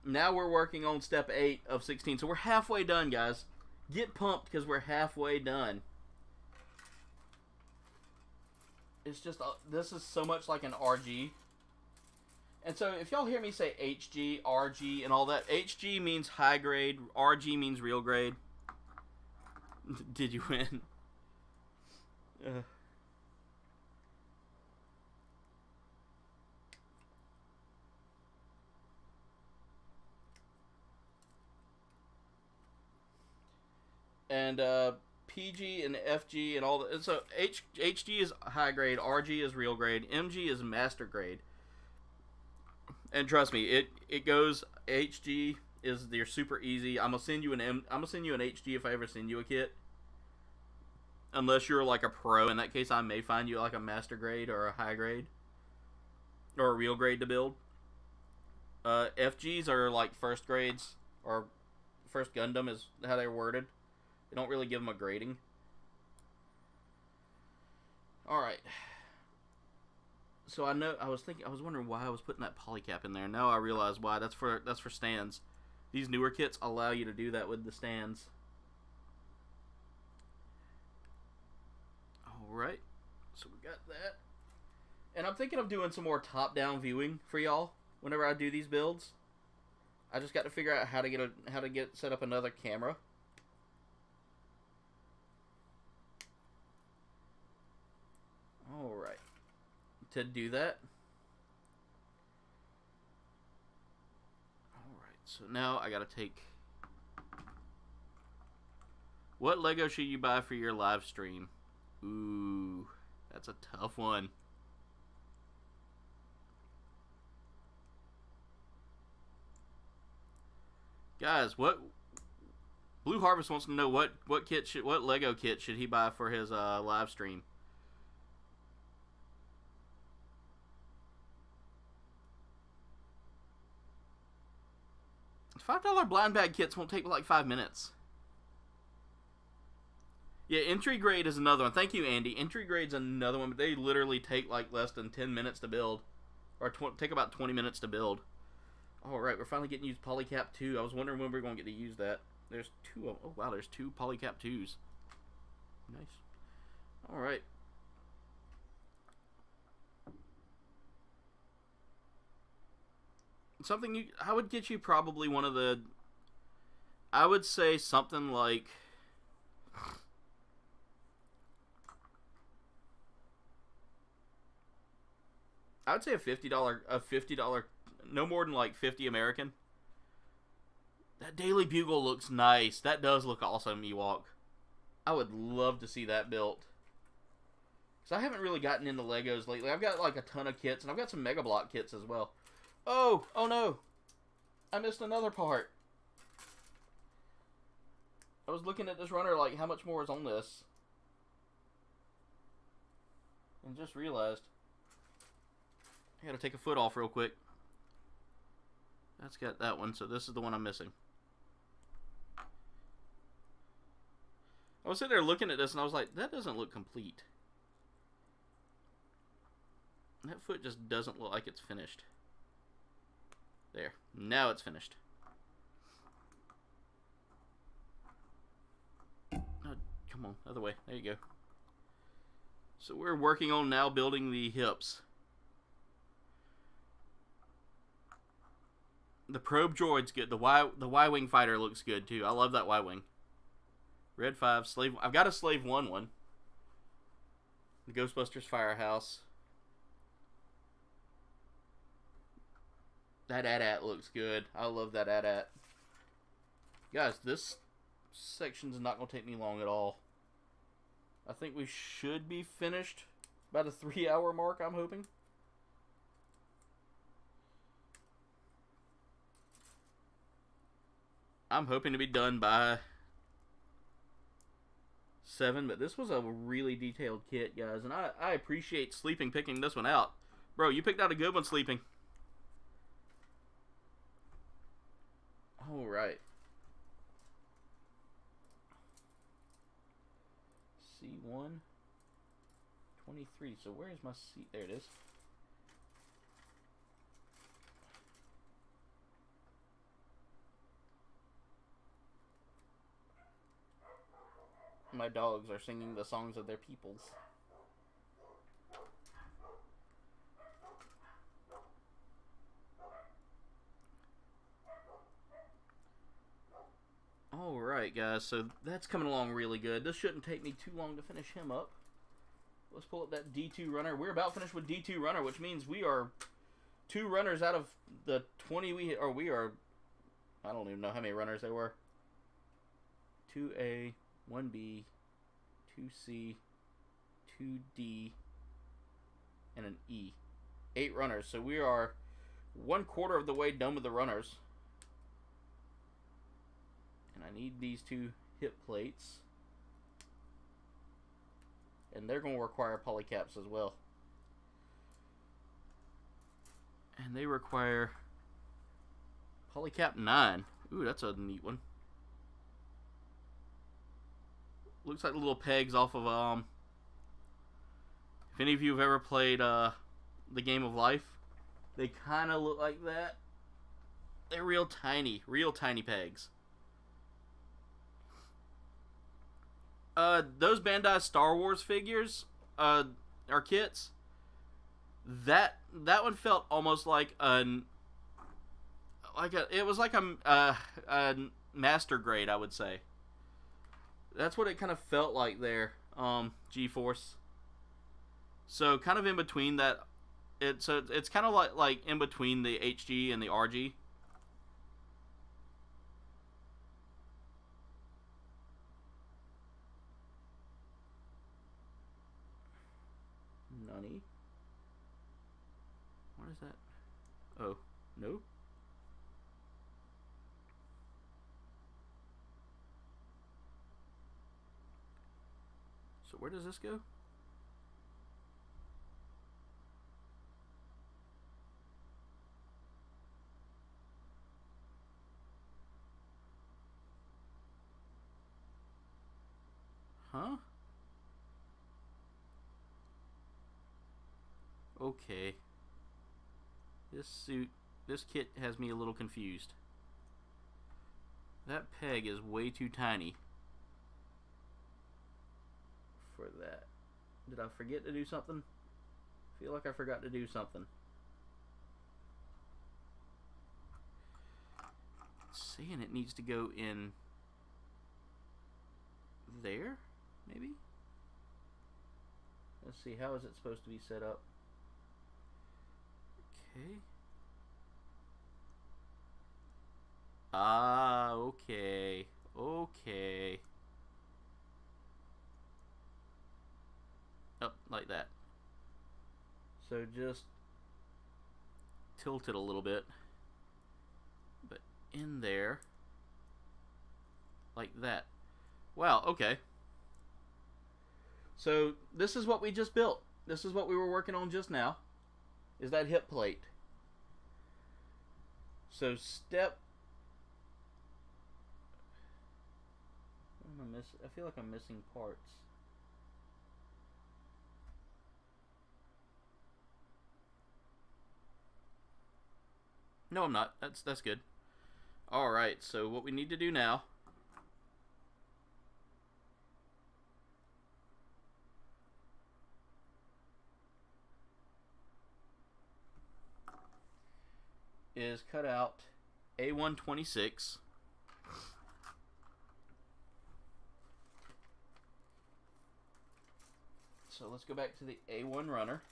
Now we're working on step 8 of 16. So we're halfway done, guys. Get pumped because we're halfway done. It's just, this is so much like an RG. And so if y'all hear me say HG, RG, and all that, HG means high grade, RG means real grade. Did you win? And PG and FG and all that. So HG is high grade, RG is real grade, MG is master grade. And trust me, it goes. HG is they're super easy. I'm gonna send you an HG if I ever send you a kit. Unless you're like a pro, in that case I may find you like a master grade or a high grade or a real grade to build. FGs are like first grades or first Gundam is how they're worded. They don't really give them a grading. Alright. So I was wondering why I was putting that polycap in there. Now I realize why. That's for stands. These newer kits allow you to do that with the stands. Alright. So we got that. And I'm thinking of doing some more top-down viewing for y'all whenever I do these builds. I just got to figure out how to get set up another camera. Alright. To do that. Alright, so now I gotta take... What Lego should you buy for your live stream? Ooh, that's a tough one. Guys, what... Blue Harvest wants to know what Lego kit should he buy for his live stream. $5 blind bag kits won't take like 5 minutes. Yeah, entry grade is another one. Thank you, Andy. Entry grade's another one, but they literally take like less than 10 minutes to build. Or take about 20 minutes to build. Alright, we're finally getting to use Polycap 2. I was wondering when we were going to get to use that. There's 2 of them. Oh, wow, there's 2 Polycap 2s. Nice. Alright. I would get you probably one of the... I would say something like... I would say a $50, no more than like 50 American. That Daily Bugle looks nice. That does look awesome, Ewok. I would love to see that built. Because I haven't really gotten into Legos lately. I've got like a ton of kits, and I've got some Mega Block kits as well. Oh no. I missed another part. I was looking at this runner like how much more is on this. And just realized. I gotta take a foot off real quick. That's got that one, so this is the one I'm missing. I was sitting there looking at this and I was like, that doesn't look complete. That foot just doesn't look like it's finished. There. Now it's finished. Oh, come on. Other way. There you go. So we're working on now building the hips. The probe droid's good. The Y-Wing fighter looks good too. I love that Y-Wing. Red 5, Slave... I've got a Slave 1 one. The Ghostbusters Firehouse. That AT-AT looks good. I love that AT-AT. Guys, this section's not going to take me long at all. I think we should be finished about a 3-hour mark, I'm hoping. I'm hoping to be done by 7, but this was a really detailed kit, guys, and I appreciate Sleeping picking this one out. Bro, you picked out a good one, Sleeping. Alright. C1 23. So where is my C? There it is. My dogs are singing the songs of their peoples. Alright, guys, so that's coming along really good. This shouldn't take me too long to finish him up. Let's pull up that D2 runner. We're about finished with D2 runner, which means we are 2 runners out of the 20 we are, I don't even know how many runners there were. 2A, 1B, 2C, 2D, and an E. 8 runners, so we are 1/4 of the way done with the runners. And I need these 2 hip plates. And they're going to require polycaps as well. And they require polycap 9. Ooh, that's a neat one. Looks like the little pegs off of, if any of you have ever played the Game of Life, they kind of look like that. They're real tiny pegs. Those Bandai Star Wars figures, are kits. That one felt almost like it was like a master grade, I would say. That's what it kind of felt like there, G-Force. So kind of in between that, it's kind of like in between the HG and the RG. Nani? What is that? Oh, no. So where does this go? Huh? Okay. This kit has me a little confused. That peg is way too tiny for that. Did I forget to do something? I feel like I forgot to do something. It's saying it needs to go in there, maybe? Let's see, how is it supposed to be set up? Okay. Ah, okay. Okay. Up like that. So just tilt it a little bit. But in there. Like that. Wow, okay. So this is what we just built. This is what we were working on just now. Is that hip plate. So step. What am I missing? I feel like I'm missing parts. No, I'm not. That's good. All right. So what we need to do now is cut out A126. So let's go back to the A1 runner,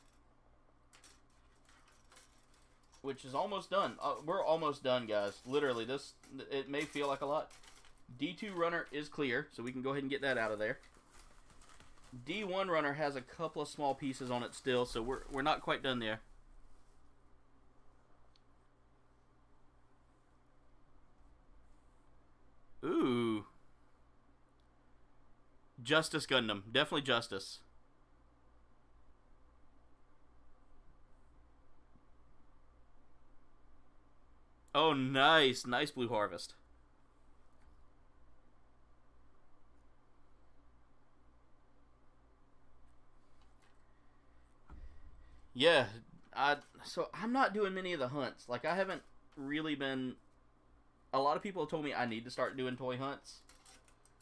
which is almost done. We're almost done, guys. Literally, it may feel like a lot. D2 runner is clear, so we can go ahead and get that out of there. D1 runner has a couple of small pieces on it still, so we're not quite done there. Ooh. Justice Gundam. Definitely Justice. Oh, nice. Nice Blue Harvest. Yeah. So I'm not doing many of the hunts. Like, I haven't really been... A lot of people have told me I need to start doing toy hunts.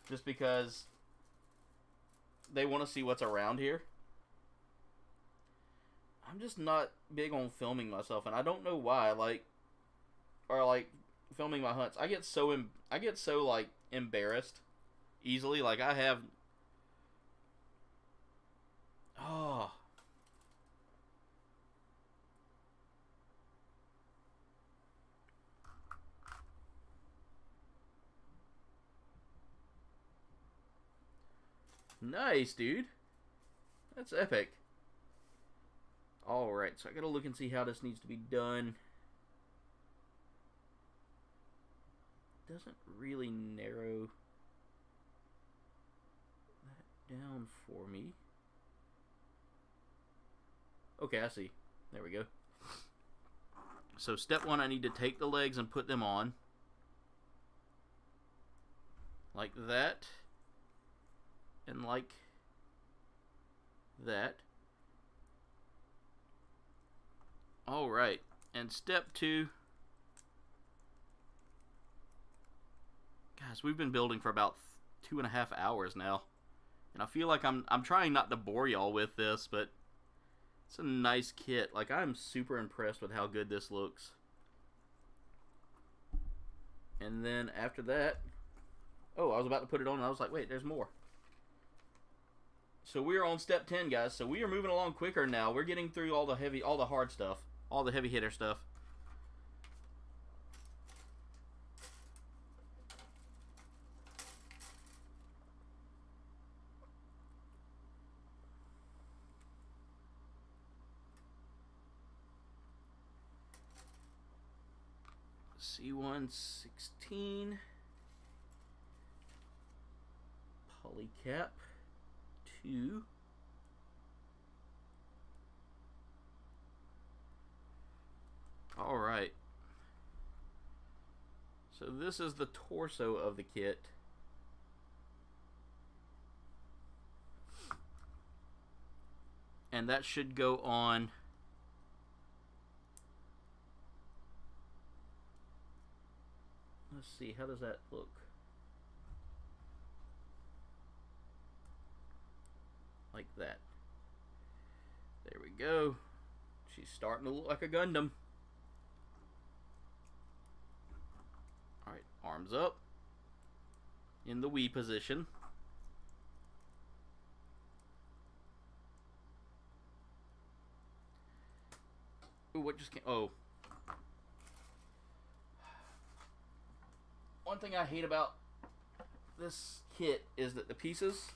Just because they want to see what's around here. I'm just not big on filming myself, and I don't know why. Like, filming my hunts, I get so like embarrassed easily. Like, I have, oh, nice, dude. That's epic. Alright, so I gotta look and see how this needs to be done. Doesn't really narrow that down for me. Okay, I see. There we go. So step one, I need to take the legs and put them on. Like that. And like that. Alright, and step two. Guys, we've been building for about 2.5 hours now. And I feel like I'm trying not to bore y'all with this, but it's a nice kit. Like, I'm super impressed with how good this looks. And then after that, oh, I was about to put it on and I was like, wait, there's more. So we're on step 10, guys. So we are moving along quicker now. We're getting through all the hard stuff. All the heavy hitter stuff. C116. Polycap 2. Alright. So this is the torso of the kit. And that should go on. Let's see, how does that look? Like that. There we go. She's starting to look like a Gundam. Alright, arms up. In the W position. Ooh, what just came? Oh. One thing I hate about this kit is that the pieces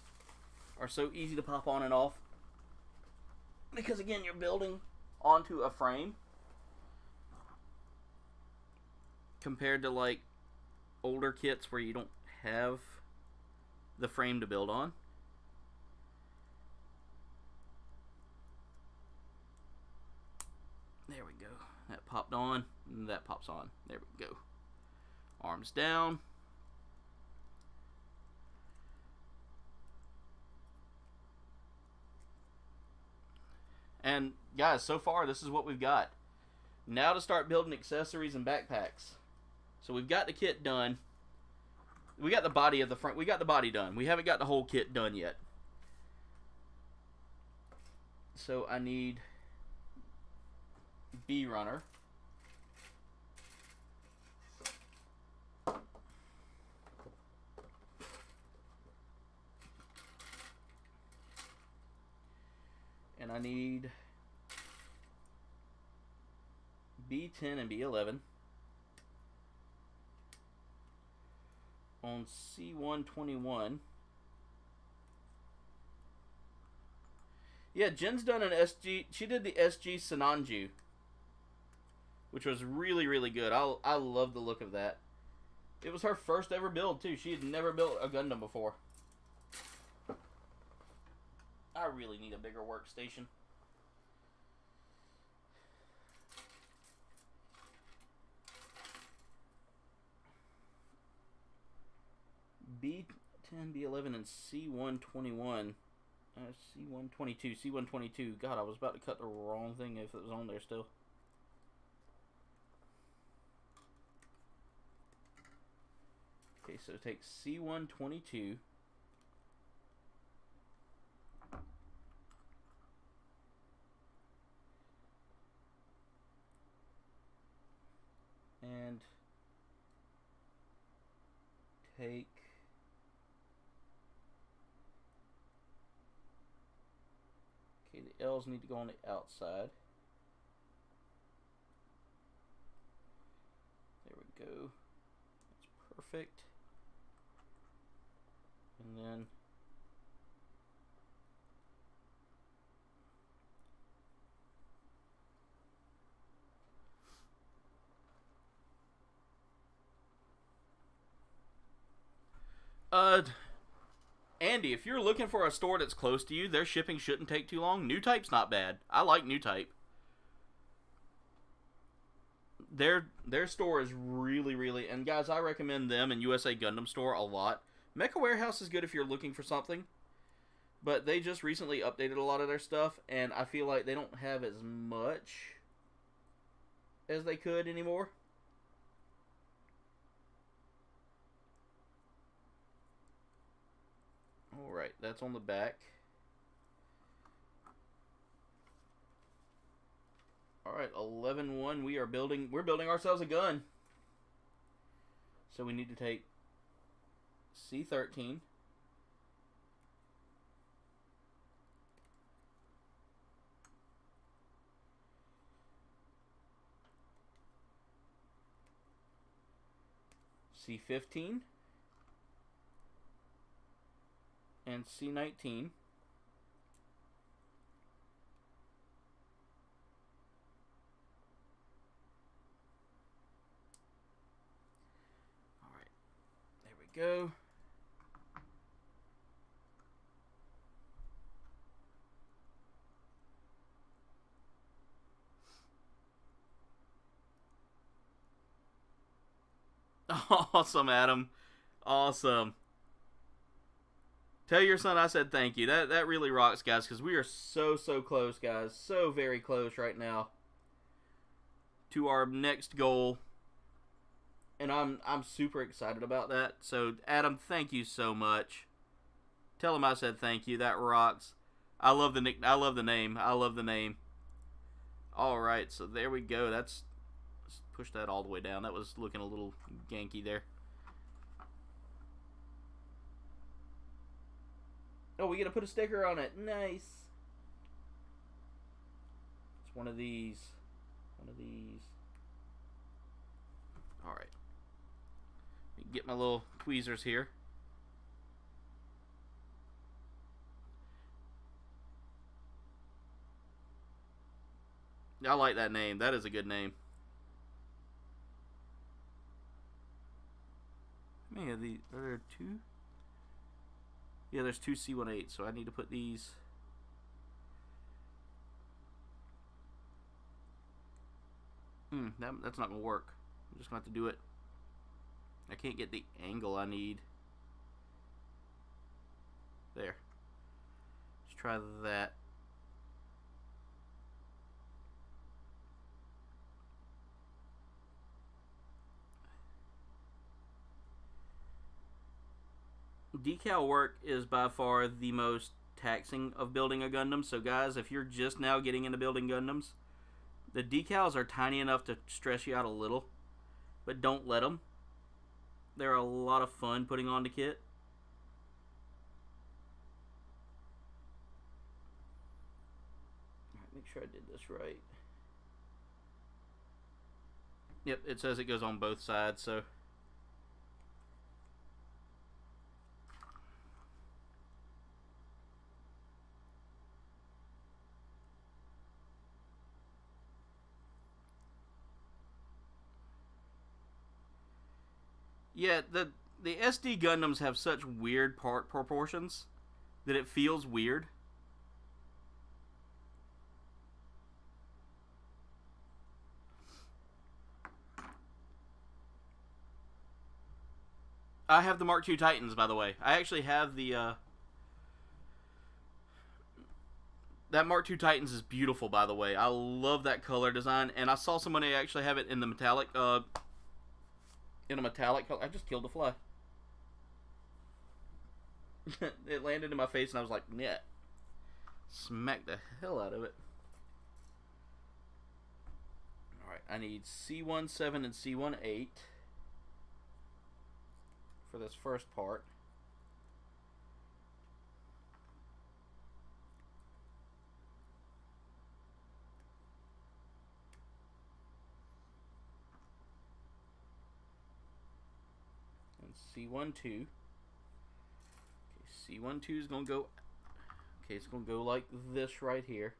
are so easy to pop on and off. Because again, you're building onto a frame. Compared to like older kits where you don't have the frame to build on. There we go. That popped on, and that pops on. There we go. Arms down. And guys, so far this is what we've got. Now to start building accessories and backpacks. So we've got the kit done. We got the body of the front. We got the body done. We haven't got the whole kit done yet. So I need B runner. And I need B10 and B11. on C121. Yeah, Jen's done an SG. She did the SG Sinanju, which was really, really good. I love the look of that. It was her first ever build, too. She had never built a Gundam before. I really need a bigger workstation. B10, B11, and C121. C122, C122. God, I was about to cut the wrong thing if it was on there still. Okay, so take C122. And take okay, the L's need to go on the outside. There we go. That's perfect. And then Andy, if you're looking for a store that's close to you, their shipping shouldn't take too long. New Type's not bad. I like New Type. Their store is really, really... And guys, I recommend them and USA Gundam Store a lot. Mecha Warehouse is good if you're looking for something. But they just recently updated a lot of their stuff, and I feel like they don't have as much as they could anymore. Alright, that's on the back. Alright, 11-1. We're building ourselves a gun. So we need to take C13. C15. And C19. Alright, there we go. Awesome, Adam. Awesome. Tell your son I said thank you. That really rocks, guys, because we are so close, guys. So very close right now to our next goal. And I'm super excited about that. So, Adam, thank you so much. Tell him I said thank you. That rocks. I love the name. I love the name. All right, so there we go. Let's push that all the way down. That was looking a little ganky there. Oh, we get to put a sticker on it. Nice. It's one of these. One of these. Alright. Get my little tweezers here. I like that name. That is a good name. How many of these? Are there two? Yeah, there's two C18, so I need to put these. That's not going to work. I'm just going to have to do it. I can't get the angle I need. There. Let's try that. Decal work is by far the most taxing of building a Gundam. So guys, if you're just now getting into building Gundams, the decals are tiny enough to stress you out a little, but don't let them. They're a lot of fun putting on the kit. Alright, make sure I did this right. Yep, it says it goes on both sides, so Yeah, the SD Gundams have such weird part proportions that it feels weird. I have the Mark II Titans, by the way. I actually have the that Mark II Titans is beautiful, by the way. I love that color design, and I saw somebody actually have it in the metallic, in a metallic color. I just killed a fly. It landed in my face, and I was like, "Yeah." Smack the hell out of it. Alright, I need C17 and C18 for this first part. And C12. Okay, C12 is going to go... Okay, it's going to go like this right here.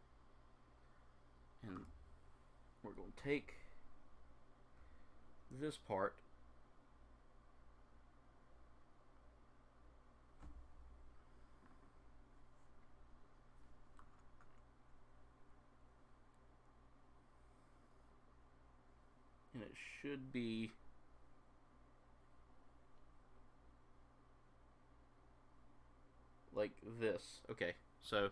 And we're going to take this part. And it should be... like this. Okay, so...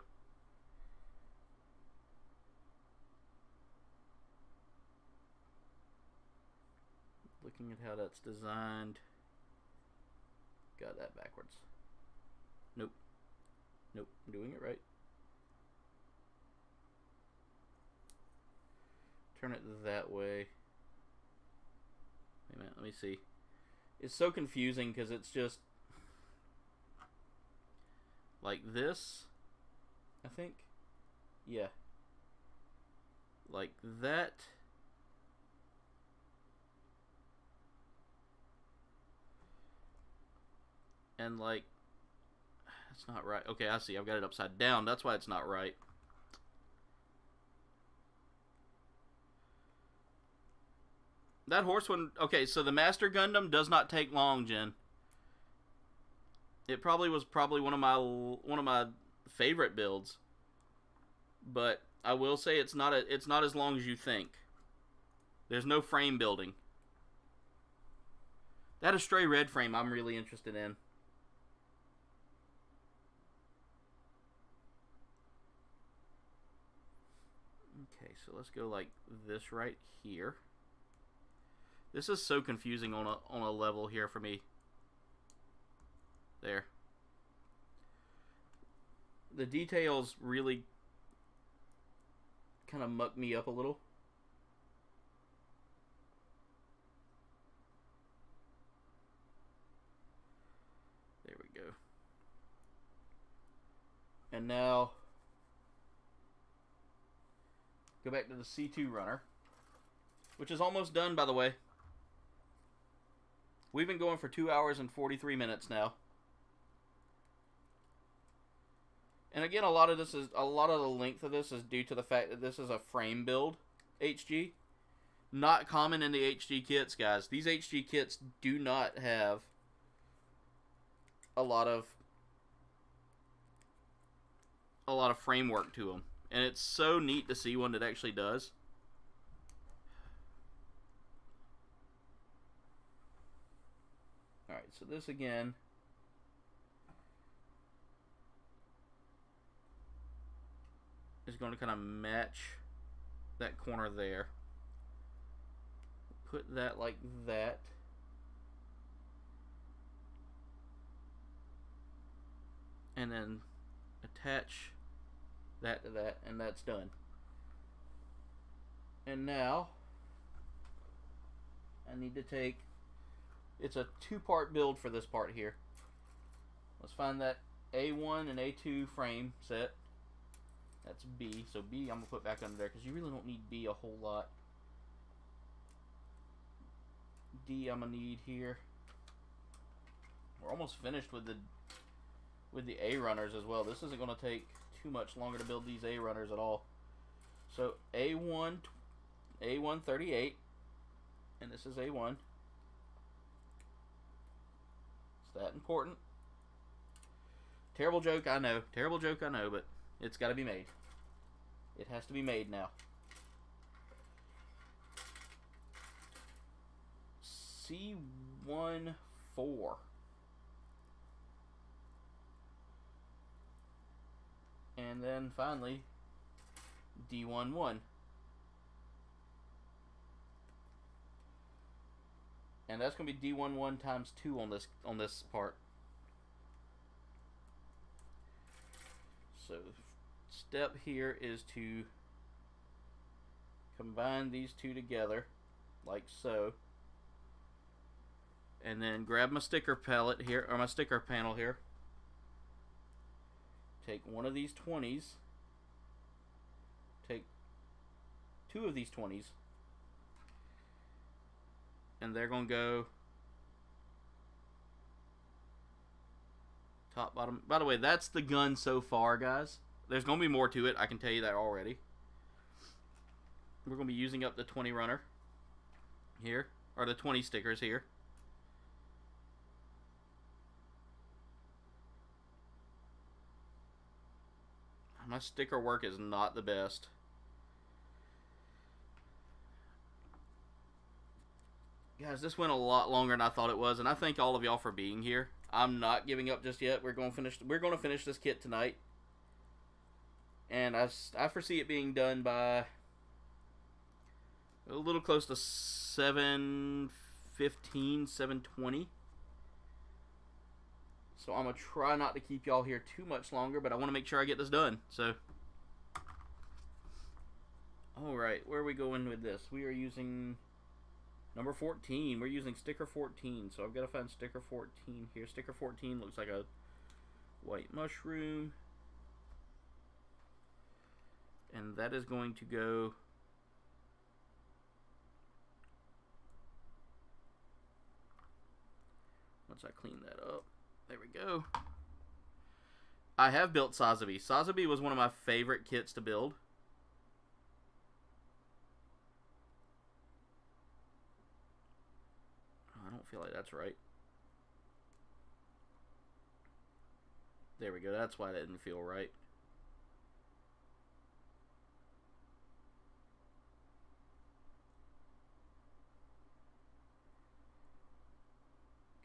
looking at how that's designed... got that backwards. Nope. Nope, I'm doing it right. Turn it that way. Wait a minute, let me see. It's so confusing because it's just... like this, I think. Yeah. Like that. And like, that's not right. Okay, I see. I've got it upside down. That's why it's not right. That horse one, okay, so the Master Gundam does not take long, Jen. It probably was one of my favorite builds. But I will say it's not as long as you think. There's no frame building. That Astray red frame I'm really interested in. Okay, so let's go like this right here. This is so confusing on a level here for me. There. The details really kind of muck me up a little. There we go. And now, go back to the C2 runner, which is almost done, by the way. We've been going for 2 hours and 43 minutes now. And again, a lot of the length of this is due to the fact that this is a frame build HG. Not common in the HG kits, guys. These HG kits do not have a lot of framework to them. And it's so neat to see one that actually does. Alright, so this again is going to kind of match that corner there. Put that like that. And then attach that to that, and that's done. And now I need to take... it's a two-part build for this part here. Let's find that A1 and A2 frame set. That's B. So B I'm going to put back under there because you really don't need B a whole lot. D I'm going to need here. We're almost finished with the A runners as well. This isn't going to take too much longer to build these A runners at all. So A1 38, and this is A1. that important. Terrible joke, I know. Terrible joke, I know, but it's got to be made. It has to be made now. C14. And then finally, D11. And that's going to be D11 times 2 on this part. So, step here is to combine these two together, like so. And then grab my sticker palette here, or my sticker panel here. Take one of these 20s. Take two of these 20s. And they're going to go top, bottom. By the way, that's the gun so far, guys. There's going to be more to it. I can tell you that already. We're going to be using up the 20 runner here, or the 20 stickers here. My sticker work is not the best. Guys, this went a lot longer than I thought it was, and I thank all of y'all for being here. I'm not giving up just yet. We're going to finish this kit tonight. And I foresee it being done by a little close to 7:15, 7:20. So I'm going to try not to keep y'all here too much longer, but I want to make sure I get this done. So, alright, where are we going with this? We are using number 14. We're using sticker 14. So I've got to find sticker 14 here. Sticker 14 looks like a white mushroom. And that is going to go... once I clean that up. There we go. I have built Sazabi. Sazabi was one of my favorite kits to build. I don't feel like that's right. There we go. That's why that didn't feel right.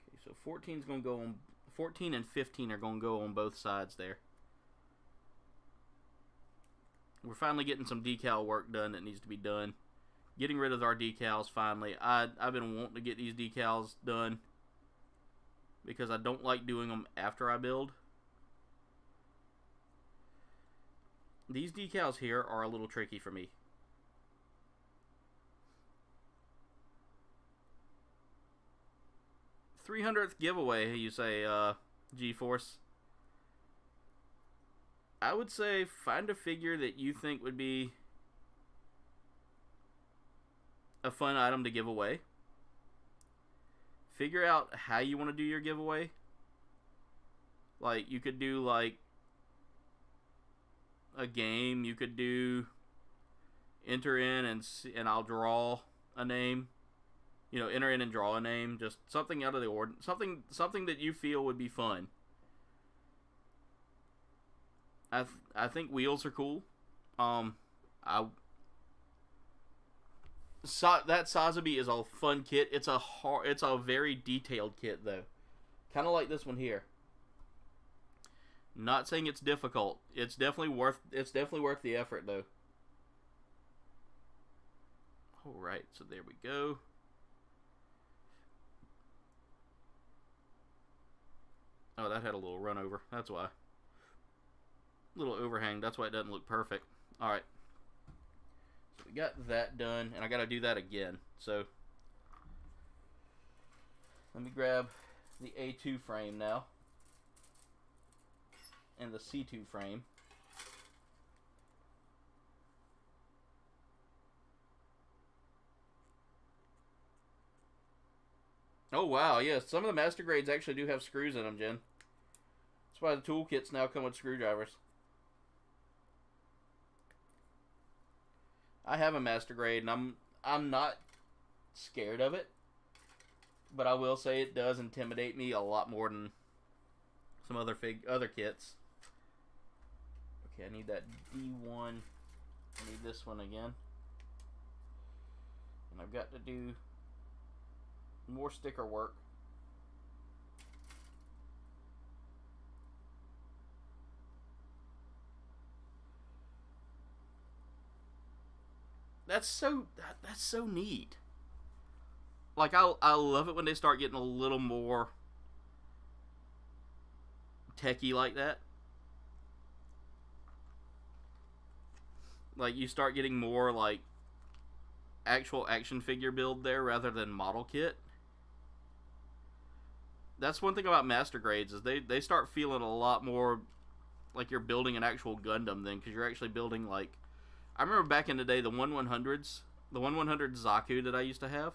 Okay, so 14's going to go on... 14 and 15 are going to go on both sides there. We're finally getting some decal work done that needs to be done. Getting rid of our decals finally. I've been wanting to get these decals done because I don't like doing them after I build. These decals here are a little tricky for me. 300th giveaway, you say, G-Force. I would say find a figure that you think would be a fun item to give away. Figure out how you want to do your giveaway. Like, you could do, like, a game. You could do enter in and I'll draw a name. You know, enter in and draw a name. Just something out of the ordinary. Something that you feel would be fun. I think wheels are cool. That Sazabi is a fun kit. It's a very detailed kit though. Kind of like this one here. Not saying it's difficult. It's definitely worth the effort though. All right, so there we go. Oh, that had a little run over. That's why. Little overhang. That's why it doesn't look perfect. Alright. So we got that done. And I got to do that again. So, let me grab the A2 frame now. And the C2 frame. Oh, wow. Yes, some of the master grades actually do have screws in them, Jen. That's why the toolkits now come with screwdrivers. I have a master grade, and I'm not scared of it. But I will say it does intimidate me a lot more than some other kits. Okay, I need that D1. I need this one again. And I've got to do more sticker work. That's so neat. Like I love it when they start getting a little more techie like that. Like you start getting more like actual action figure build there rather than model kit. That's one thing about master grades is they start feeling a lot more like you're building an actual Gundam then, because you're actually building like, I remember back in the day the 1/100s, the 1/100 Zaku that I used to have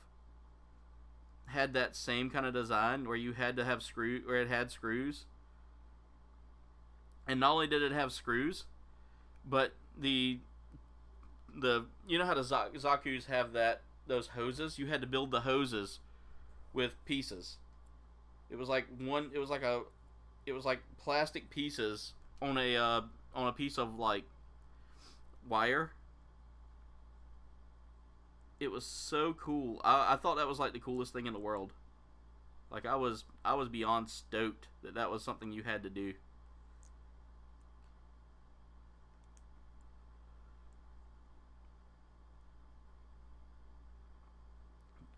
had that same kind of design where you had to have where it had screws. And not only did it have screws, but the you know how the Zakus have those hoses? You had to build the hoses with pieces. It was like plastic pieces on a piece of like wire. It was so cool. I thought that was like the coolest thing in the world. Like I was beyond stoked that was something you had to do.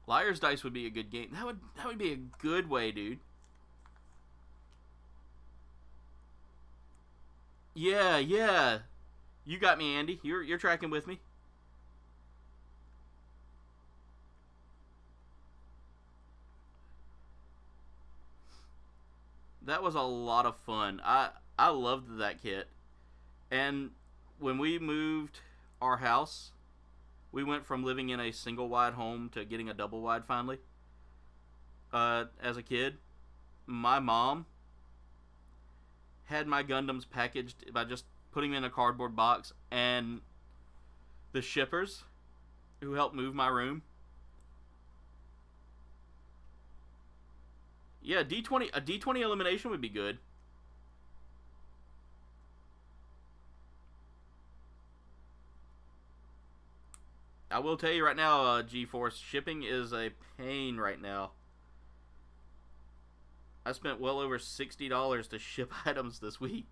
Liar's Dice would be a good game. That would be a good way, dude. Yeah, yeah. You got me, Andy. You're tracking with me. That was a lot of fun. I loved that kit. And when we moved our house, we went from living in a single wide home to getting a double wide finally. As a kid, my mom had my Gundams packaged by just putting them in a cardboard box, and the shippers who helped move my room. Yeah, a D20 elimination would be good. I will tell you right now, G-Force, shipping is a pain right now. I spent well over $60 to ship items this week.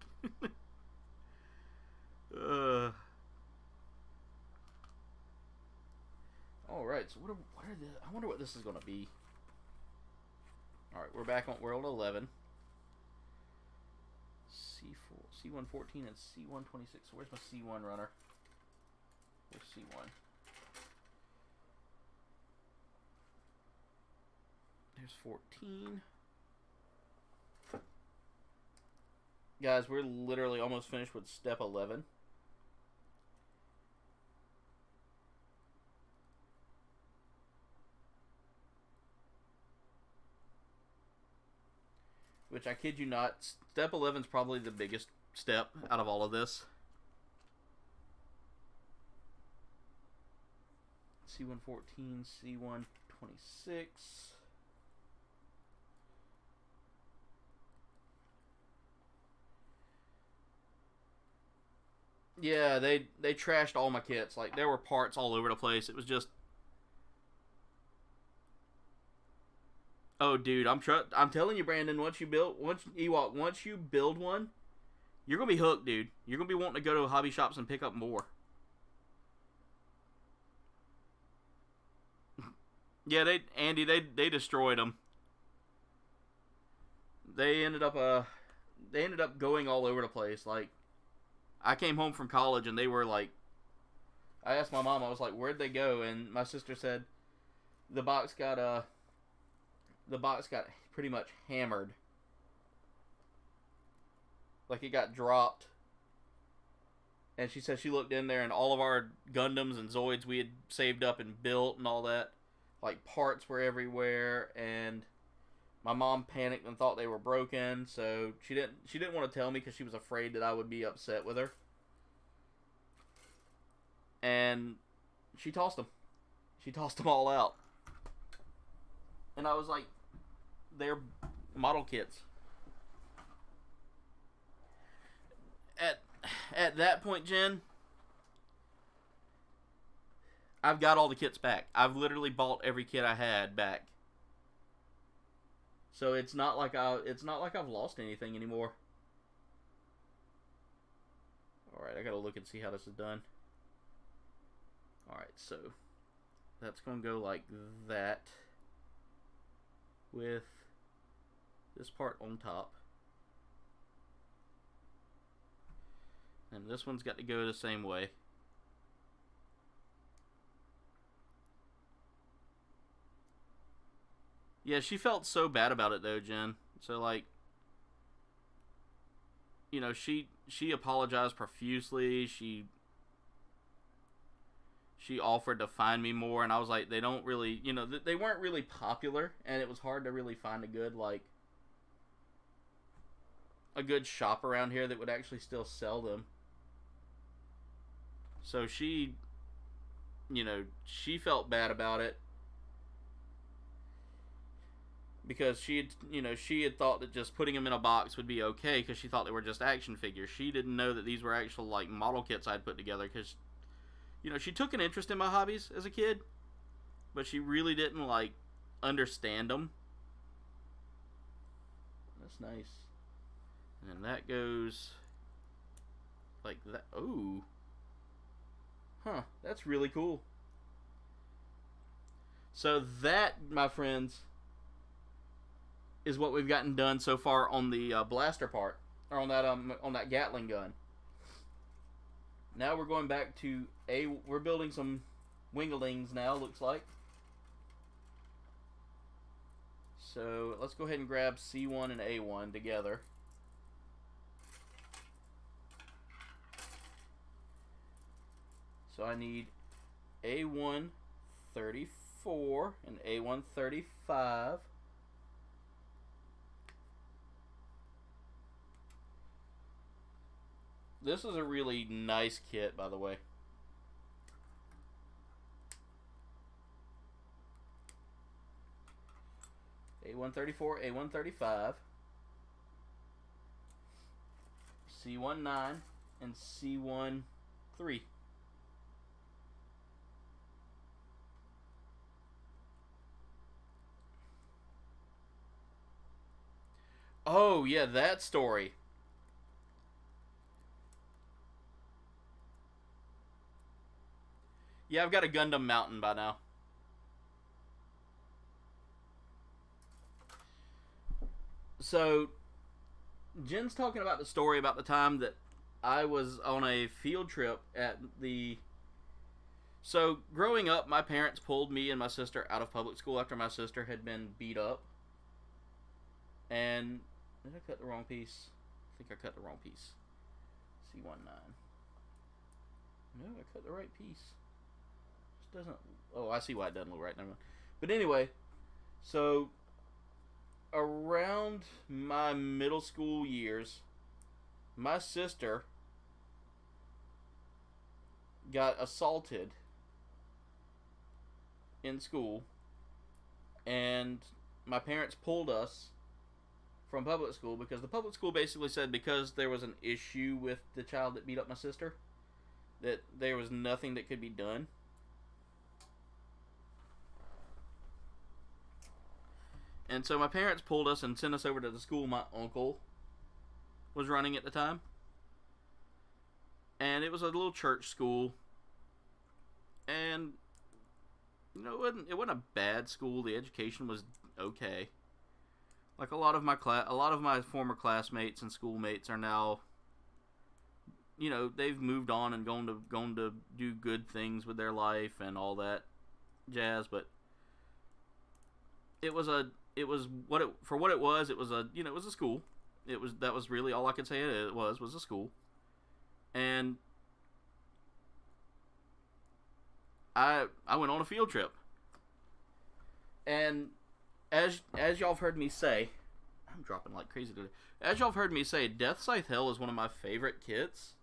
Alright, so what are the... I wonder what this is going to be. Alright, we're back on World 11. C114 and C126. Where's my C1 runner? Where's C1? There's 14. Guys, we're literally almost finished with step 11. Which, I kid you not, step 11 is probably the biggest step out of all of this. C114, C126. Yeah, they trashed all my kits. Like, there were parts all over the place. It was just... Oh, dude, I'm telling you, Brandon, once you build one, you're gonna be hooked, dude. You're gonna be wanting to go to hobby shops and pick up more. Yeah, they destroyed them. They ended up going all over the place. Like, I came home from college and they were like, I asked my mom, I was like, where'd they go? And my sister said the box got pretty much hammered. Like, it got dropped. And she said she looked in there and all of our Gundams and Zoids we had saved up and built and all that, like, parts were everywhere, and my mom panicked and thought they were broken, so she didn't want to tell me because she was afraid that I would be upset with her. And she tossed them. She tossed them all out. And I was like, they're model kits. At that point, Jen, I've got all the kits back. I've literally bought every kit I had back. So it's not like I've lost anything anymore. Alright, I gotta look and see how this is done. Alright, so that's gonna go like that with this part on top. And this one's got to go the same way. Yeah, she felt so bad about it though, Jen. So like, you know, she apologized profusely. She offered to find me more, and I was like, they don't really, you know, they weren't really popular, and it was hard to really find a good shop around here that would actually still sell them. So she, you know, she felt bad about it because she had thought that just putting them in a box would be okay because she thought they were just action figures. She didn't know that these were actual like model kits I'd put together because, you know, she took an interest in my hobbies as a kid, but she really didn't like understand them. That's nice. And that goes like that. Oh. Huh, that's really cool. So that, my friends, is what we've gotten done so far on the blaster part, or on that Gatling gun. Now we're going back to we're building some winglings now, looks like. So let's go ahead and grab C1 and A1 together. So I need A1 34 and A1 35. This is a really nice kit, by the way. A1 34, A1 35, C1 9, and C1 3. Oh, yeah, that story. Yeah, I've got a Gundam Mountain by now. So, Jen's talking about the story about the time that I was on a field trip at the... So, growing up, my parents pulled me and my sister out of public school after my sister had been beat up. And... Did I cut the wrong piece? I think I cut the wrong piece. C19. No, I cut the right piece. Just doesn't... Oh, I see why it doesn't look right. Never mind. But anyway, so... around my middle school years, my sister got assaulted in school, and my parents pulled us from public school because the public school basically said because there was an issue with the child that beat up my sister, that there was nothing that could be done. And so my parents pulled us and sent us over to the school my uncle was running at the time. And it was a little church school. And, you know, it wasn't a bad school. The education was okay. Like a lot of my former classmates and schoolmates are now, you know, they've moved on and gone to do good things with their life and all that jazz. But it was a school. That was really all I could say it was a school. And I went on a field trip. And as y'all have heard me say, I'm dropping like crazy today. As y'all have heard me say, Death Scythe Hell is one of my favorite kits.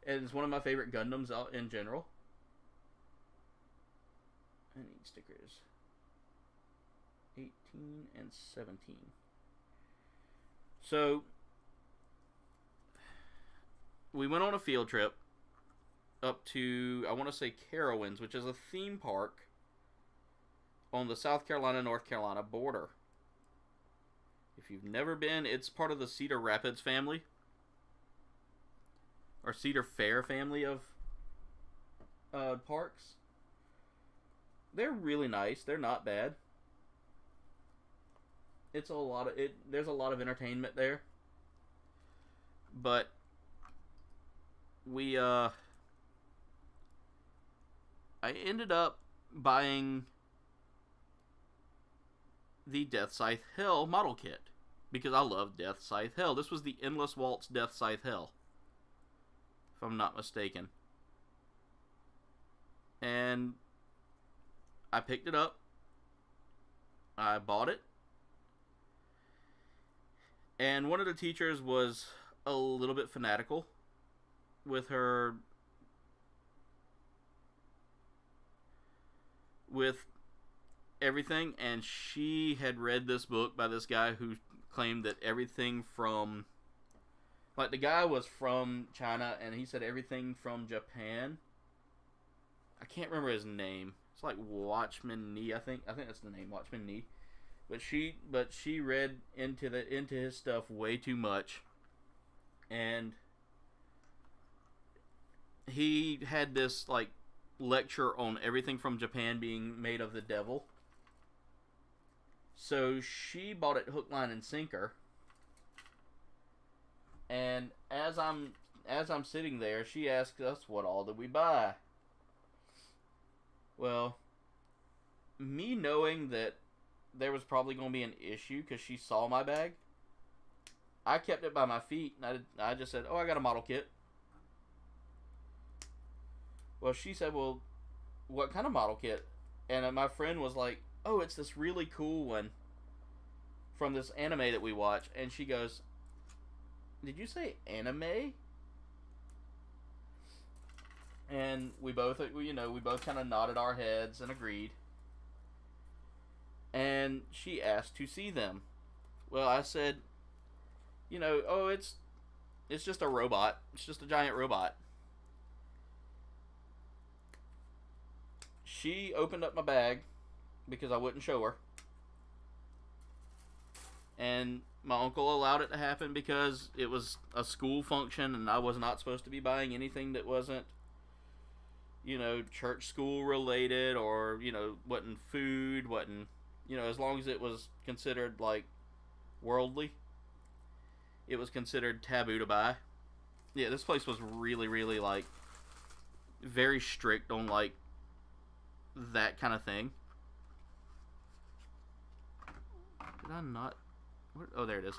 And it's one of my favorite Gundams out in general. I need stickers. 18, and 17. So, we went on a field trip up to, I want to say, Carowinds, which is a theme park on the South Carolina-North Carolina border. If you've never been, it's part of the Cedar Rapids family, or Cedar Fair family of parks. They're really nice. They're not bad. It's a lot of there's a lot of entertainment there. But I ended up buying the Death Scythe Hell model kit because I love Death Scythe Hell. This was the Endless Waltz Death Scythe Hell, if I'm not mistaken. And I picked it up. I bought it. And one of the teachers was a little bit fanatical with her, with everything, and she had read this book by this guy who claimed that everything from, like, the guy was from China, and he said everything from Japan. I can't remember his name. It's like Watchman Nee, I think that's the name, Watchman Nee. But she read into his stuff way too much, and he had this like lecture on everything from Japan being made of the devil. So she bought it hook, line, and sinker. And as I'm sitting there, she asked us what all did we buy. Well, me knowing that there was probably going to be an issue because she saw my bag, I kept it by my feet, and I just said, "Oh, I got a model kit." Well, she said, "Well, what kind of model kit?" And my friend was like, "Oh, it's this really cool one from this anime that we watch." And she goes, "Did you say anime?" And we both kind of nodded our heads and agreed. And she asked to see them. Well, I said, "Oh, it's just a robot. It's just a giant robot." She opened up my bag because I wouldn't show her. And my uncle allowed it to happen because it was a school function and I was not supposed to be buying anything that wasn't, church school related, or, wasn't food, wasn't, as long as it was considered, like, worldly, it was considered taboo to buy. Yeah, this place was really, really, like, very strict on, like, that kind of thing. Did I not? Oh, there it is.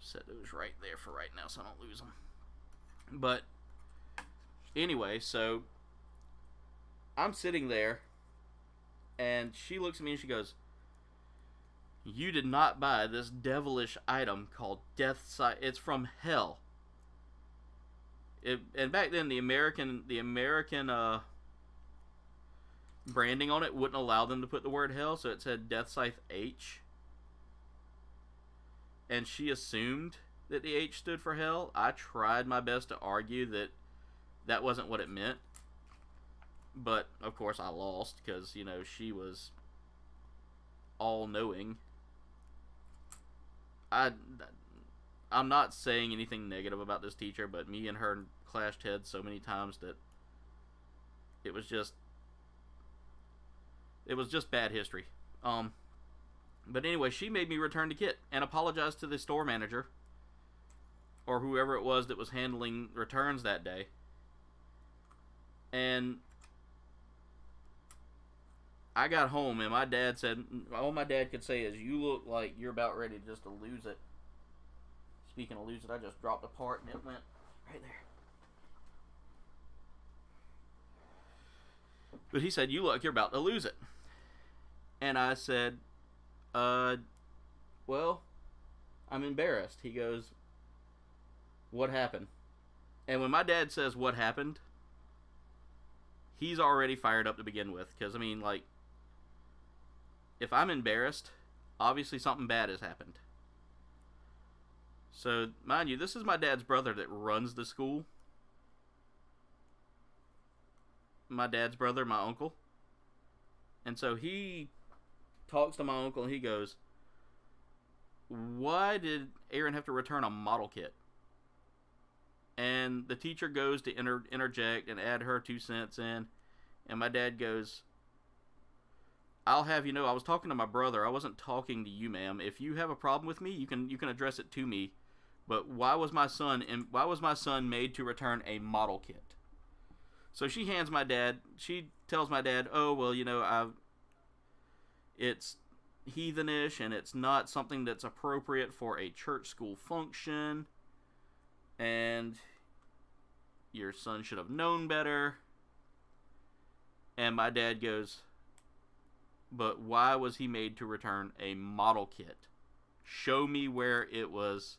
Set those right there for right now so I don't lose them. But anyway, so I'm sitting there and she looks at me and she goes, "You did not buy this devilish item called Death Scythe. It's from hell." And back then the American branding on it wouldn't allow them to put the word hell, so it said Death Scythe H. And she assumed that the H stood for hell. I tried my best to argue that that wasn't what it meant. But, of course, I lost because, she was all-knowing. I'm not saying anything negative about this teacher, but me and her clashed heads so many times that it was just bad history. But anyway, she made me return the kit and apologize to the store manager or whoever it was that was handling returns that day. And I got home and my dad said, all my dad could say is, "You look like you're about ready just to lose it." Speaking of lose it, I just dropped a part and it went right there. But he said, "You look like you're about to lose it." And I said, well, I'm embarrassed." He goes, "What happened?" And when my dad says what happened, he's already fired up to begin with. Because, if I'm embarrassed, obviously something bad has happened. So, mind you, this is my dad's brother that runs the school. My dad's brother, my uncle. And so he talks to my uncle and he goes, why did Aaron have to return a model kit? And the teacher goes to interject and add her 2 cents in. And my dad goes, I'll have you know, I was talking to my brother. I wasn't talking to you, ma'am. If you have a problem with me, you can address it to me. But why was my son made to return a model kit? So she tells my dad, oh, well, you know, it's heathenish and it's not something that's appropriate for a church school function. And your son should have known better. And my dad goes, but why was he made to return a model kit? Show me where it was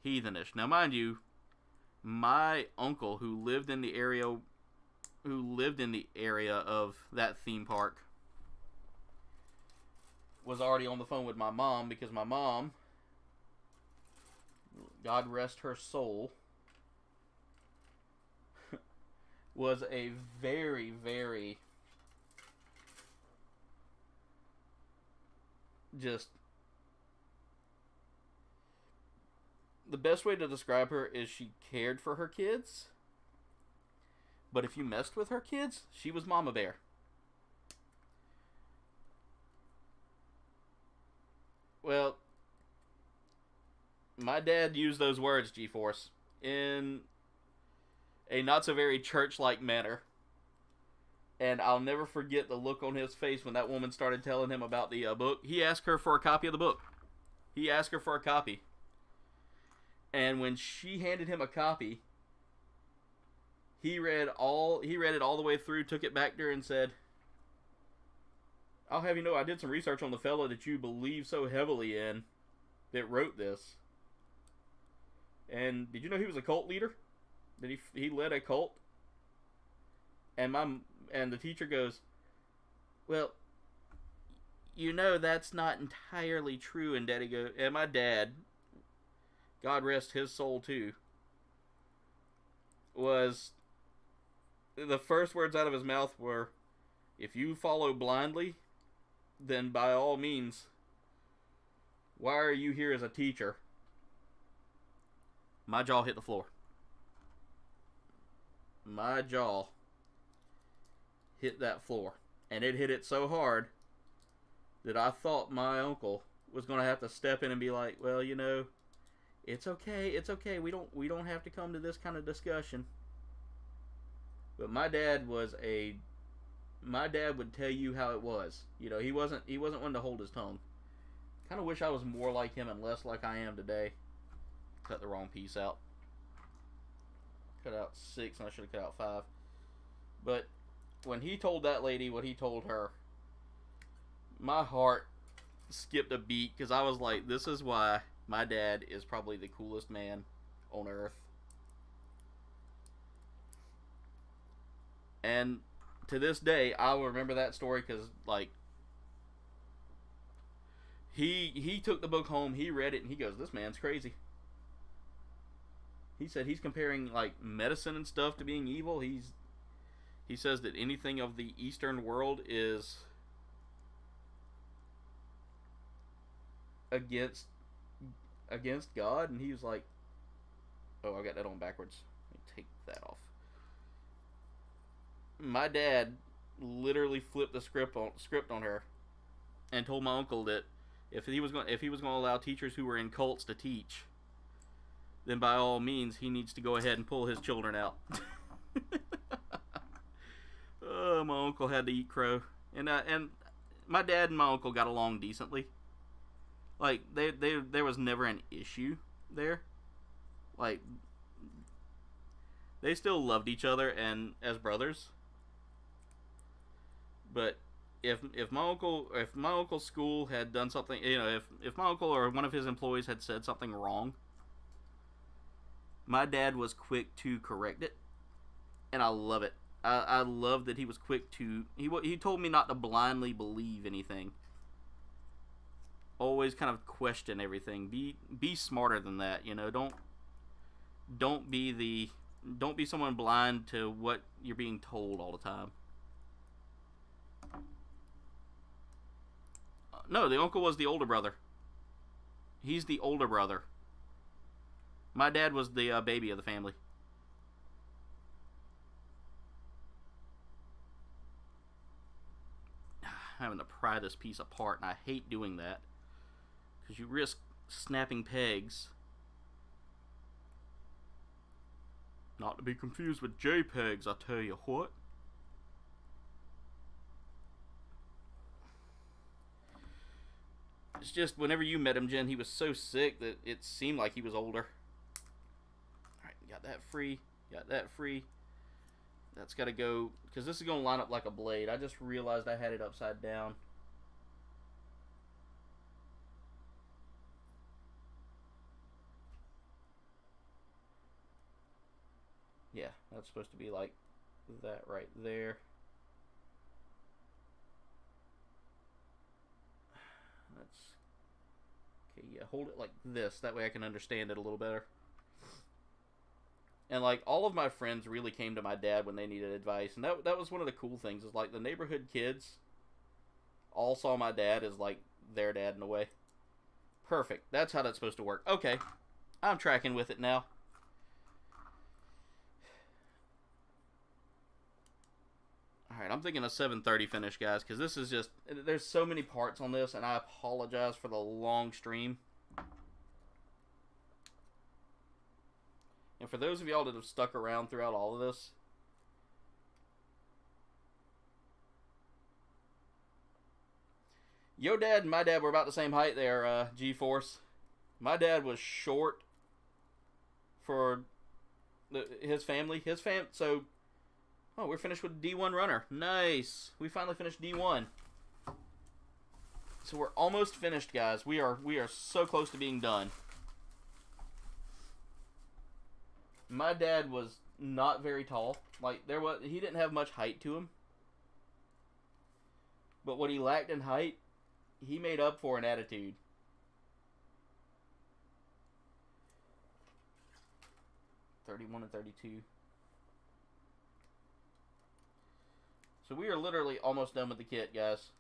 heathenish. Now, mind you, my uncle who lived in the area of that theme park was already on the phone with my mom, because my mom, God rest her soul, was a very, very just, the best way to describe her is she cared for her kids, but if you messed with her kids, she was Mama Bear. Well, my dad used those words, G-Force, in a not so very church-like manner. And I'll never forget the look on his face when that woman started telling him about the book. He asked her for a copy of the book. He asked her for a copy. And when she handed him a copy, he read it all the way through, took it back to her and said, I'll have you know, I did some research on the fella that you believe so heavily in that wrote this. And did you know he was a cult leader? That he led a cult? And the teacher goes, well, you know that's not entirely true. And my dad, God rest his soul too, was, the first words out of his mouth were, if you follow blindly, then by all means, why are you here as a teacher? My jaw hit the floor. My jaw hit that floor. And it hit it so hard that I thought my uncle was going to have to step in and be like, well, you know, it's okay. We don't have to come to this kind of discussion. But my dad would tell you how it was. You know, he wasn't one to hold his tongue. Kind of wish I was more like him and less like I am today. Cut the wrong piece out. Cut out 6 and I should have cut out 5. But when he told that lady what he told her, my heart skipped a beat, because I was like, this is why my dad is probably the coolest man on earth. And to this day, I will remember that story, because, like, he took the book home, he read it, and he goes, this man's crazy. He said he's comparing, like, medicine and stuff to being evil. He says that anything of the Eastern world is against God, and he was like, oh, I got that on backwards. Let me take that off. My dad literally flipped the script on her and told my uncle that if he was going to allow teachers who were in cults to teach, then by all means he needs to go ahead and pull his children out. Oh, my uncle had to eat crow, and my dad and my uncle got along decently. Like, there was never an issue there. Like, they still loved each other and as brothers. But if my uncle's school had done something, you know, if my uncle or one of his employees had said something wrong, my dad was quick to correct it, and I love it. I love that he was quick to, he told me not to blindly believe anything. always kind of question everything. Be smarter than that, you know. Don't be someone blind to what you're being told all the time. No, the uncle was the older brother. He's the older brother. My dad was the baby of the family. Having to pry this piece apart, and I hate doing that because you risk snapping pegs. Not to be confused with JPEGs, I tell you what. It's just whenever you met him, Jen, he was so sick that it seemed like he was older. Alright, got that free. Got that free. That's got to go, because this is going to line up like a blade. I just realized I had it upside down. Yeah, that's supposed to be like that right there. That's okay. Yeah, hold it like this. That way I can understand it a little better. And like all of my friends really came to my dad when they needed advice, and that was one of the cool things. Is like the neighborhood kids all saw my dad as like their dad in a way. Perfect. That's how that's supposed to work. Okay, I'm tracking with it now. Alright, I'm thinking a 7:30 finish, guys, because this is just... There's so many parts on this, and I apologize for the long stream. And for those of y'all that have stuck around throughout all of this... Yo dad and my dad were about the same height there, G-Force. My dad was short for his family. So... Oh, we're finished with D1 runner. Nice. We finally finished D1. So we're almost finished, guys. We are so close to being done. My dad was not very tall. Like he didn't have much height to him. But what he lacked in height, he made up for in attitude. $31 and $32. So we are literally almost done with the kit, guys.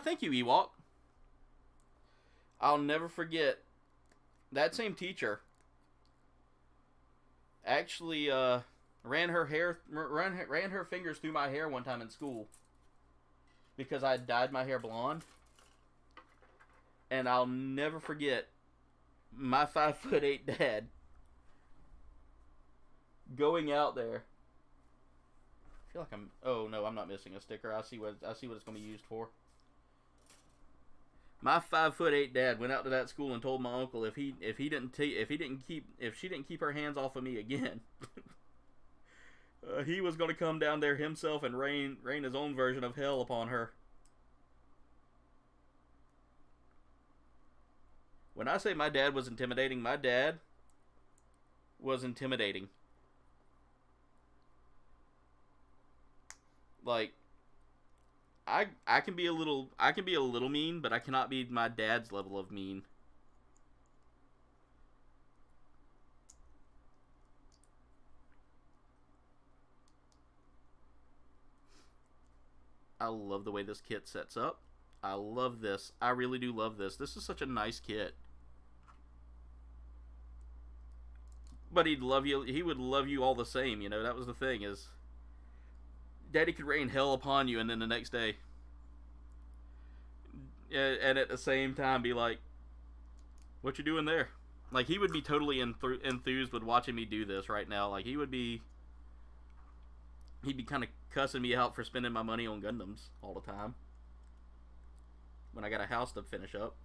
Thank you, Ewok. I'll never forget that same teacher actually ran her fingers through my hair one time in school because I dyed my hair blonde. And I'll never forget my 5'8" dad going out there. I feel like I'm... Oh, no, I'm not missing a sticker. I see what it's going to be used for. My 5'8" dad went out to that school and told my uncle if she didn't keep her hands off of me again, he was going to come down there himself and rain his own version of hell upon her. When I say my dad was intimidating, my dad was intimidating. Like, I can be a little mean, but I cannot be my dad's level of mean. I love the way this kit sets up. I love this. I really do love this. This is such a nice kit. But he'd love you. He would love you all the same. You know, that was the thing is... Daddy could rain hell upon you, and then the next day, and at the same time, be like, "What you doing there?" Like he would be totally enthused with watching me do this right now. Like he'd be kind of cussing me out for spending my money on Gundams all the time when I got a house to finish up.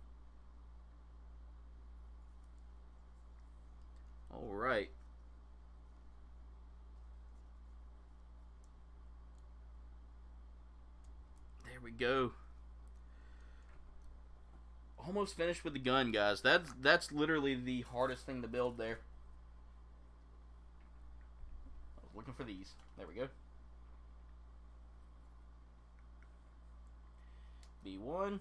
All right. There we go. Almost finished with the gun, guys. That's literally the hardest thing to build there. I was looking for these. There we go. B1.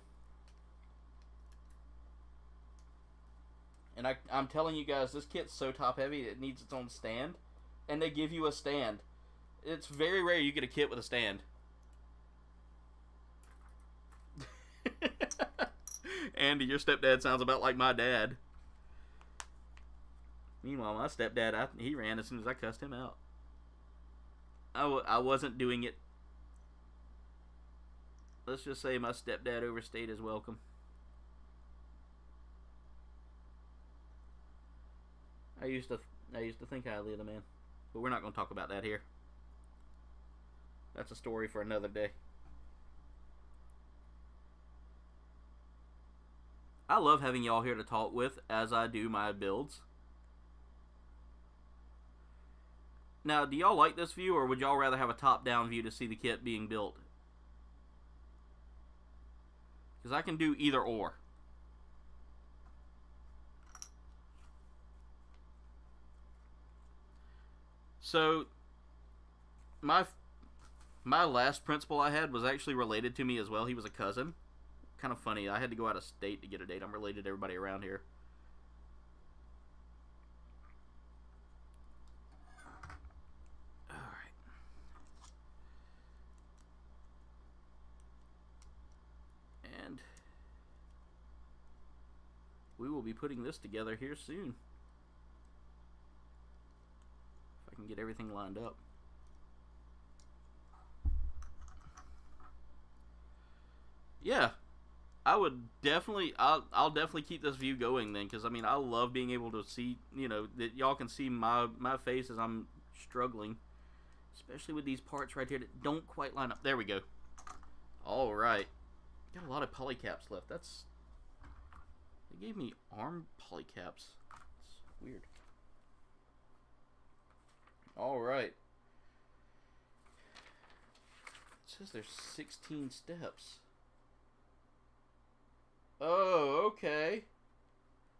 And I'm telling you guys, this kit's so top heavy it needs its own stand. And they give you a stand. It's very rare you get a kit with a stand. Andy, your stepdad sounds about like my dad. Meanwhile, my stepdad, he ran as soon as I cussed him out. I wasn't doing it. Let's just say my stepdad overstayed his welcome. I used to think highly of the man, but we're not going to talk about that here. That's a story for another day. I love having y'all here to talk with as I do my builds. Now, do y'all like this view, or would y'all rather have a top-down view to see the kit being built? Because I can do either or. So, my last principal I had was actually related to me as well. He was a cousin. Kind of funny. I had to go out of state to get a date. I'm related to everybody around here. Alright. And we will be putting this together here soon. If I can get everything lined up. Yeah. I would definitely, I'll definitely keep this view going then, because I mean I love being able to see, you know, that y'all can see my face as I'm struggling, especially with these parts right here that don't quite line up. There we go. All right, got a lot of polycaps left. That's, they gave me arm polycaps. It's weird. All right. It says there's 16 steps. Oh, okay.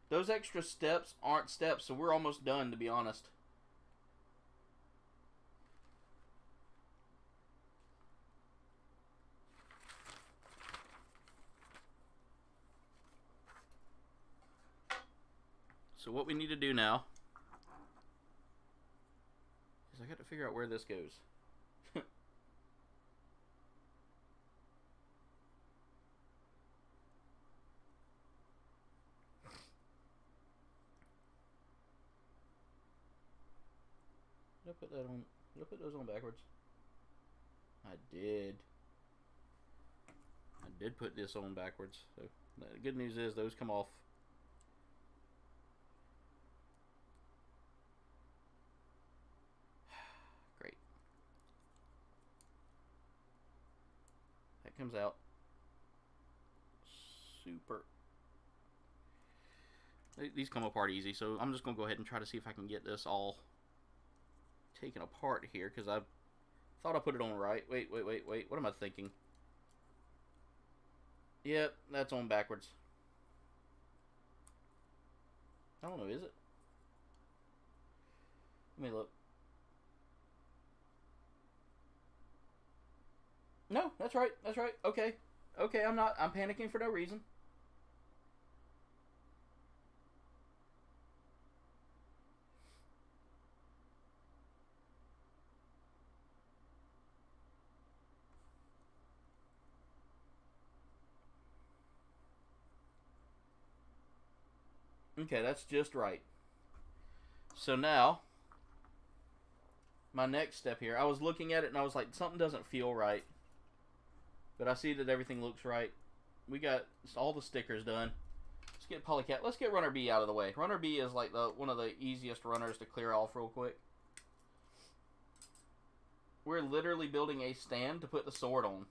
Those extra steps aren't steps, so we're almost done, to be honest. So what we need to do now is I got to figure out where this goes. Did I put that on? Did I put those on backwards? I did. I did put this on backwards. So the good news is those come off. Great. That comes out. Super. These come apart easy, so I'm just going to go ahead and try to see if I can get this all taken apart here, because I thought I put it on right. Wait. What am I thinking? Yep, that's on backwards. I don't know, is it? Let me look. No, that's right. That's right. Okay. Okay, I'm panicking for no reason. Okay, that's just right. So now, my next step here, I was looking at it and I was like, something doesn't feel right. But I see that everything looks right. We got all the stickers done. Let's get Polycat. Let's get Runner B out of the way. Runner B is like one of the easiest runners to clear off real quick. We're literally building a stand to put the sword on.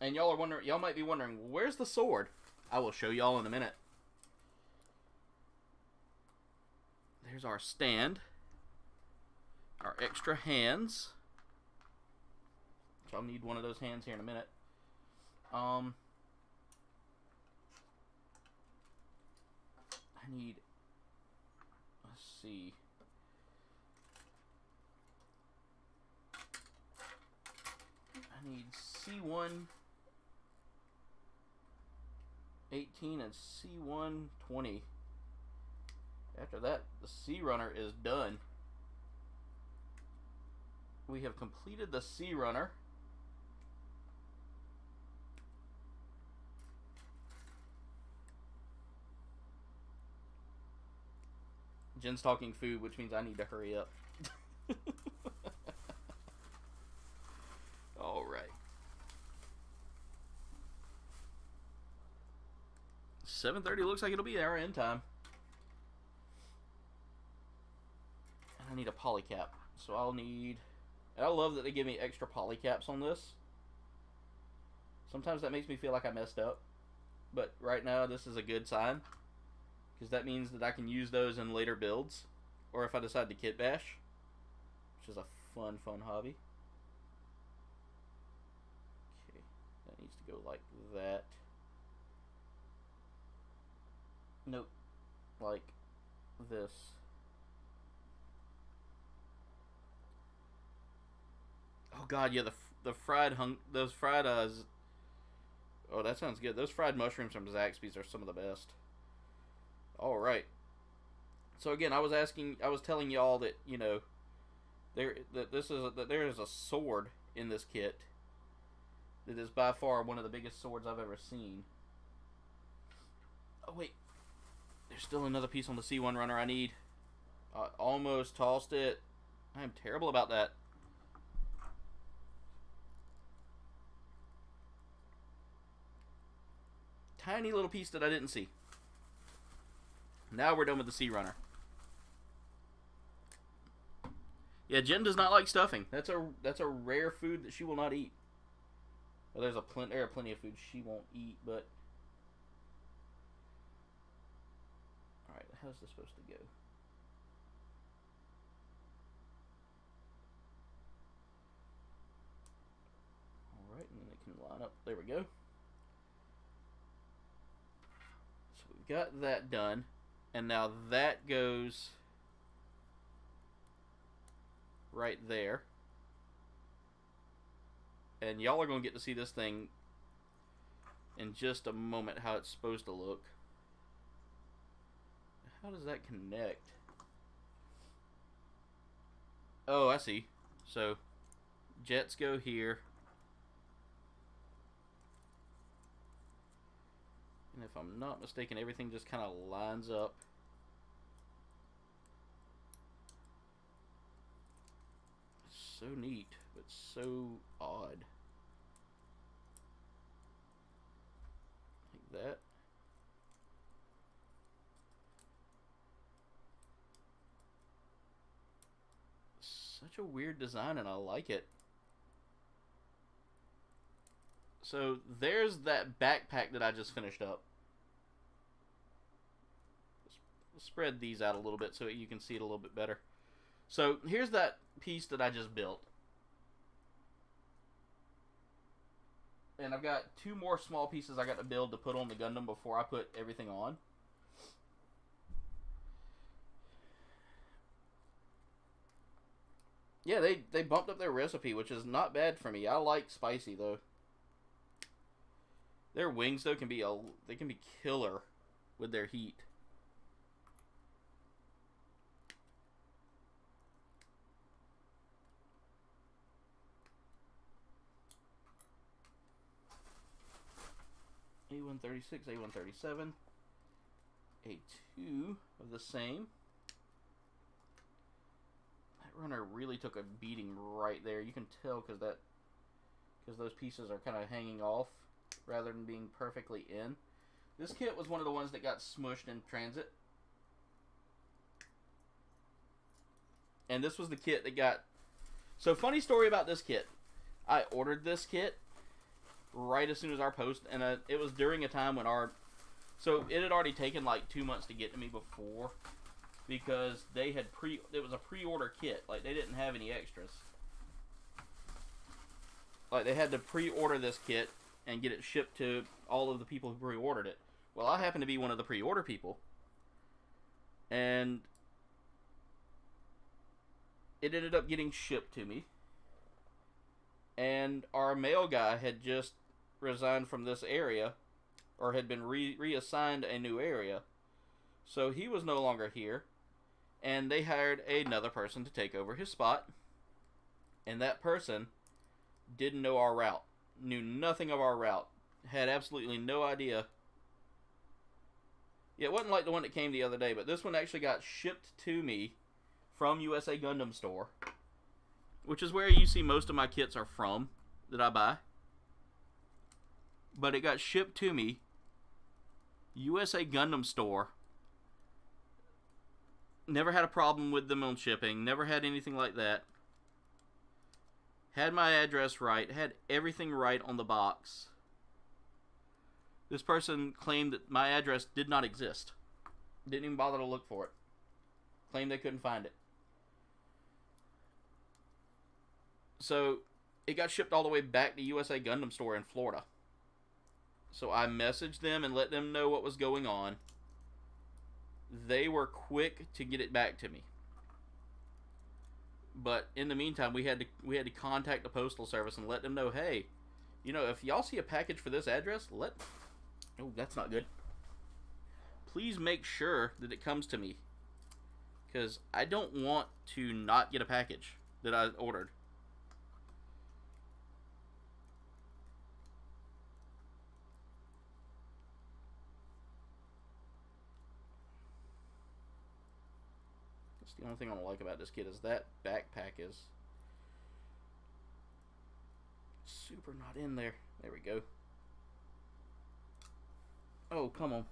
And y'all are wondering, y'all might be wondering, where's the sword? I will show y'all in a minute. There's our stand. Our extra hands. Which I'll need one of those hands here in a minute. I need, let's see. I need C1 18 and C1 20. After that, the C runner is done. We have completed the C runner. Jen's talking food, which means I need to hurry up. All right. 7:30 looks like it'll be our end time. And I need a polycap, so I'll need. And I love that they give me extra polycaps on this. Sometimes that makes me feel like I messed up, but right now this is a good sign, because that means that I can use those in later builds, or if I decide to kit bash, which is a fun hobby. Okay, that needs to go like that. Nope, like this. Oh god, yeah, the fried those fried oh, that sounds good. Those fried mushrooms from Zaxby's are some of the best. All right. So again, I was telling y'all that, you know, there is a sword in this kit that is by far one of the biggest swords I've ever seen. Oh wait, there's still another piece on the C1 runner I need. I almost tossed it. I am terrible about that. Tiny little piece that I didn't see. Now we're done with the C runner. Yeah, Jen does not like stuffing. That's a rare food that she will not eat. Well, there are plenty of food she won't eat, but all right, how's this supposed to go? All right, and then it can line up. There we go. Got that done, and now that goes right there, and y'all are going to get to see this thing in just a moment, how it's supposed to look. How does that connect? Oh, I see. So jets go here. And if I'm not mistaken, everything just kind of lines up. So neat, but so odd. Like that. Such a weird design, and I like it. So there's that backpack that I just finished up. Spread these out a little bit so you can see it a little bit better. So here's that piece that I just built. And I've got two more small pieces I got to build to put on the Gundam before I put everything on. Yeah, they bumped up their recipe, which is not bad for me. I like spicy though. Their wings though can be killer with their heat. A136, A137, A2 of the same. That runner really took a beating right there. You can tell because those pieces are kind of hanging off rather than being perfectly in. This kit was one of the ones that got smushed in transit. And this was the kit that got... So, funny story about this kit. I ordered this kit right as soon as our post, and it was during a time when so it had already taken like 2 months to get to me before, because they had it was a pre-order kit, like they didn't have any extras, like they had to pre-order this kit and get it shipped to all of the people who pre-ordered it. Well, I happen to be one of the pre-order people, and it ended up getting shipped to me. And our mail guy had just resigned from this area, or had been reassigned a new area. So he was no longer here, and they hired another person to take over his spot. And that person didn't know our route, knew nothing of our route, had absolutely no idea. Yeah, it wasn't like the one that came the other day, but this one actually got shipped to me from USA Gundam Store, which is where you see most of my kits are from that I buy. But it got shipped to me, USA Gundam Store. Never had a problem with them on shipping, never had anything like that. Had my address right, had everything right on the box. This person claimed that my address did not exist. Didn't even bother to look for it. Claimed they couldn't find it. So, it got shipped all the way back to USA Gundam Store in Florida. So I messaged them and let them know what was going on. They were quick to get it back to me. But in the meantime, we had to contact the postal service and let them know, hey, you know, if y'all see a package for this address, oh, that's not good. Please make sure that it comes to me, because I don't want to not get a package that I ordered. The only thing I don't like about this kit is that backpack is super not in there. There we go. Oh, come on.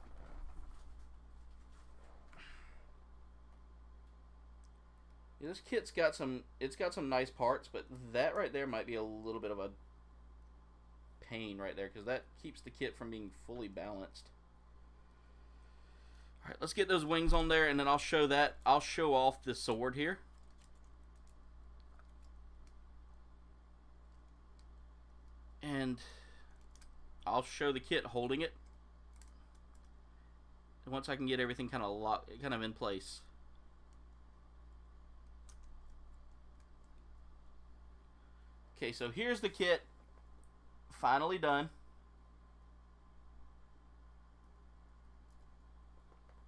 Yeah, this kit's got some nice parts, but that right there might be a little bit of a pain right there, because that keeps the kit from being fully balanced. Alright, let's get those wings on there, and then I'll show off the sword here. And I'll show the kit holding it. And once I can get everything kind of in place. Okay, so here's the kit. Finally done.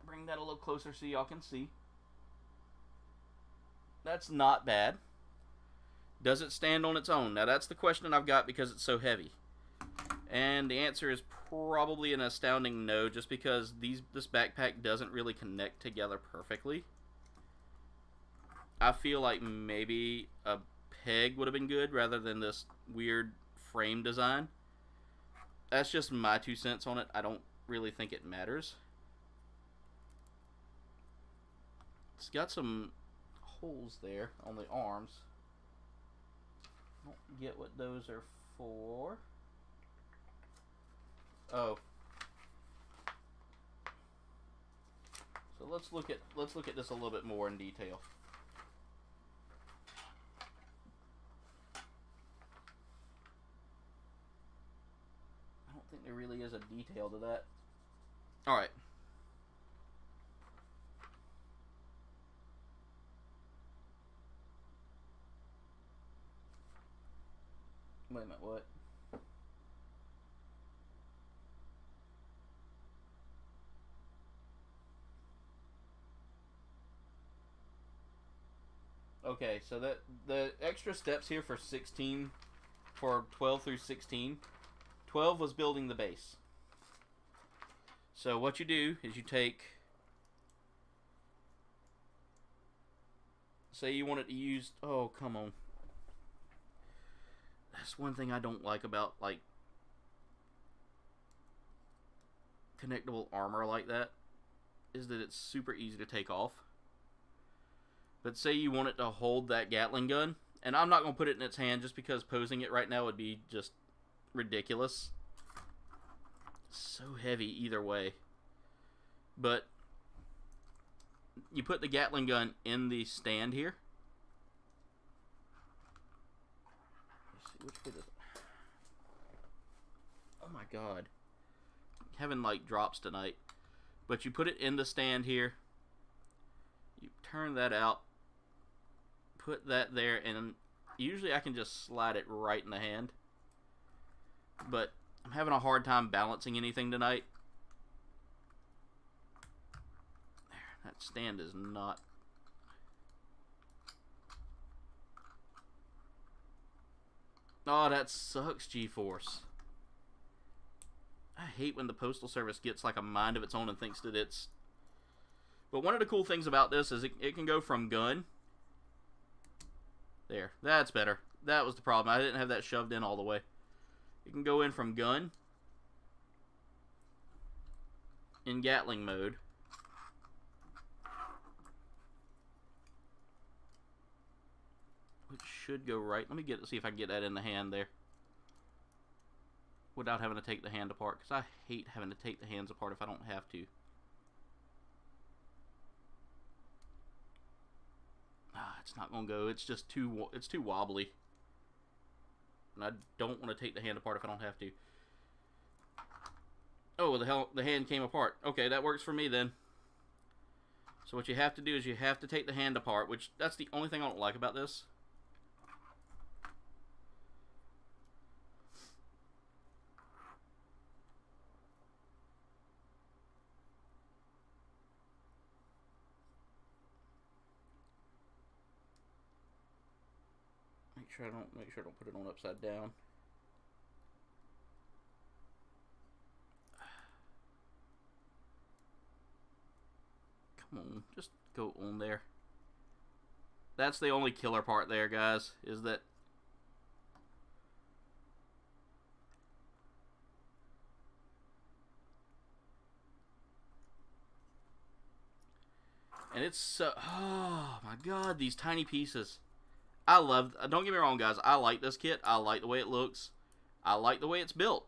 Bring that a little closer so y'all can see. That's not bad. Does it stand on its own? Now that's the question I've got because it's so heavy. And the answer is probably an astounding no, just because this backpack doesn't really connect together perfectly. I feel like maybe a peg would have been good rather than this weird frame design. That's just my 2 cents on it. I don't really think it matters. It's got some holes there on the arms. I don't get what those are for. Oh. So let's look at this a little bit more in detail. I don't think there really is a detail to that. All right. Wait a minute, what? Okay, so the extra steps here for 12 through 16, 12 was building the base. So what you do is you take, say you want it to use, oh, come on. That's one thing I don't like about, like, connectable armor like that, is that it's super easy to take off. But say you want it to hold that Gatling gun, and I'm not going to put it in its hand just because posing it right now would be just ridiculous. So heavy either way. But you put the Gatling gun in the stand here. Which bit is it? Oh my god. Having like drops tonight. But you put it in the stand here. You turn that out. Put that there, and usually I can just slide it right in the hand. But I'm having a hard time balancing anything tonight. There, that stand is not... Oh, that sucks, G-Force. I hate when the Postal Service gets like a mind of its own and thinks that it's... But one of the cool things about this is it can go from gun. There, that's better. That was the problem. I didn't have that shoved in all the way. It can go in from gun in Gatling mode. Which should go right. Let me see if I can get that in the hand there. Without having to take the hand apart. Because I hate having to take the hands apart if I don't have to. It's not going to go. It's just too wobbly. And I don't want to take the hand apart if I don't have to. Oh, the hand came apart. Okay, that works for me then. So what you have to do is you have to take the hand apart, which that's the only thing I don't like about this. Make sure I don't put it on upside down. Come on, just go on there. That's the only killer part there, guys, is that and it's so, oh my god, these tiny pieces. Don't get me wrong, guys, I like this kit. I like the way it looks. I like the way it's built.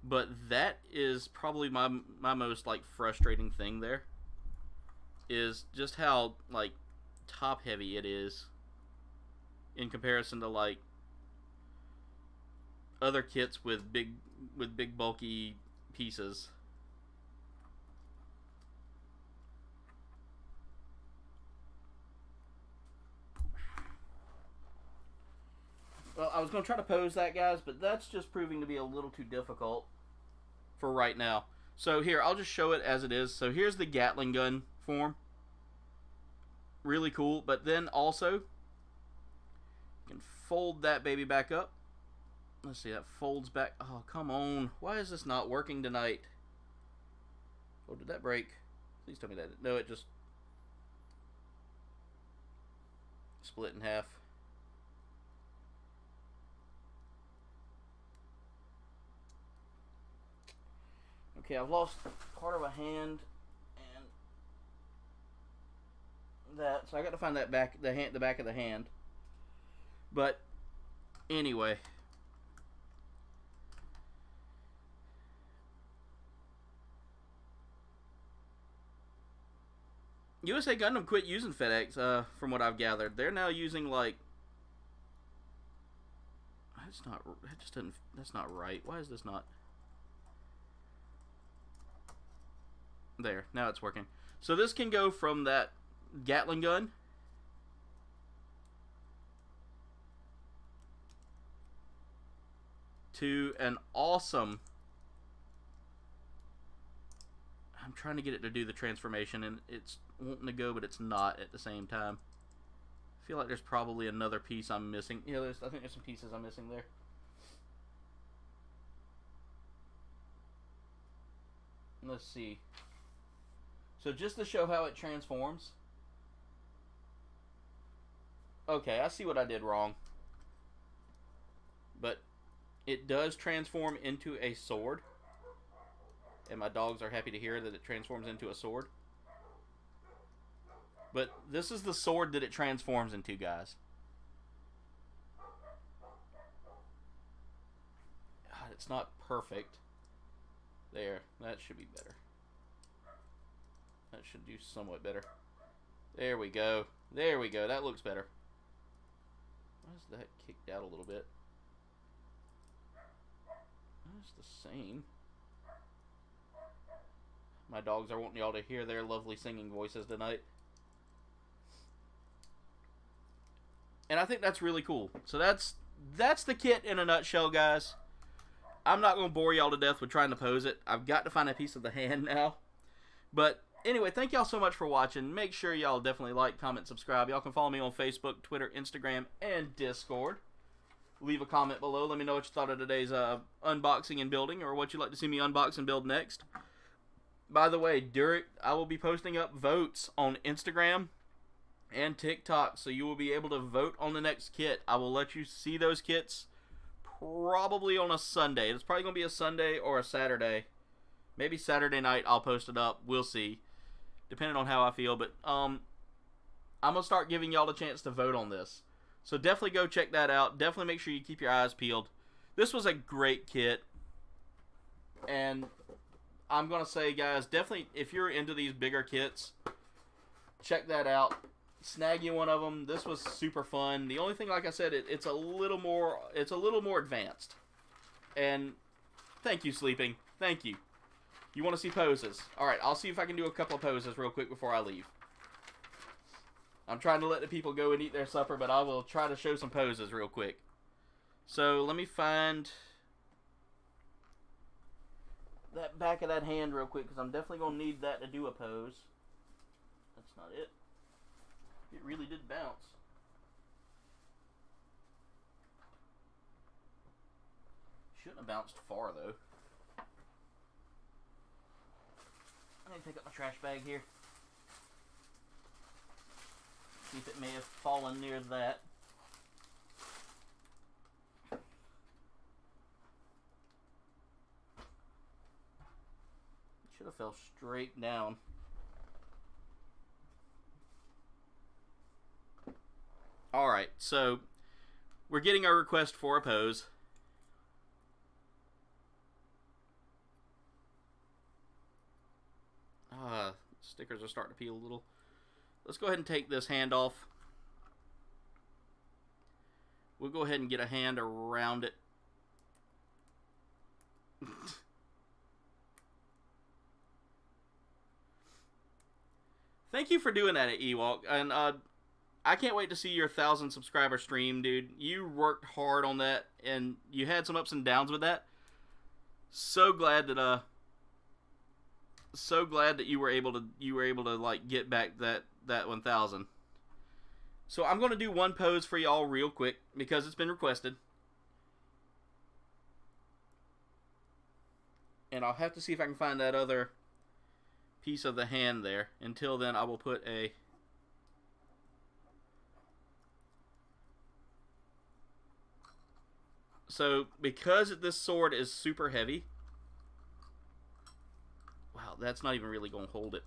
But that is probably my most, like, frustrating thing there. Is just how, like, top-heavy it is. In comparison to, like, other kits with big bulky pieces. Well, I was going to try to pose that, guys, but that's just proving to be a little too difficult for right now. So here, I'll just show it as it is. So here's the Gatling gun form. Really cool. But then also, you can fold that baby back up. Let's see, that folds back. Oh, come on. Why is this not working tonight? Oh, did that break? Please tell me that. No, it just split in half. Okay, I've lost part of a hand and that, so I got to find that back, the back of the hand. But anyway, USA Gundam quit using FedEx. From what I've gathered, they're now using like. That's not. That just doesn't. That's not right. Why is this not? There, now it's working. So this can go from that Gatling gun to an awesome... I'm trying to get it to do the transformation, and it's wanting to go, but it's not at the same time. I feel like there's probably another piece I'm missing. Yeah, I think there's some pieces I'm missing there. Let's see. So just to show how it transforms. Okay, I see what I did wrong. But it does transform into a sword. And my dogs are happy to hear that it transforms into a sword. But this is the sword that it transforms into, guys. God, it's not perfect. There, that should be better. That should do somewhat better. There we go. There we go. That looks better. Why is that kicked out a little bit? That's the same. My dogs are wanting y'all to hear their lovely singing voices tonight. And I think that's really cool. So that's the kit in a nutshell, guys. I'm not going to bore y'all to death with trying to pose it. I've got to find a piece of the hand now. But anyway, thank y'all so much for watching. Make sure y'all definitely like, comment, subscribe. Y'all can follow me on Facebook, Twitter, Instagram, and Discord. Leave a comment below. Let me know what you thought of today's unboxing and building, or what you'd like to see me unbox and build next. By the way, I will be posting up votes on Instagram and TikTok, so you will be able to vote on the next kit. I will let you see those kits probably on a Sunday. It's probably going to be a Sunday or a Saturday. Maybe Saturday night I'll post it up. We'll see, depending on how I feel. But I'm going to start giving y'all the chance to vote on this. So definitely go check that out. Definitely make sure you keep your eyes peeled. This was a great kit. And I'm going to say, guys, definitely, if you're into these bigger kits, check that out. Snag you one of them. This was super fun. The only thing, like I said, it's a little more advanced. And thank you, Sleeping. Thank you. You want to see poses? Alright, I'll see if I can do a couple of poses real quick before I leave. I'm trying to let the people go and eat their supper, but I will try to show some poses real quick. So, let me find that back of that hand real quick, because I'm definitely going to need that to do a pose. That's not it. It really did bounce. Shouldn't have bounced far, though. I need to pick up my trash bag here. See if it may have fallen near that. It should have fell straight down. Alright, so we're getting our request for a pose. Stickers are starting to peel a little. Let's go ahead and take this hand off. We'll go ahead and get a hand around it. Thank you for doing that at Ewok. And I can't wait to see your 1,000 subscriber stream, dude. You worked hard on that, and you had some ups and downs with that. So glad that you were able to like get back that 1,000. So I'm gonna do one pose for y'all real quick because it's been requested, and I'll have to see if I can find that other piece of the hand there. Until then, I will put a so because this sword is super heavy. Wow, that's not even really going to hold it.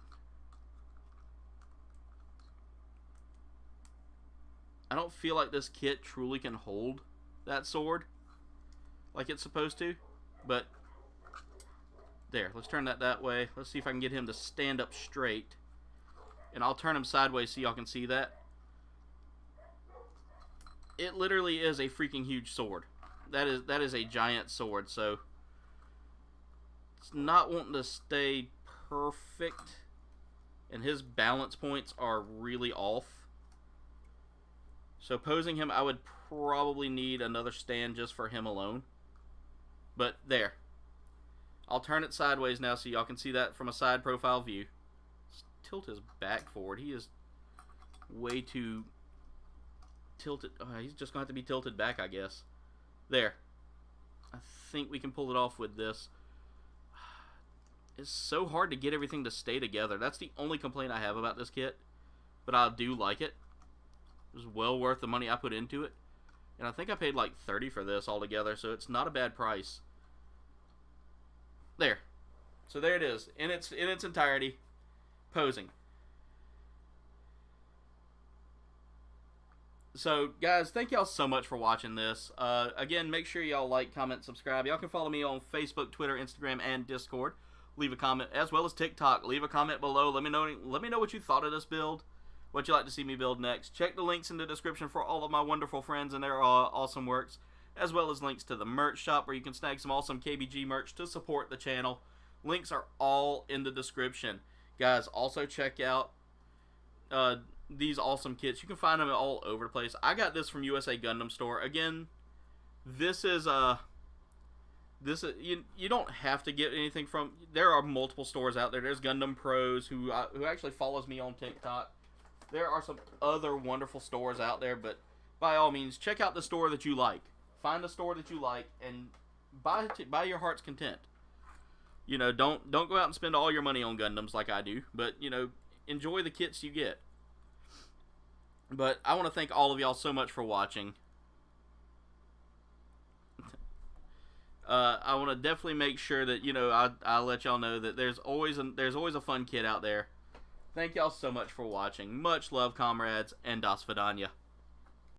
I don't feel like this kit truly can hold that sword like it's supposed to. But, there, let's turn that way. Let's see if I can get him to stand up straight. And I'll turn him sideways so y'all can see that. It literally is a freaking huge sword. That is a giant sword, so it's not wanting to stay perfect, and his balance points are really off. So posing him, I would probably need another stand just for him alone. But there. I'll turn it sideways now so y'all can see that from a side profile view. Let's tilt his back forward. He is way too tilted. He's just going to have to be tilted back, I guess. There. I think we can pull it off with this. It's so hard to get everything to stay together. That's the only complaint I have about this kit. But I do like it. It was well worth the money I put into it. And I think I paid like $30 for this altogether, so it's not a bad price. There. So there it is. In its entirety. Posing. So, guys, thank y'all so much for watching this. Again, make sure y'all like, comment, subscribe. Y'all can follow me on Facebook, Twitter, Instagram, and Discord. Leave a comment, as well as TikTok. Leave a comment below. Let me know what you thought of this build, what you'd like to see me build next. Check the links in the description for all of my wonderful friends and their awesome works, as well as links to the merch shop where you can snag some awesome KBG merch to support the channel. Links are all in the description. Guys, also check out these awesome kits. You can find them all over the place. I got this from USA Gundam Store. Again, this is this is, you don't have to get anything from. There are multiple stores out there. There's Gundam Pros who actually follows me on TikTok. There are some other wonderful stores out there, but by all means, check out the store that you like. Find a store that you like and buy your heart's content. Don't go out and spend all your money on Gundams like I do, but enjoy the kits you get. But I want to thank all of y'all so much for watching. I want to definitely make sure that I let y'all know that there's always a fun kid out there. Thank y'all so much for watching. Much love, comrades, and Das Vidanya.